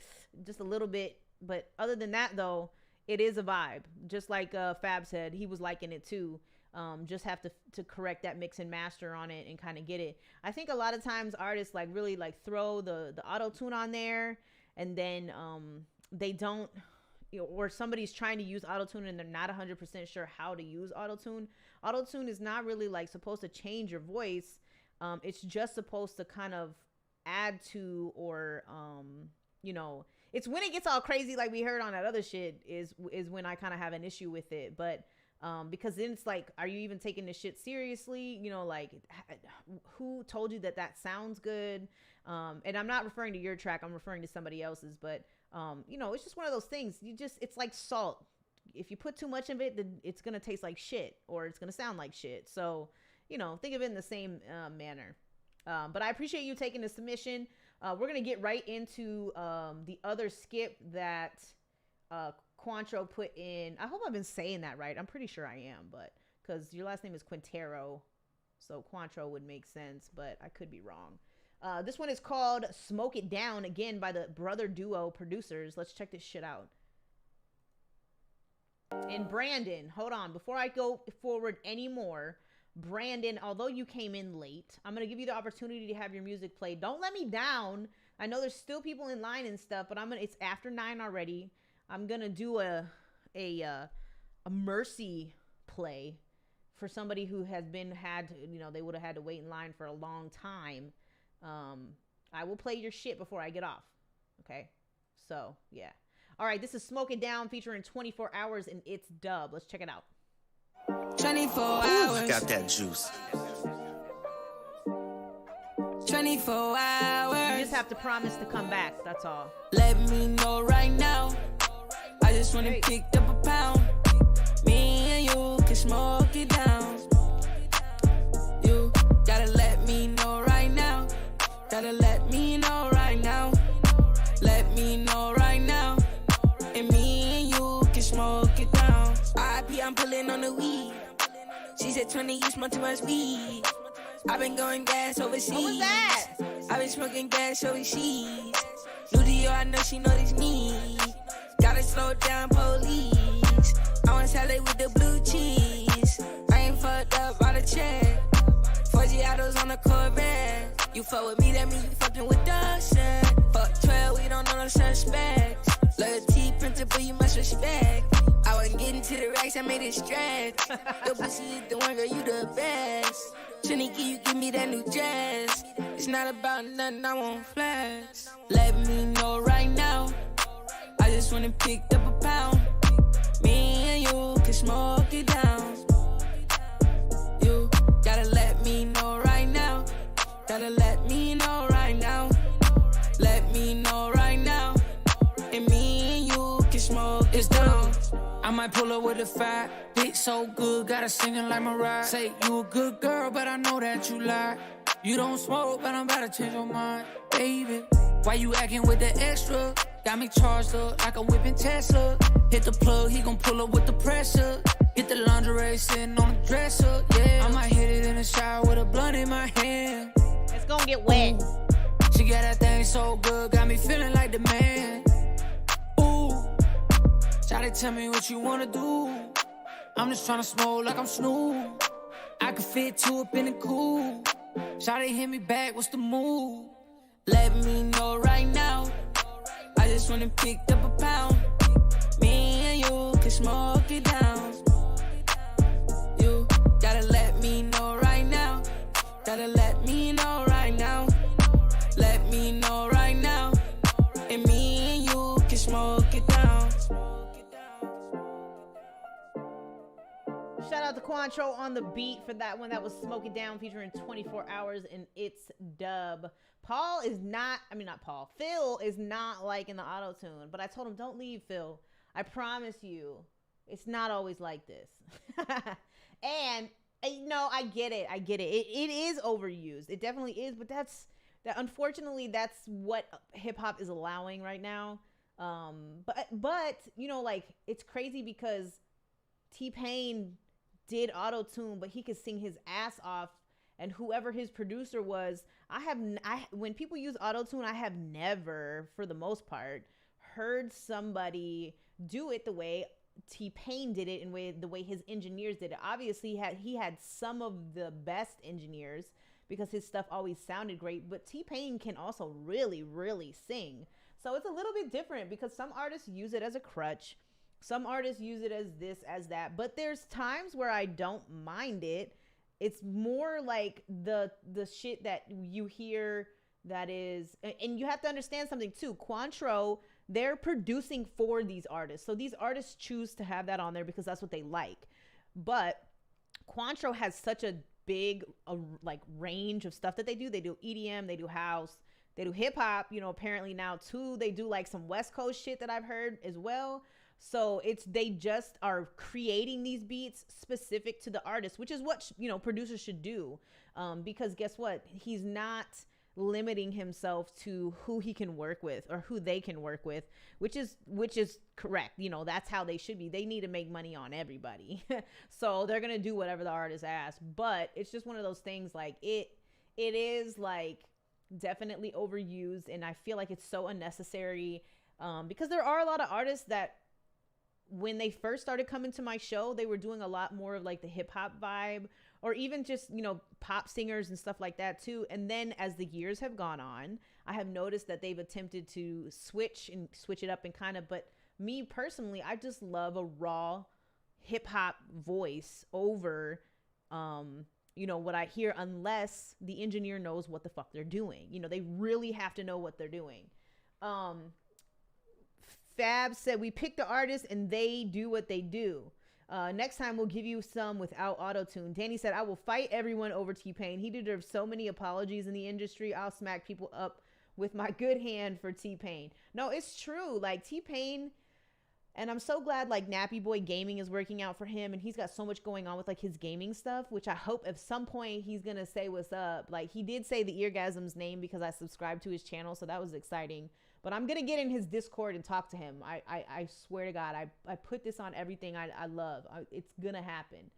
just a little bit. But other than that, though, it is a vibe. Just like Fab said, he was liking it too. Just have to correct that mix and master on it and kind of get it. I think a lot of times artists really throw the auto-tune on there, and then they don't, or somebody's trying to use auto-tune and they're not 100% sure how to use auto-tune. Auto-tune is not really supposed to change your voice. It's just supposed to kind of add to, or it's when it gets all crazy like we heard on that other shit is when I kind of have an issue with it. But because then it's are you even taking this shit seriously? Who told you that sounds good? And I'm not referring to your track, I'm referring to somebody else's. But it's just one of those things. It's like salt. If you put too much of it, then it's gonna taste like shit, or it's gonna sound like shit. So think of it in the same manner. But I appreciate you taking the submission. We're going to get right into the other skip that Quantro put in. I hope I've been saying that right. I'm pretty sure I am, but because your last name is Quintero, so Quantro would make sense, but I could be wrong. This one is called Smoke It Down, again, by the brother duo producers. Let's check this shit out. And Brandon, hold on. Before I go forward anymore, Brandon, although you came in late, I'm going to give you the opportunity to have your music played. Don't let me down. I know there's still people in line and stuff, but it's after 9 already. I'm going to do a mercy play for somebody who has they would have had to wait in line for a long time. I will play your shit before I get off. Okay? So, yeah. All right, this is Smoke It Down featuring 24 Hours and It's Dub. Let's check it out. 24 hours. Got that juice. 24 hours. You just have to promise to come back. That's all. Let me know right now. I just wanna pick up a pound. Me and you can smoke it down. You gotta let me know right now. Gotta let me know right now. Let me know right now. And me and you can smoke it down. RIP, I'm pulling on the weed. She said 20, you smoke too much weed. I've been going gas overseas. What was that? I've been smoking gas overseas. New to you, I know she noticed me. Gotta slow down, police. I want salad with the blue cheese. I ain't fucked up out of check. 4G autos on the Corvette. You fuck with me, that mean you fucking with us. Fuck 12, we don't know no suspects. Loyalty principle, you must respect. I wasn't getting to the racks, I made it stretch. Your pussy is the one, girl, you the best. Trinity, you give me that new dress. It's not about nothing, I won't flex. Let me know right now. I just wanna pick up a pound. Me and you can smoke it down. You gotta let me know right now. Gotta let me know right now. Let me know right now. And me and you can smoke it down. I might pull up with a fat dick so good, gotta sing it like Mariah. Say you a good girl, but I know that you lie. You don't smoke, but I'm about to change your mind, baby. Why you acting with the extra? Got me charged up like a whipping Tesla. Hit the plug, he gon' pull up with the pressure. Get the lingerie sitting on the dresser, yeah. I might hit it in the shower with a blunt in my hand. It's gonna get wet. Ooh. She got that thing so good, got me feeling like the man. Ooh, try to tell me what you wanna do. I'm just tryna smoke like I'm Snoop. I can fit two up in the cool. Shawty hit me back, what's the move? Let me know right now. I just wanna pick up a pound. Me and you can smoke it down. You gotta let me know right now. Gotta let me know right now. Let me know right now. And me and you can smoke it down. Shout out to Quantro on the beat for that one. That was Smoke It Down featuring 24 Hours and It's Dub. Phil is not liking the auto-tune, but I told him, don't leave, Phil. I promise you, it's not always like this. And, no, I get it. It is overused. It definitely is, but unfortunately, that's what hip-hop is allowing right now. But it's crazy because T-Pain did auto-tune, but he could sing his ass off, and whoever his producer was, when people use auto-tune, I have never, for the most part, heard somebody do it the way T-Pain did it and the way his engineers did it. Obviously, he had some of the best engineers because his stuff always sounded great, but T-Pain can also really, really sing. So it's a little bit different because some artists use it as a crutch. Some artists use it as this, as that, but there's times where I don't mind it. It's more like the shit that you hear that is, and you have to understand something too. Quantro, they're producing for these artists. So these artists choose to have that on there because that's what they like. But Quantro has such a big range of stuff that they do. They do EDM, they do house, they do hip hop, apparently now too. They do like some West Coast shit that I've heard as well. So they just are creating these beats specific to the artist, which is what, producers should do. Because guess what? He's not limiting himself to who he can work with or who they can work with, which is correct. You know, that's how they should be. They need to make money on everybody. So they're going to do whatever the artist asks. But it's just one of those things, like it is like definitely overused, and I feel like it's so unnecessary, because there are a lot of artists that when they first started coming to my show, they were doing a lot more of like the hip hop vibe, or even just, you know, pop singers and stuff like that too. And then as the years have gone on, I have noticed that they've attempted to switch it up and kind of, but me personally, I just love a raw hip hop voice over, you know, what I hear, unless the engineer knows what the fuck they're doing. You know, they really have to know what they're doing. Fab said, we pick the artist and they do what they do. Next time we'll give you some without auto-tune. Danny said, I will fight everyone over T-Pain. He deserves so many apologies in the industry. I'll smack people up with my good hand for T-Pain. No, it's true. Like T-Pain, and I'm so glad like Nappy Boy Gaming is working out for him, and he's got so much going on with like his gaming stuff, which I hope at some point he's gonna say what's up. Like he did say the Eargasm's name because I subscribed to his channel, so that was exciting. But I'm gonna get in his Discord and talk to him. I swear to God, I put this on everything I love. It's gonna happen,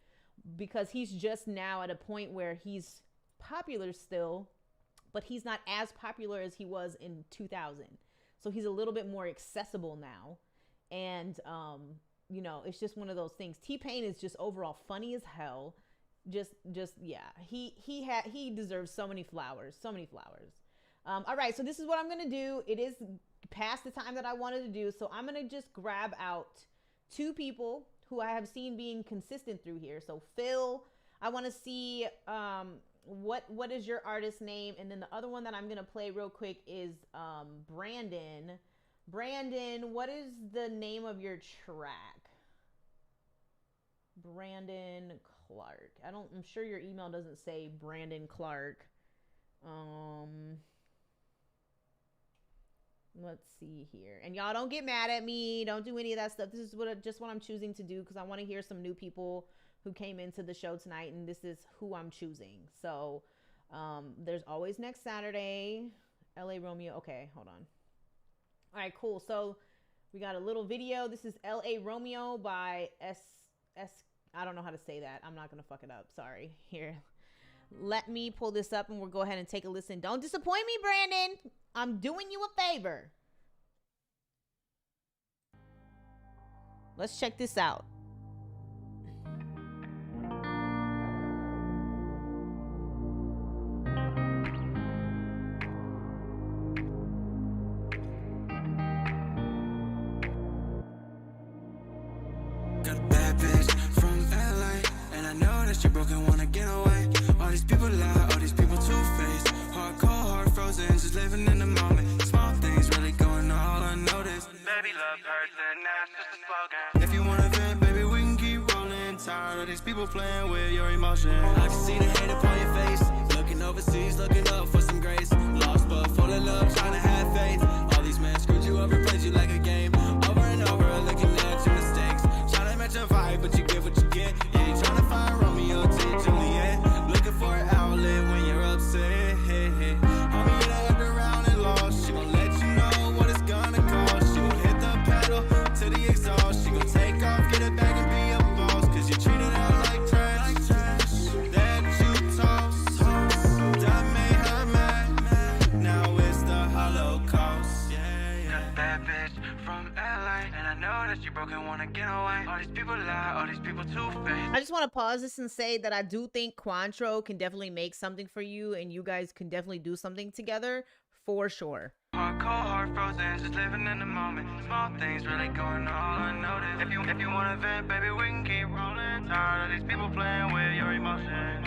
because he's just now at a point where he's popular still, but he's not as popular as he was in 2000. So he's a little bit more accessible now. And, you know, it's just one of those things. T-Pain is just overall funny as hell. Just, yeah, he deserves so many flowers, all right. So this is what I'm going to do. It is past the time that I wanted to do. So I'm going to just grab out two people who I have seen being consistent through here. So Phil, I want to see, what is your artist name? And then the other one that I'm going to play real quick is, Brandon, what is the name of your track? Brandon Clark. I'm sure your email doesn't say Brandon Clark. Let's see here. And y'all don't get mad at me. Don't do any of that stuff. This is what I'm choosing to do, because I want to hear some new people who came into the show tonight, and this is who I'm choosing. So, there's always next Saturday. LA Romeo. Okay, hold on. All right, cool. So we got a little video. This is L.A. Romeo by S. I don't know how to say that. I'm not going to fuck it up. Sorry. Here. Let me pull this up and we'll go ahead and take a listen. Don't disappoint me, Brandon. I'm doing you a favor. Let's check this out. You're broken, wanna get away. All these people lie, all these people two-faced. Hard, cold, hard, frozen, just living in the moment. Small things really going all unnoticed. Baby, love hurts, and that's just a slogan. If you wanna vent, baby, we can keep rolling. Tired of these people playing with your emotions. I can see the hate upon your face. Looking overseas, looking up for some grace. Lost but full of love, trying to have faith. All these men screwed you over, played you like a game. Over and over, looking at your mistakes. Trying to match your vibe, but you get what you get. Yeah, you trying to find Romeo to Juliet. Looking for an outlet when you're upset. Homie, you done looked around and lost. She gon' let you know what it's gonna cost. She gon' hit the pedal to the exhaust. She gon' take off, get it back and be a boss. Cause you treated her like trash. That you toss. That made her mad. Now it's the Holocaust. Got that bitch from LA. And I know that you broken, wanna get away. All these people lie, all these people two-faced. I just want to pause this and say that I do think Cointreau can definitely make something for you, and you guys can definitely do something together for sure. Hard, cold, hard, frozen, just living in the moment. Small things really going all unnoticed. If you wanna vent, baby, we can keep rolling. Tired of these people playing with your emotions.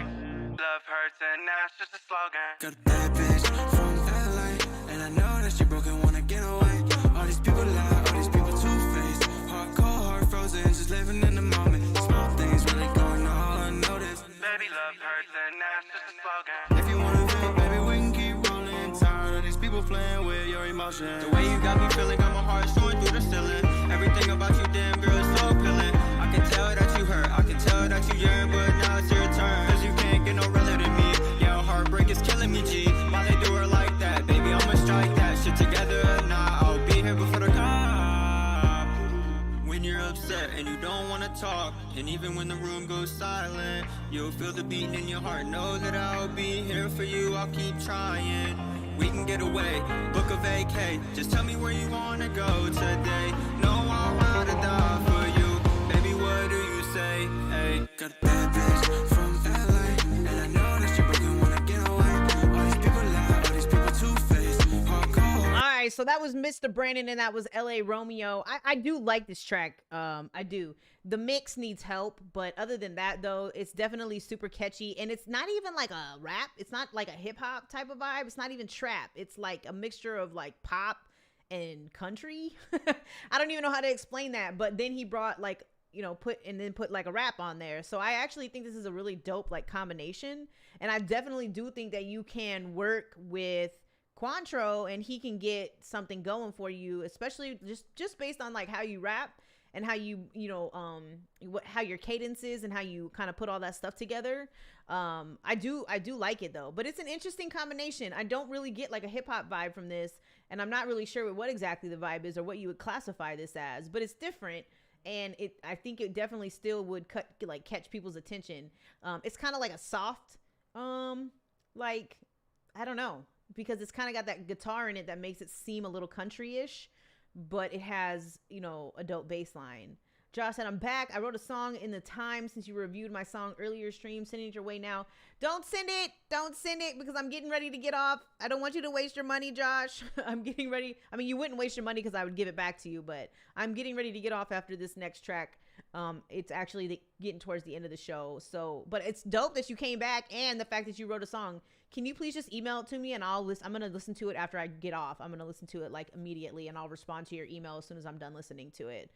Love hurts, and that's just a slogan. Got a bad bitch from LA, and I know that you broken, wanna get away. All these people lie, all these people two-faced. Hard, cold, hard, frozen, just living in the moment. Small things really going all unnoticed. Baby, love hurts, and that's just a slogan. If you wanna vent, baby, we can keep rolling. Tired of these people playing with your emotions. The way you got me feeling, got my heart soaring through the ceiling. Everything about you, damn girl, is so appealing. I can tell that you hurt, I can tell that you yearn, but now it's your turn. Cause you can't get no realer than me. Yeah, heartbreak is killing me, G. Why they do her like talk. And even when the room goes silent, you'll feel the beat in your heart. Know that I'll be here for you, I'll keep trying. We can get away, book a vacay. Just tell me where you wanna go today. No, I'll ride or die for you. Baby, what do you say? Hey, got a bad bitch from LA, and I know that you're broken, wanna get away. All these people lie, all these people two-faced, hardcore. All right, so that was Mr. Brandon, and that was LA Romeo. I do like this track. I do. The mix needs help, but other than that, though, it's definitely super catchy, and it's not even like a rap. It's not like a hip-hop type of vibe. It's not even trap. It's like a mixture of like pop and country. I don't even know how to explain that, but then he brought like, you know, put like a rap on there. So I actually think this is a really dope like combination, and I definitely do think that you can work with Quantro and he can get something going for you, especially just based on like how you rap and how you how your cadence is and how you kind of put all that stuff together. I do like it though, but it's an interesting combination. I don't really get like a hip hop vibe from this, and I'm not really sure what exactly the vibe is or what you would classify this as, but it's different. And I think it definitely still would catch people's attention. It's kind of like a soft, like, I don't know, because it's kind of got that guitar in it that makes it seem a little country-ish, but it has, you know, a dope bass line. Josh said, I'm back. I wrote a song in the time since you reviewed my song earlier stream. Sending it your way now. Don't send it. Don't send it because I'm getting ready to get off. I don't want you to waste your money, Josh. I'm getting ready. I mean, you wouldn't waste your money because I would give it back to you, but I'm getting ready to get off after this next track. It's actually getting towards the end of the show. So, but it's dope that you came back and the fact that you wrote a song. Can you please just email it to me and I'm going to listen to it after I get off. I'm going to listen to it like immediately and I'll respond to your email as soon as I'm done listening to it.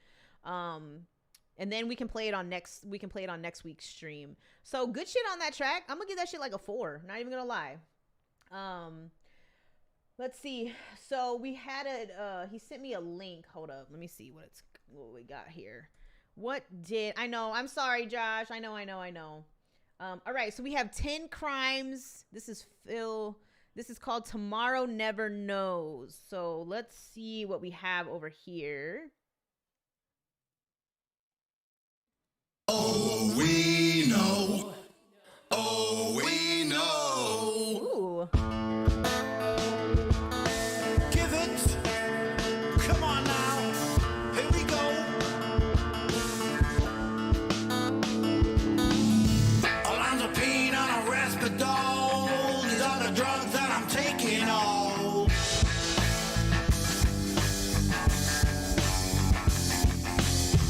And then we can play it on next week's stream. So good shit on that track. I'm gonna give that shit like a 4. Not even gonna lie. Let's see. So we had he sent me a link. Hold up. Let me see what we got here. I know. I'm sorry, Josh. I know. All right. So we have 10 crimes. This is Phil. This is called Tomorrow Never Knows. So let's see what we have over here. Oh, we know. Oh, we know. Ooh. Give it. Come on now. Here we go. Olanzapine on a Risperdal. These are the drugs that I'm taking all.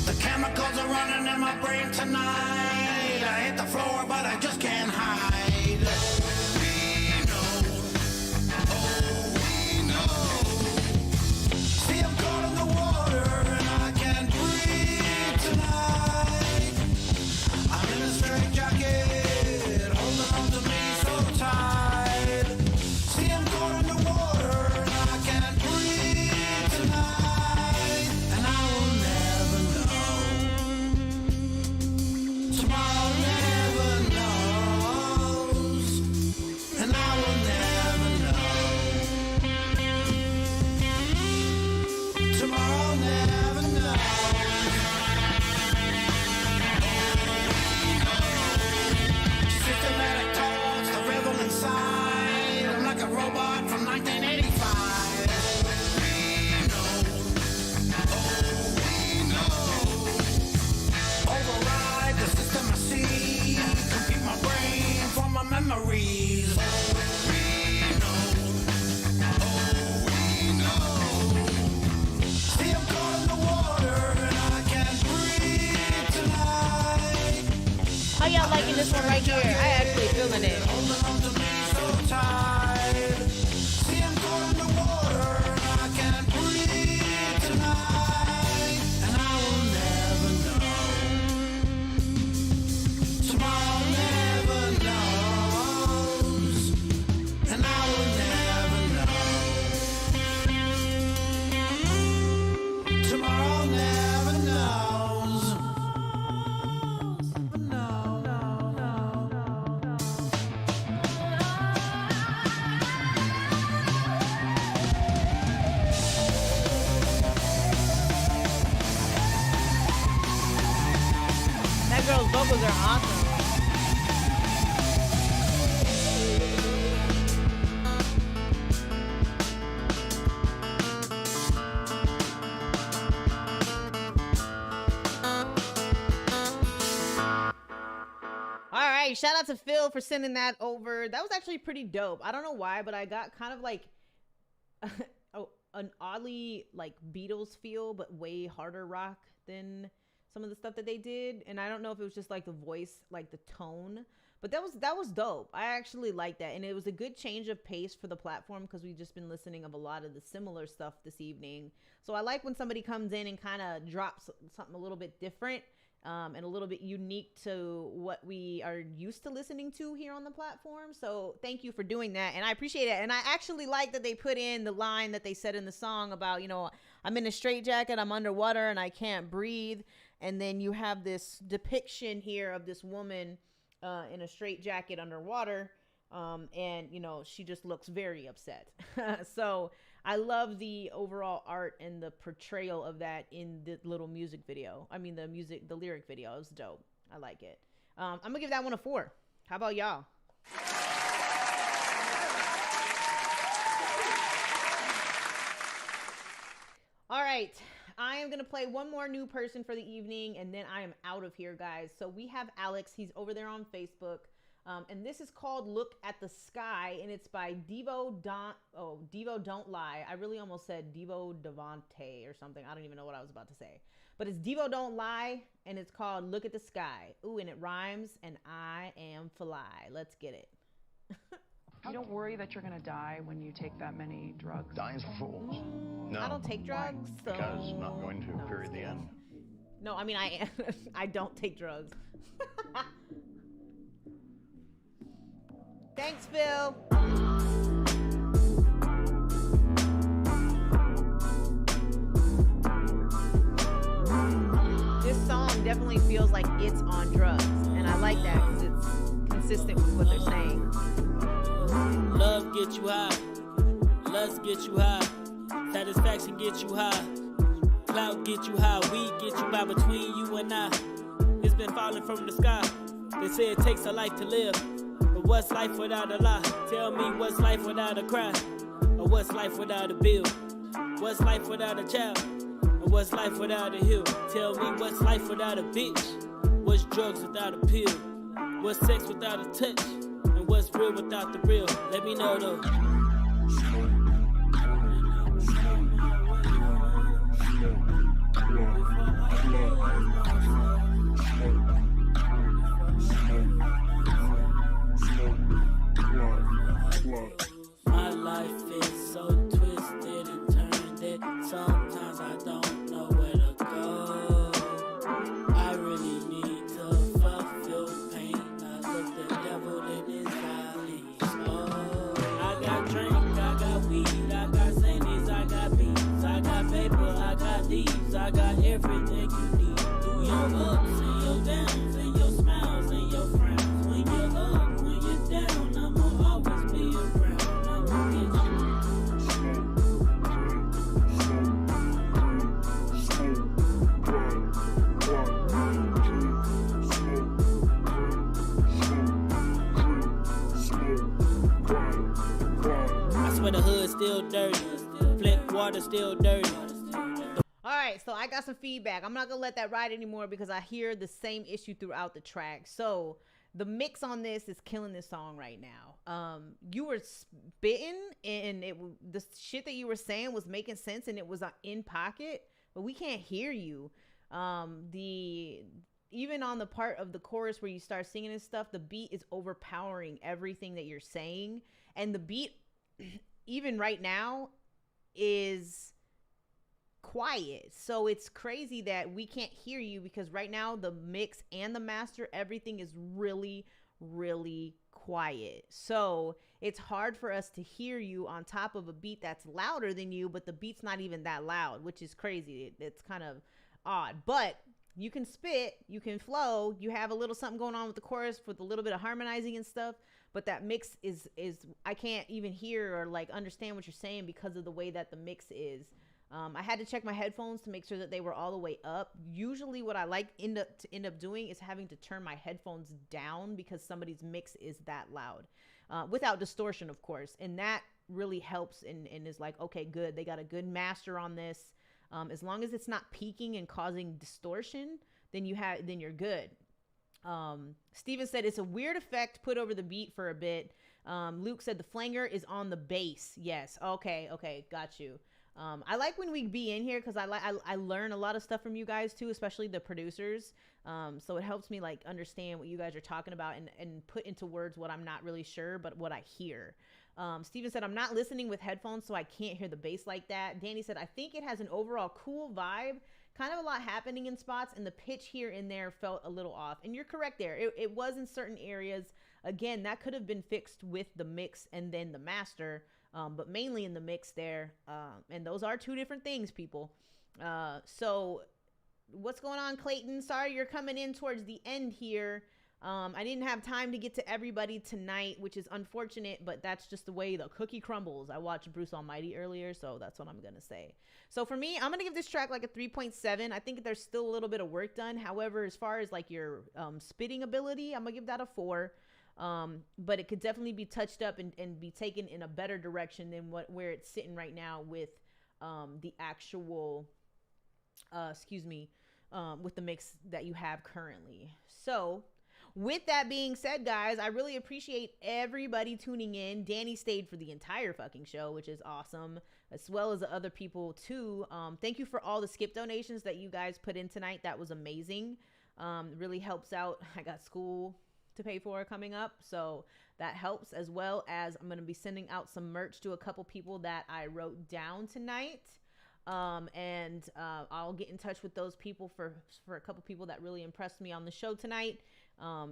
The chemicals are running in my brain tonight. I hit the floor, but I just can't hide. We know. Oh, we know. See, I'm caught in the water and I can't breathe tonight. I'm in a straight jacket, holding on to me so tight. See, I'm caught in the water and I can't breathe tonight. And I will never know. Tomorrow never knows. And I will never know. Tomorrow never knows. Systematic thoughts, the rebel inside. I'm like a robot from 1985. We know. Oh, we know. Override the system I see. Compute my brain for my memories. We know. Oh, we know. See, I'm caught in the water and I can't breathe tonight. How y'all liking this one right here? I actually feeling it. Holding on to me so tight. See, I'm caught in the water and I can't breathe tonight. And I will never know. Tomorrow never knows. And I will never know. Tomorrow never knows. No. songs are awesome. All right, shout out to Phil for sending that over. That was actually pretty dope. I don't know why, but I got kind of like an oddly like Beatles feel, but way harder rock than some of the stuff that they did. And I don't know if it was just like the voice, like the tone, but that was dope. I actually like that, and it was a good change of pace for the platform because we've just been listening of a lot of the similar stuff this evening. So I like when somebody comes in and kind of drops something a little bit different. And a little bit unique to what we are used to listening to here on the platform. So thank you for doing that. And I appreciate it. And I actually like that they put in the line that they said in the song about, you know, I'm in a straitjacket, I'm underwater, and I can't breathe. And then you have this depiction here of this woman in a straitjacket underwater. And, you know, she just looks very upset. So I love the overall art and the portrayal of that in the little music video. I mean, the lyric video. It was dope. I like it. I'm going to give that one a 4. How about y'all? All right. I am going to play one more new person for the evening, and then I am out of here, guys. So we have Alex. He's over there on Facebook. And this is called Look at the Sky, and it's by Devo Don't Lie. I really almost said Devo Devante or something. I don't even know what I was about to say. But it's Devo Don't Lie, and it's called Look at the Sky. Ooh, and it rhymes, and I am fly. Let's get it. You don't worry that you're going to die when you take that many drugs? Dying's for fools. No. I don't take drugs. So... Because I'm not going to, period, the end. No, I mean, I don't take drugs. Thanks, Phil. This song definitely feels like it's on drugs, and I like that because it's consistent with what they're saying. Love get you high, lust get you high, satisfaction get you high, clout get you high, weed get you by between you and I. It's been falling from the sky. They say it takes a life to live. What's life without a lie? Tell me what's life without a cry? Or what's life without a bill? What's life without a child? Or what's life without a hill? Tell me what's life without a bitch? What's drugs without a pill? What's sex without a touch? And what's real without the real? Let me know though. My life is so twisted and turned that sometimes I don't know where to go. I really need to fulfill pain. I look the devil in his valley. Oh, I got drink, I got weed, I got sandies, I got beats, I got paper, I got leaves, I got everything you need. Do your ups and your downs and your smiles and your frowns. When you're up, when you're down, I'ma always be around. I'ma get you. I swear the hood's still dirty. Flint water still dirty. All right, so I got some feedback. I'm not going to let that ride anymore because I hear the same issue throughout the track. So the mix on this is killing this song right now. You were spitting, and the shit that you were saying was making sense, and it was in pocket, but we can't hear you. Even on the part of the chorus where you start singing and stuff, the beat is overpowering everything that you're saying. And the beat, even right now, is quiet. So it's crazy that we can't hear you because right now the mix and the master, everything is really, really quiet. So it's hard for us to hear you on top of a beat that's louder than you, but the beat's not even that loud, which is crazy. It's kind of odd, but you can spit, you can flow, you have a little something going on with the chorus with a little bit of harmonizing and stuff, but that mix is I can't even hear or like understand what you're saying because of the way that the mix is. I had to check my headphones to make sure that they were all the way up. Usually what I like end up doing is having to turn my headphones down because somebody's mix is that loud, without distortion, of course. And that really helps and is like, okay, good. They got a good master on this. As long as it's not peaking and causing distortion, then you're good. Steven said it's a weird effect put over the beat for a bit. Luke said the flanger is on the bass. Yes. Okay. Got you. I like when we be in here because I learn a lot of stuff from you guys too, especially the producers. So it helps me like understand what you guys are talking about and put into words what I'm not really sure, but what I hear. Steven said, I'm not listening with headphones, so I can't hear the bass like that. Danny said, I think it has an overall cool vibe, kind of a lot happening in spots, and the pitch here and there felt a little off. And you're correct there. It was in certain areas. Again, that could have been fixed with the mix and then the master, but mainly in the mix there. And those are two different things, people. So what's going on, Clayton? Sorry you're coming in towards the end here. I didn't have time to get to everybody tonight, which is unfortunate, but that's just the way the cookie crumbles. I watched Bruce Almighty earlier, so that's what I'm going to say. So for me, I'm going to give this track like a 3.7. I think there's still a little bit of work done. However, as far as like your spitting ability, I'm going to give that a 4. But it could definitely be touched up and be taken in a better direction than where it's sitting right now with the actual, with the mix that you have currently. So with that being said, guys, I really appreciate everybody tuning in. Danny stayed for the entire fucking show, which is awesome, as well as the other people too. Thank you for all the skip donations that you guys put in tonight. That was amazing. Really helps out. I got school to pay for coming up, so that helps, as well as I'm going to be sending out some merch to a couple people that I wrote down tonight. And I'll get in touch with those people for a couple people that really impressed me on the show tonight.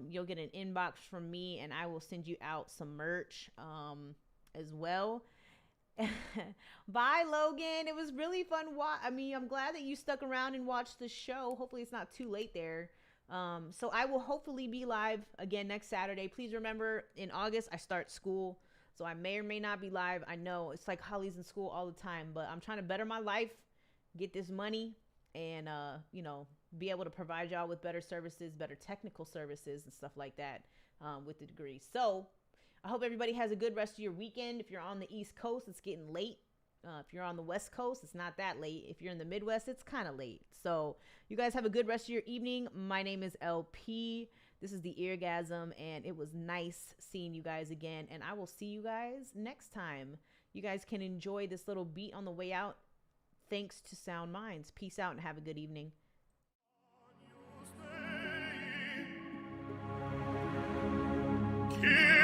You'll get an inbox from me and I will send you out some merch as well. Bye, Logan. It was really fun. I'm glad that you stuck around and watched the show. Hopefully it's not too late there. So I will hopefully be live again next Saturday. Please remember, in August I start school, so I may or may not be live. I know it's like Holly's in school all the time, but I'm trying to better my life, get this money, and be able to provide y'all with better services, better technical services and stuff like that with the degree. So I hope everybody has a good rest of your weekend. If you're on the East Coast, it's getting late. If you're on the West Coast, it's not that late. If you're in the Midwest, it's kind of late. So you guys have a good rest of your evening. My name is LP. This is the Eargasm, and it was nice seeing you guys again. And I will see you guys next time. You guys can enjoy this little beat on the way out. Thanks to Sound Minds. Peace out and have a good evening. Yeah.